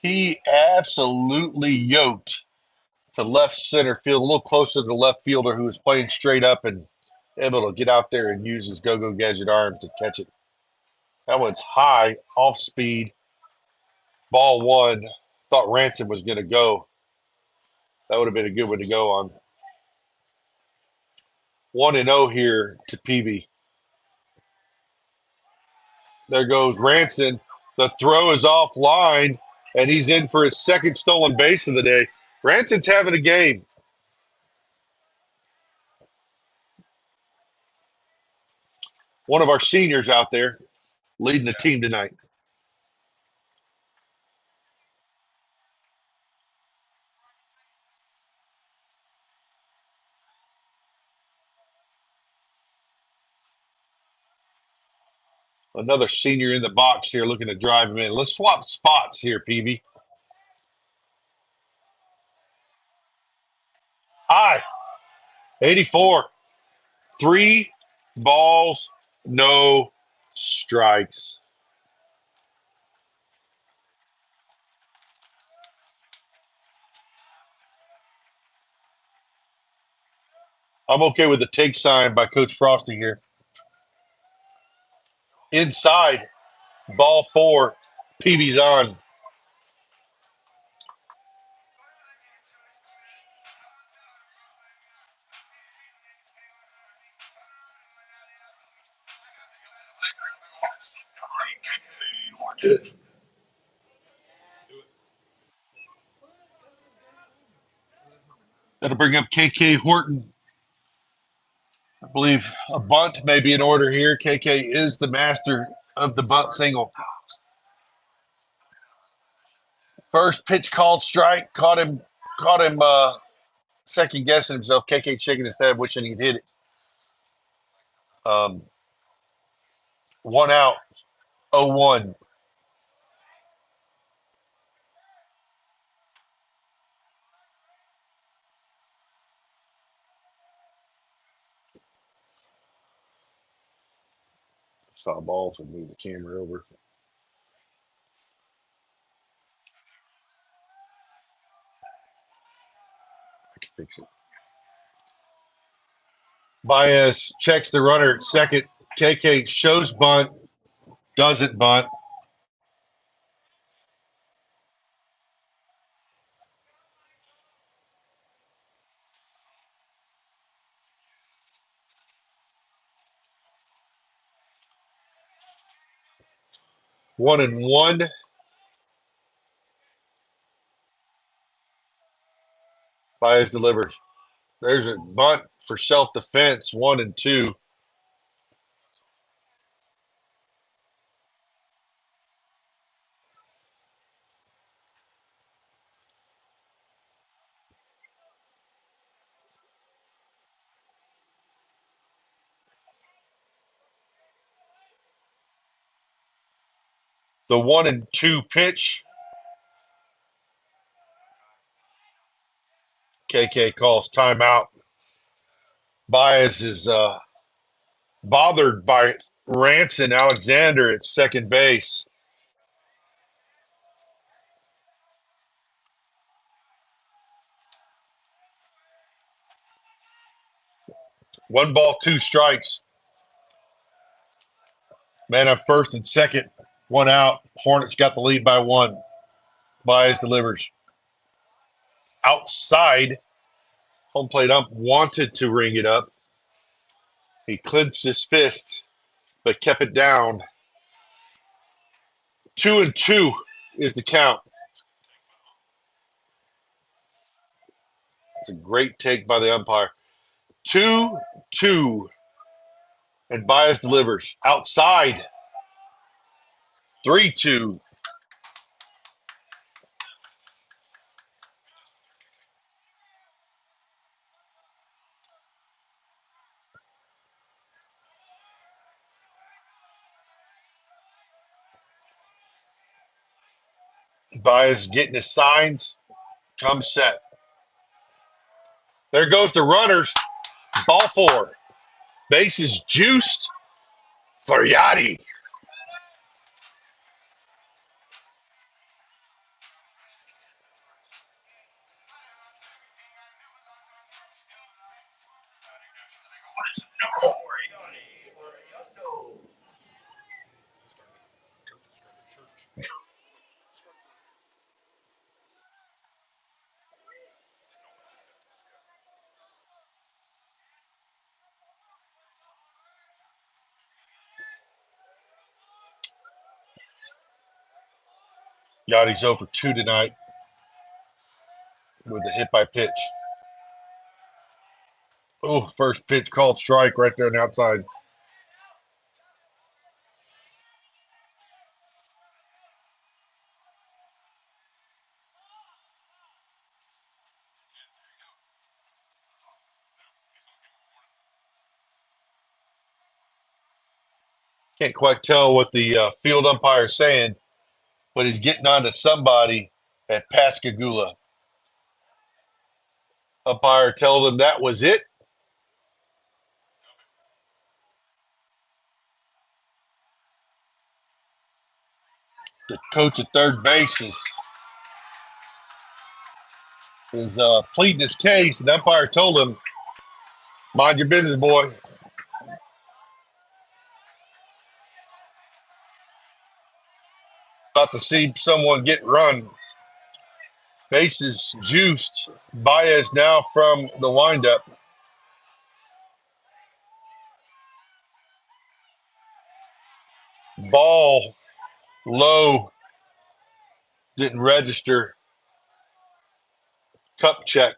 Speaker 4: he absolutely yoked to left center field, a little closer to the left fielder who was playing straight up and able to get out there and use his go-go gadget arms to catch it. That one's high, off speed. Ball 1. Thought Ransom was going to go. That would have been a good one to go on. 1-0 here to Peavy. There goes Ranson. The throw is offline, and he's in for his second stolen base of the day. Ranson's having a game. One of our seniors out there leading the team tonight. Another senior in the box here looking to drive him in. Let's swap spots here, Peavy. High. 84. 3 balls, no strikes. I'm okay with the take sign by Coach Frosty here. Inside, ball 4, Peavy's on. That'll bring up KK Horton. I believe a bunt may be in order here. KK is the master of the bunt single. First pitch called strike. Caught him second guessing himself. KK shaking his head, wishing he'd hit it. One out, 0-1. Saw balls and move the camera over. I can fix it. Baez checks the runner at second. KK shows bunt, doesn't bunt. One and one. Baez delivers. There's a bunt for self-defense, 1-2. The 1-2 pitch. KK calls timeout. Baez is bothered by Ranson Alexander at second base. One ball, two strikes. Man on first and second. One out. Hornets got the lead by one. Baez delivers. Outside. Home plate ump wanted to ring it up. He clenched his fist, but kept it down. 2-2 is the count. It's a great take by the umpire. 2-2. And Baez delivers. Outside. 3-2. Baez getting his signs. Come set. There goes the runners. Ball four. Bases juiced for Yachty. Yachty's over 2 tonight with a hit by pitch. Oh, first pitch called strike right there on the outside. Can't quite tell what the field umpire is saying, but he's getting on to somebody at Pascagoula. Umpire told him that was it. The coach at third base is pleading his case, and the umpire told him, mind your business, boy. About to see someone get run. Bases juiced. Baez now from the windup. Ball low. Didn't register. Cup check.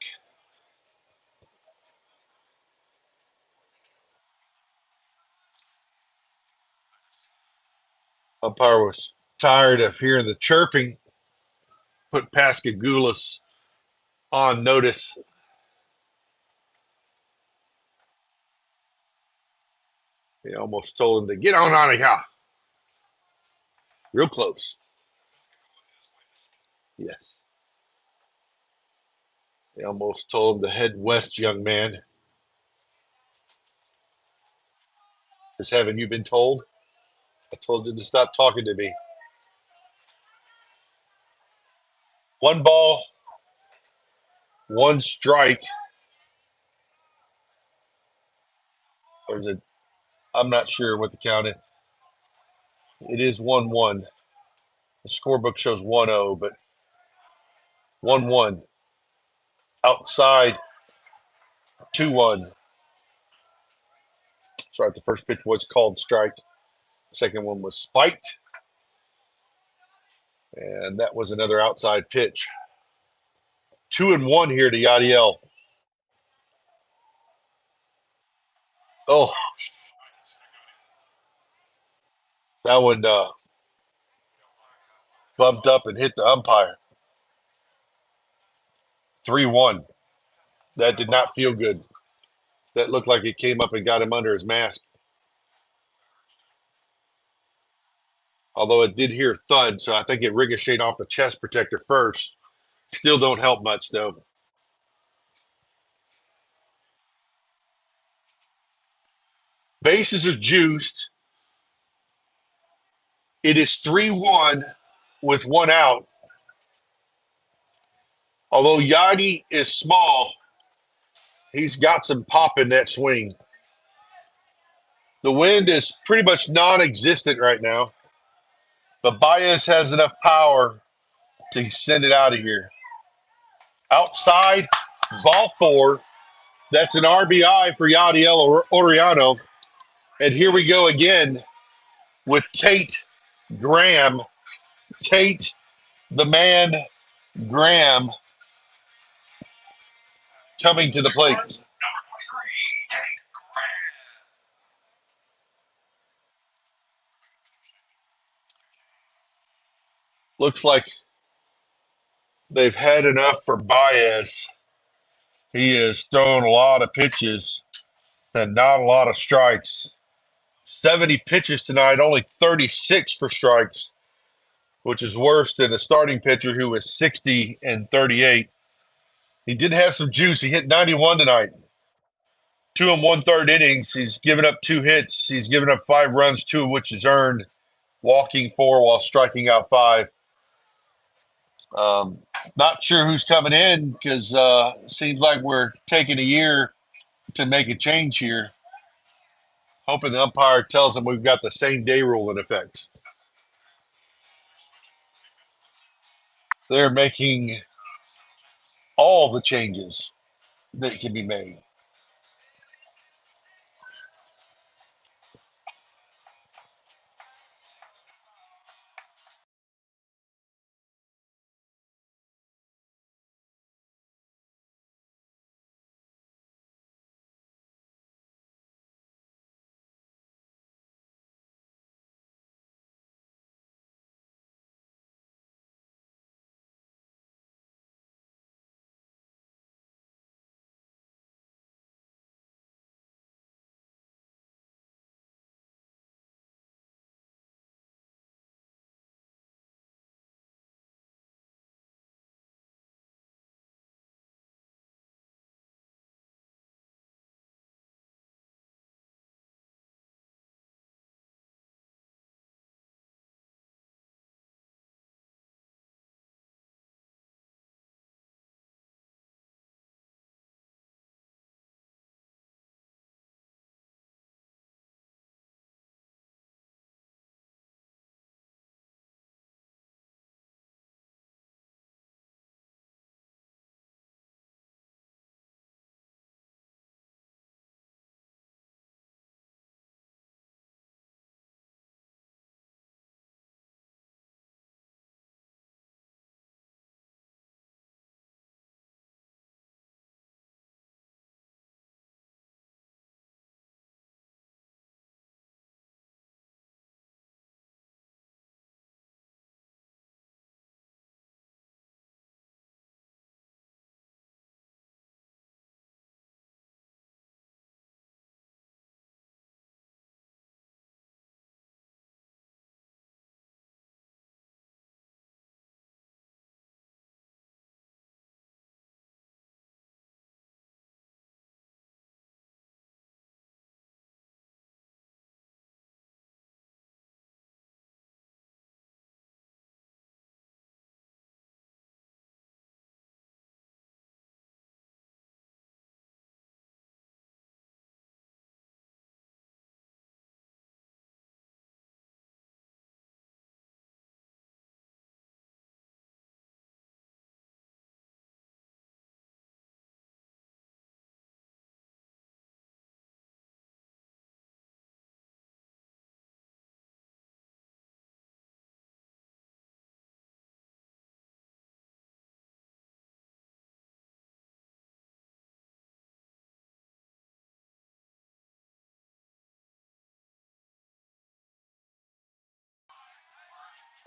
Speaker 4: Umpire was tired of hearing the chirping. Put Pascagoula's on notice. They almost told him to get on out of here. Real close. Yes. They almost told him to head west, young man. Because haven't you been told? I told you to stop talking to me. One ball, one strike. Or is it? I'm not sure what the count is. It is 1-1. The scorebook shows 1-0, but 1-1. Outside, 2-1. That's right. The first pitch was called strike. The second one was spiked. And that was another outside pitch. 2-1 here to Yadiel. Oh, that one bumped up and hit the umpire. 3-1. That did not feel good. That looked like it came up and got him under his mask. Although it did hear thud, so I think it ricocheted off the chest protector first. Still don't help much, though. Bases are juiced. It is 3-1 with one out. Although Yadi is small, he's got some pop in that swing. The wind is pretty much non-existent right now, but Baez has enough power to send it out of here. Outside, ball 4. That's an RBI for Yadiel Oriano. And here we go again with Tate Graham. Tate, the man, Graham, coming to the plate. Looks like they've had enough for Baez. He has thrown a lot of pitches and not a lot of strikes. 70 pitches tonight, only 36 for strikes, which is worse than the starting pitcher who was 60 and 38. He did have some juice. He hit 91 tonight. 2 and 1/3 innings. He's given up 2 hits. He's given up 5 runs, 2 of which is earned, walking 4 while striking out 5. Not sure who's coming in because seems like we're taking a year to make a change here. Hoping the umpire tells them we've got the same day rule in effect. They're making all the changes that can be made.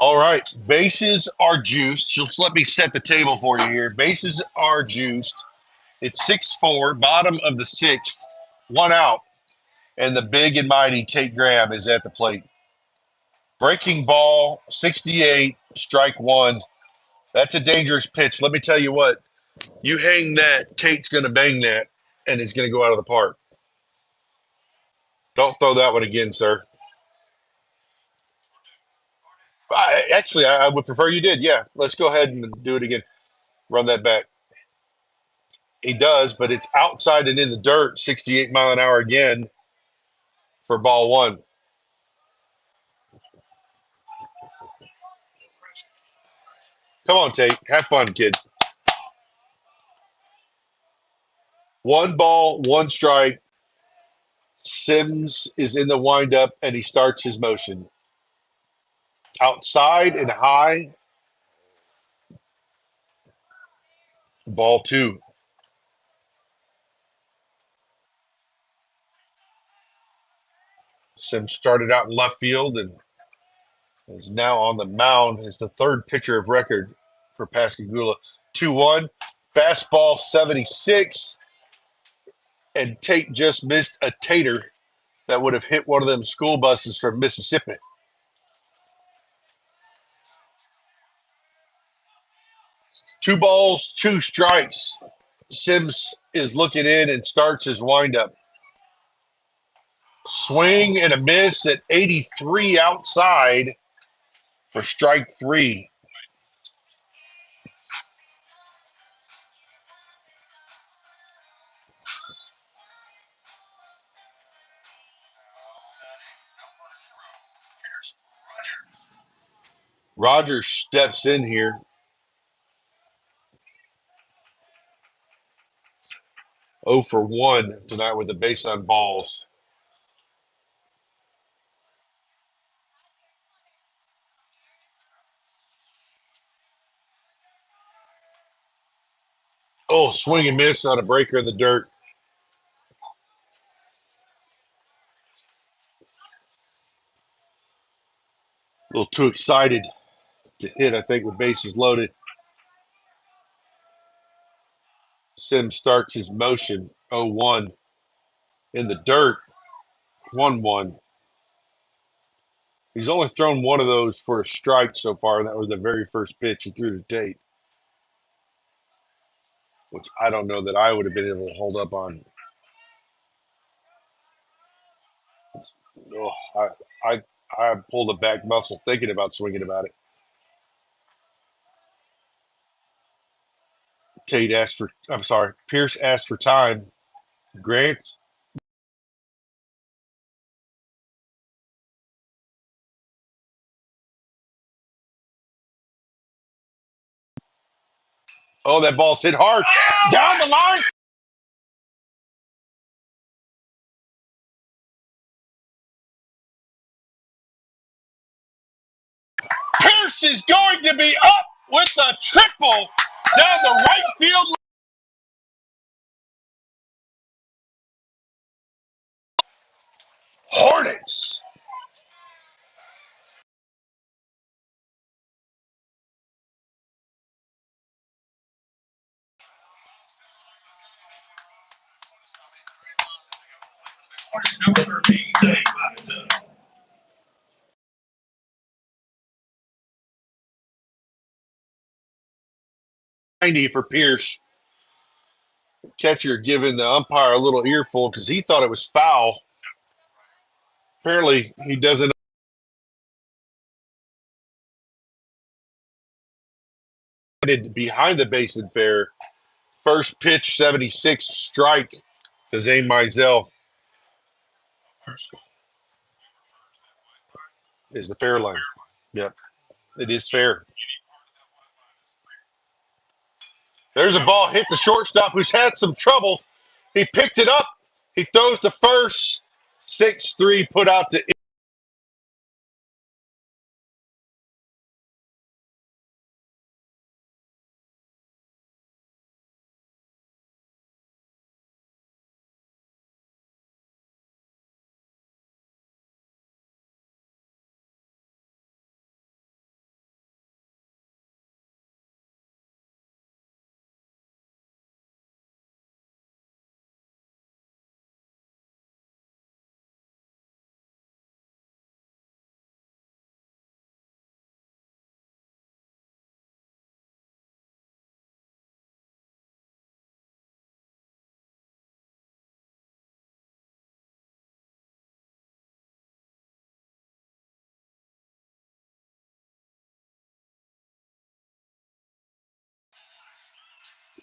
Speaker 4: All right, bases are juiced. Just let me set the table for you here. Bases are juiced. It's 6-4, bottom of the sixth, one out, and the big and mighty Tate Graham is at the plate. Breaking ball, 68, strike one. That's a dangerous pitch. Let me tell you what, you hang that, Tate's going to bang that, and it's going to go out of the park. Don't throw that one again, sir. I would prefer you did. Yeah, let's go ahead and do it again. Run that back. He does, but it's outside and in the dirt, 68 mile an hour again for ball one. Come on, Tate. Have fun, kid. One ball, one strike. Sims is in the windup, and he starts his motion. Outside and high. Ball two. Sims started out in left field and is now on the mound as the third pitcher of record for Pascagoula. 2-1. Fastball 76. And Tate just missed a tater that would have hit one of them school buses from Mississippi. Two balls, two strikes. Sims is looking in and starts his windup. Swing and a miss at 83 outside for strike three. Rogers steps in here. 0 for 1 tonight with a base on balls. Oh, swing and miss on a breaker in the dirt. A little too excited to hit, I think, with bases loaded. Sims starts his motion 0-1 in the dirt, 1-1. He's only thrown one of those for a strike so far, and that was the very first pitch he threw to Tate, which I don't know that I would have been able to hold up on. Oh, I pulled a back muscle thinking about swinging about it. Pierce asked for time. Grant. Oh, that ball's hit hard. Down the line. Pierce is going to be up with a triple down the right field. Hornets.
Speaker 5: Number 13, Dave Madison.
Speaker 4: 90 for Pierce. Catcher giving the umpire a little earful because he thought it was foul. Apparently, he doesn't. Behind the basin fair. First pitch, 76, strike to Zane Mizell is the fair line. Yep, it is fair. There's a ball hit the shortstop who's had some trouble. He picked it up. He throws to first. 6-3 put out to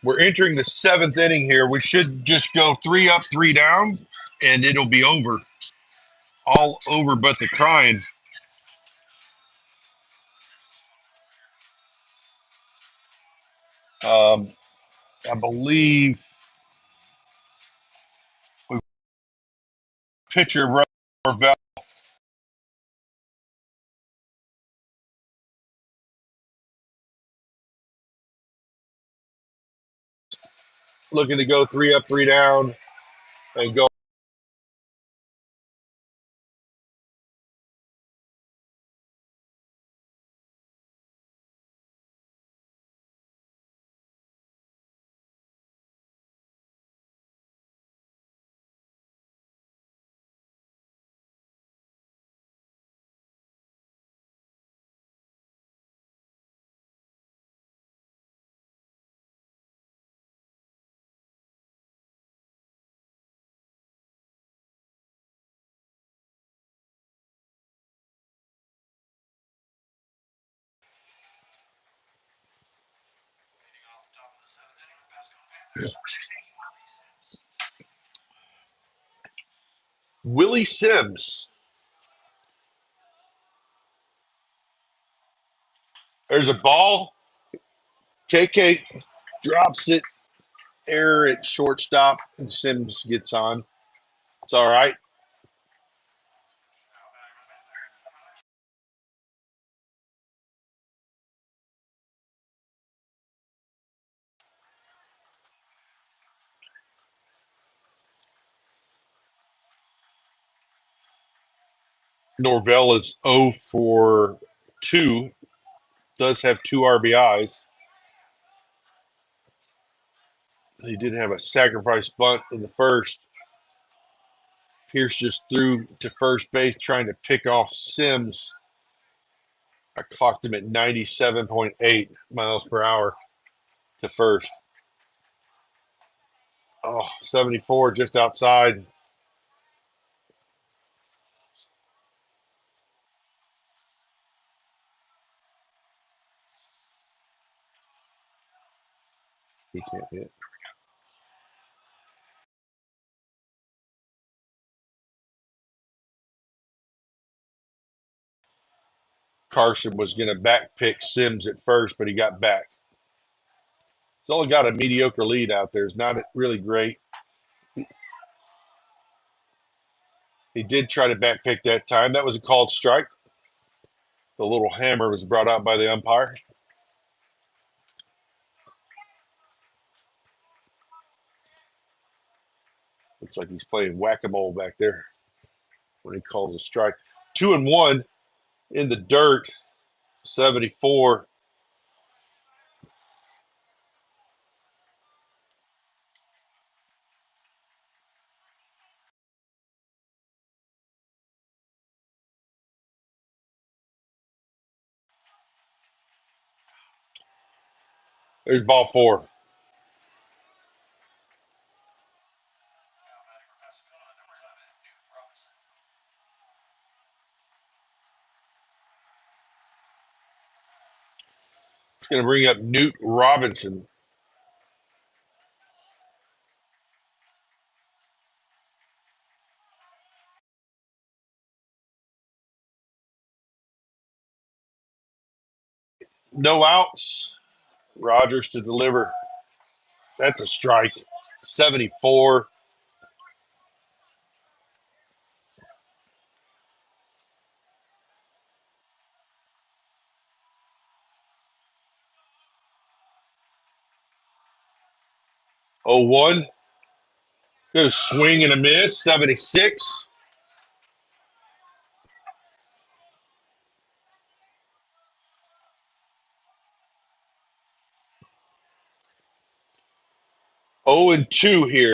Speaker 4: We're entering the 7th inning here. We should just go 3 up, 3 down, and it'll be over. All over but the crying. I believe we pitcher Norvell looking to go 3 up, 3 down, and go. Willie Sims. There's a ball. KK drops it. Error at shortstop, and Sims gets on. It's all right. Norvell is 0 for 2. Does have 2 RBIs. He did have a sacrifice bunt in the first. Pierce just threw to first base trying to pick off Sims. I clocked him at 97.8 miles per hour to first. Oh, 74 just outside. He can't hit. Carson was going to back pick Sims at first, but he got back. He's only got a mediocre lead out there. It's not really great. He did try to back pick that time. That was a called strike. The little hammer was brought out by the umpire. Looks like he's playing whack-a-mole back there when he calls a strike. 2-1 in the dirt. 74. There's ball 4. It's going to bring up Newt Robinson. No outs. Rogers to deliver. That's a strike. 74. Oh, 1. Good swing and a miss. 76. Oh, and 2 here.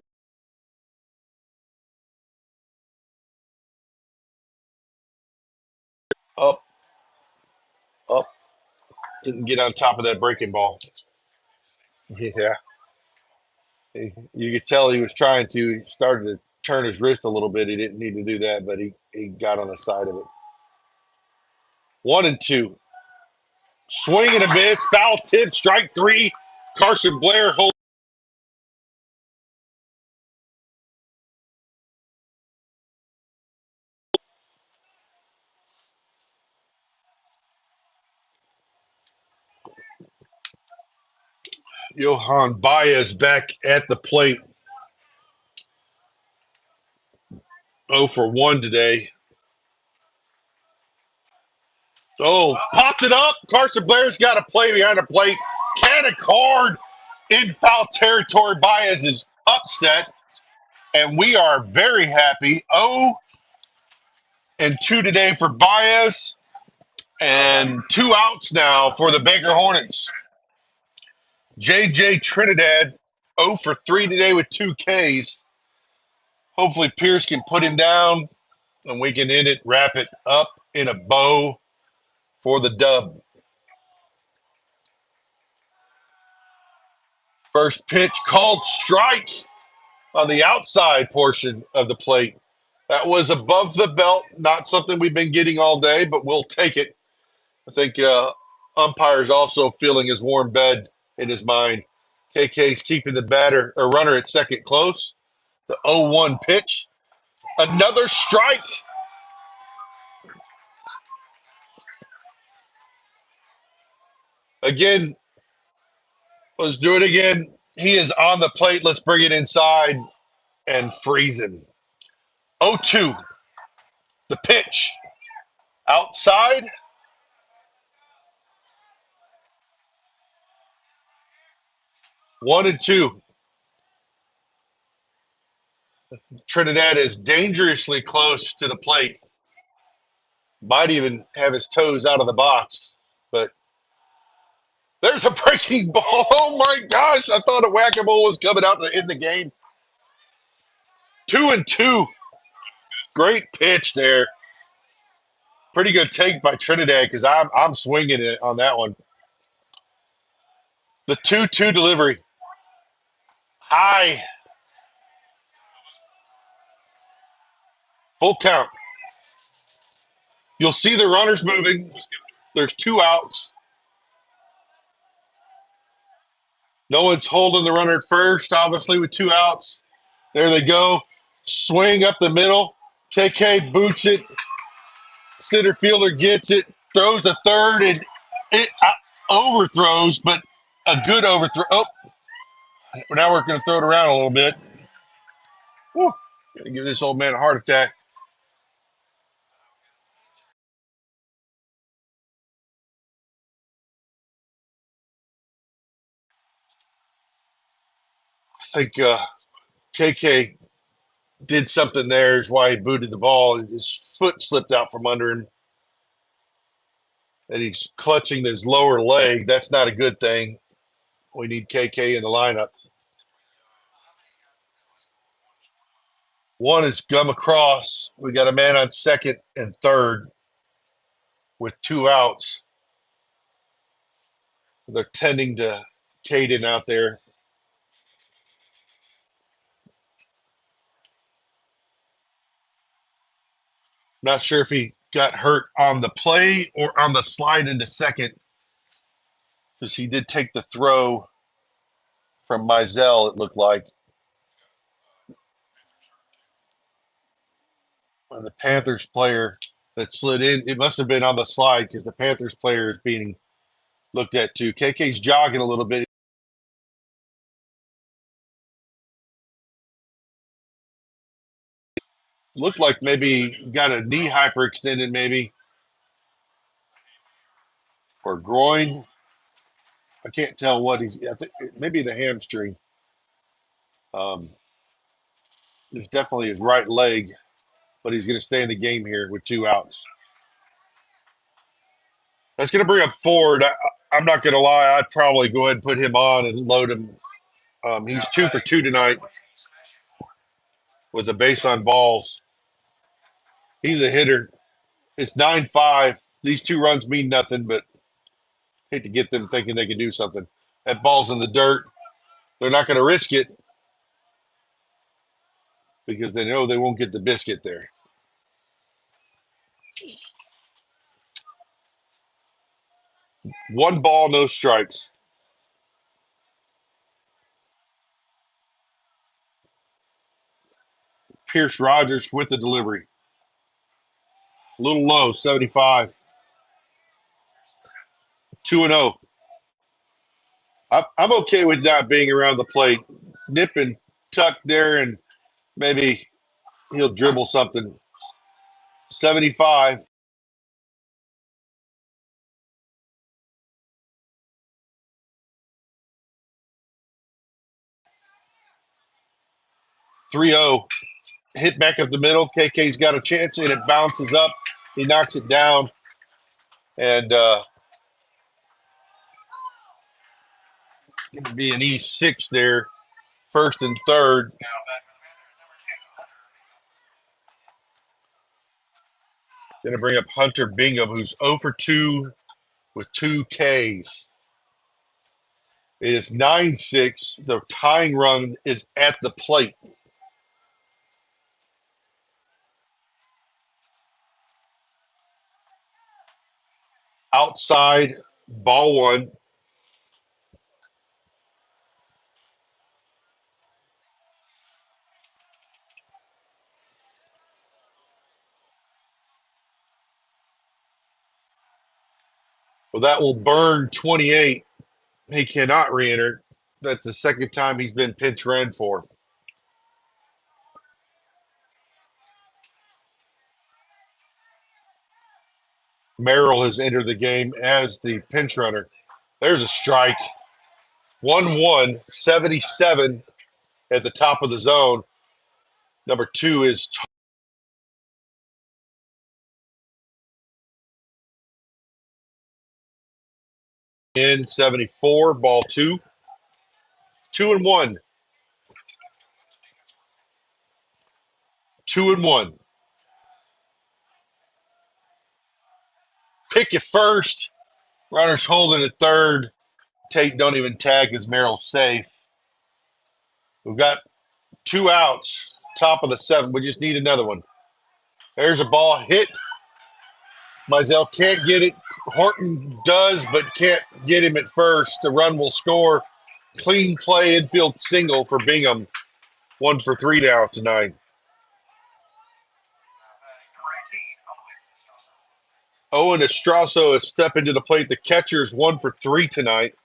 Speaker 4: Up, up. Didn't get on top of that breaking ball. Yeah. You could tell he was trying to. He started to turn his wrist a little bit. He didn't need to do that, but he got on the side of it. 1 and 2. Swing and a miss. Foul tip. Strike 3. Carson Blair holds. Johan Baez back at the plate. 0 for 1 today. Oh, popped it up. Carson Blair's got to play behind the plate. Cannon card in foul territory. Baez is upset, and we are very happy. 0 and 2 today for Baez, and 2 outs now for the Baker Hornets. JJ Trinidad 0 for 3 today with 2 Ks. Hopefully Pierce can put him down, and we can end it, wrap it up in a bow for the dub. First pitch called strike on the outside portion of the plate. That was above the belt, not something we've been getting all day, but we'll take it. I think umpire's also feeling his warm bed in his mind. KK's keeping the batter or runner at second close. The 0-1 pitch. Another strike. Again, let's do it again. He is on the plate. Let's bring it inside and freeze him. 0-2. The pitch. Outside. 1-2. Trinidad is dangerously close to the plate. Might even have his toes out of the box. But there's a breaking ball. Oh, my gosh. I thought a whack-a-mole was coming out to end the game. 2-2. Great pitch there. Pretty good take by Trinidad because I'm swinging it on that one. The 2-2 delivery. High. Full count. You'll see the runners moving. There's 2 outs. No one's holding the runner at first, obviously, with 2 outs. There they go. Swing up the middle. KK boots it. Center fielder gets it. Throws the third, and it overthrows, but a good overthrow. Oh, now we're going to throw it around a little bit. Woo. Going to give this old man a heart attack. I think KK did something there is why he booted the ball. His foot slipped out from under him. And he's clutching his lower leg. That's not a good thing. We need KK in the lineup. One is gum across. We got a man on second and third with 2 outs. They're tending to Caden out there. Not sure if he got hurt on the play or on the slide into second, because he did take the throw from Mizell, it looked like. And the Panthers player that slid in, it must have been on the slide because the Panthers player is being looked at too. KK's jogging a little bit. Looked like maybe got a knee hyperextended maybe. Or groin. I can't tell what he's. I think maybe the hamstring. It's definitely his right leg, but he's going to stay in the game here with 2 outs. That's going to bring up Ford. I'm not going to lie. I'd probably go ahead and put him on and load him. He's 2 for 2 tonight with a base on balls. He's a hitter. It's 9-5. These 2 runs mean nothing, but hate to get them thinking they can do something. That ball's in the dirt. They're not going to risk it because they know they won't get the biscuit there. One ball, no strikes. Pierce Rogers with the delivery. A little low, 75. 2-0. Up. I'm okay with not being around the plate. Nip and tuck there, and maybe he'll dribble something. 75. Three zero. Hit back up the middle. KK's got a chance, and it bounces up. He knocks it down, and going to be an E6 there, first and third. Going to bring up Hunter Bingham, who's 0 for 2 with 2 Ks. It is 9-6. The tying run is at the plate. Outside, ball one. Well, that will burn 28. He cannot re-enter. That's the second time he's been pinch ran for. Merrill has entered the game as the pinch runner. There's a strike. 1-1, 77 at the top of the zone. Number 2 is in 74, ball 2. 2-1. 2-1. Pick it first. Runners holding at third. Tate don't even tag because Merrill's safe. We've got 2 outs. Top of the 7th. We just need another one. There's a ball hit. Mizell can't get it. Horton does, but can't get him at first. The run will score. Clean play, infield single for Bingham. 1 for 3 now tonight. Owen Estraso is stepping to the plate. The catcher is 1 for 3 tonight.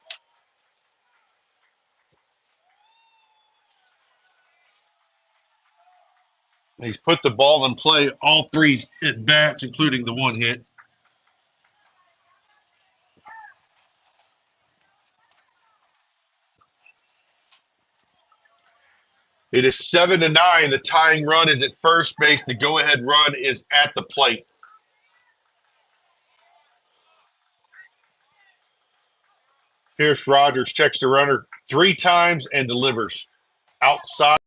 Speaker 4: He's put the ball in play all 3 at bats, including the 1 hit. It is 7-9. The tying run is at first base. The go-ahead run is at the plate. Pierce Rogers checks the runner 3 times and delivers. Outside.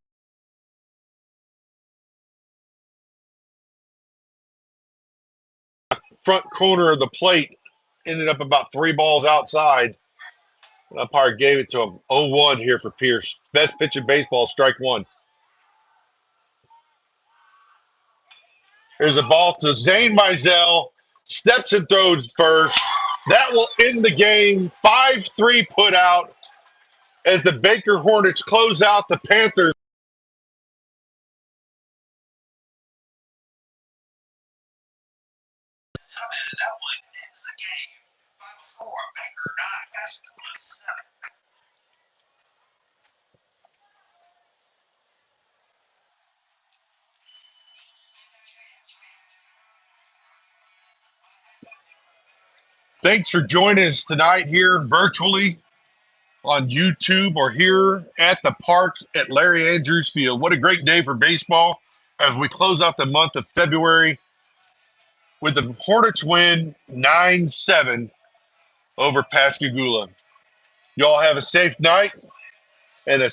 Speaker 4: Front corner of the plate. Ended up about 3 balls outside. The umpire gave it to him. 0-1 here for Pierce. Best pitch in baseball, strike 1. There's a ball to Zane Mizell. Steps and throws first. That will end the game. 5-3 put out as the Baker Hornets close out the Panthers.
Speaker 1: That one ends the game. 5-4. Baker 9. Pascagoula 7.
Speaker 4: Thanks for joining us tonight here virtually on YouTube or here at the park at Larry Andrews Field. What a great day for baseball as we close out the month of February with the Hornets win 9-7 over Pascagoula. Y'all have a safe night and a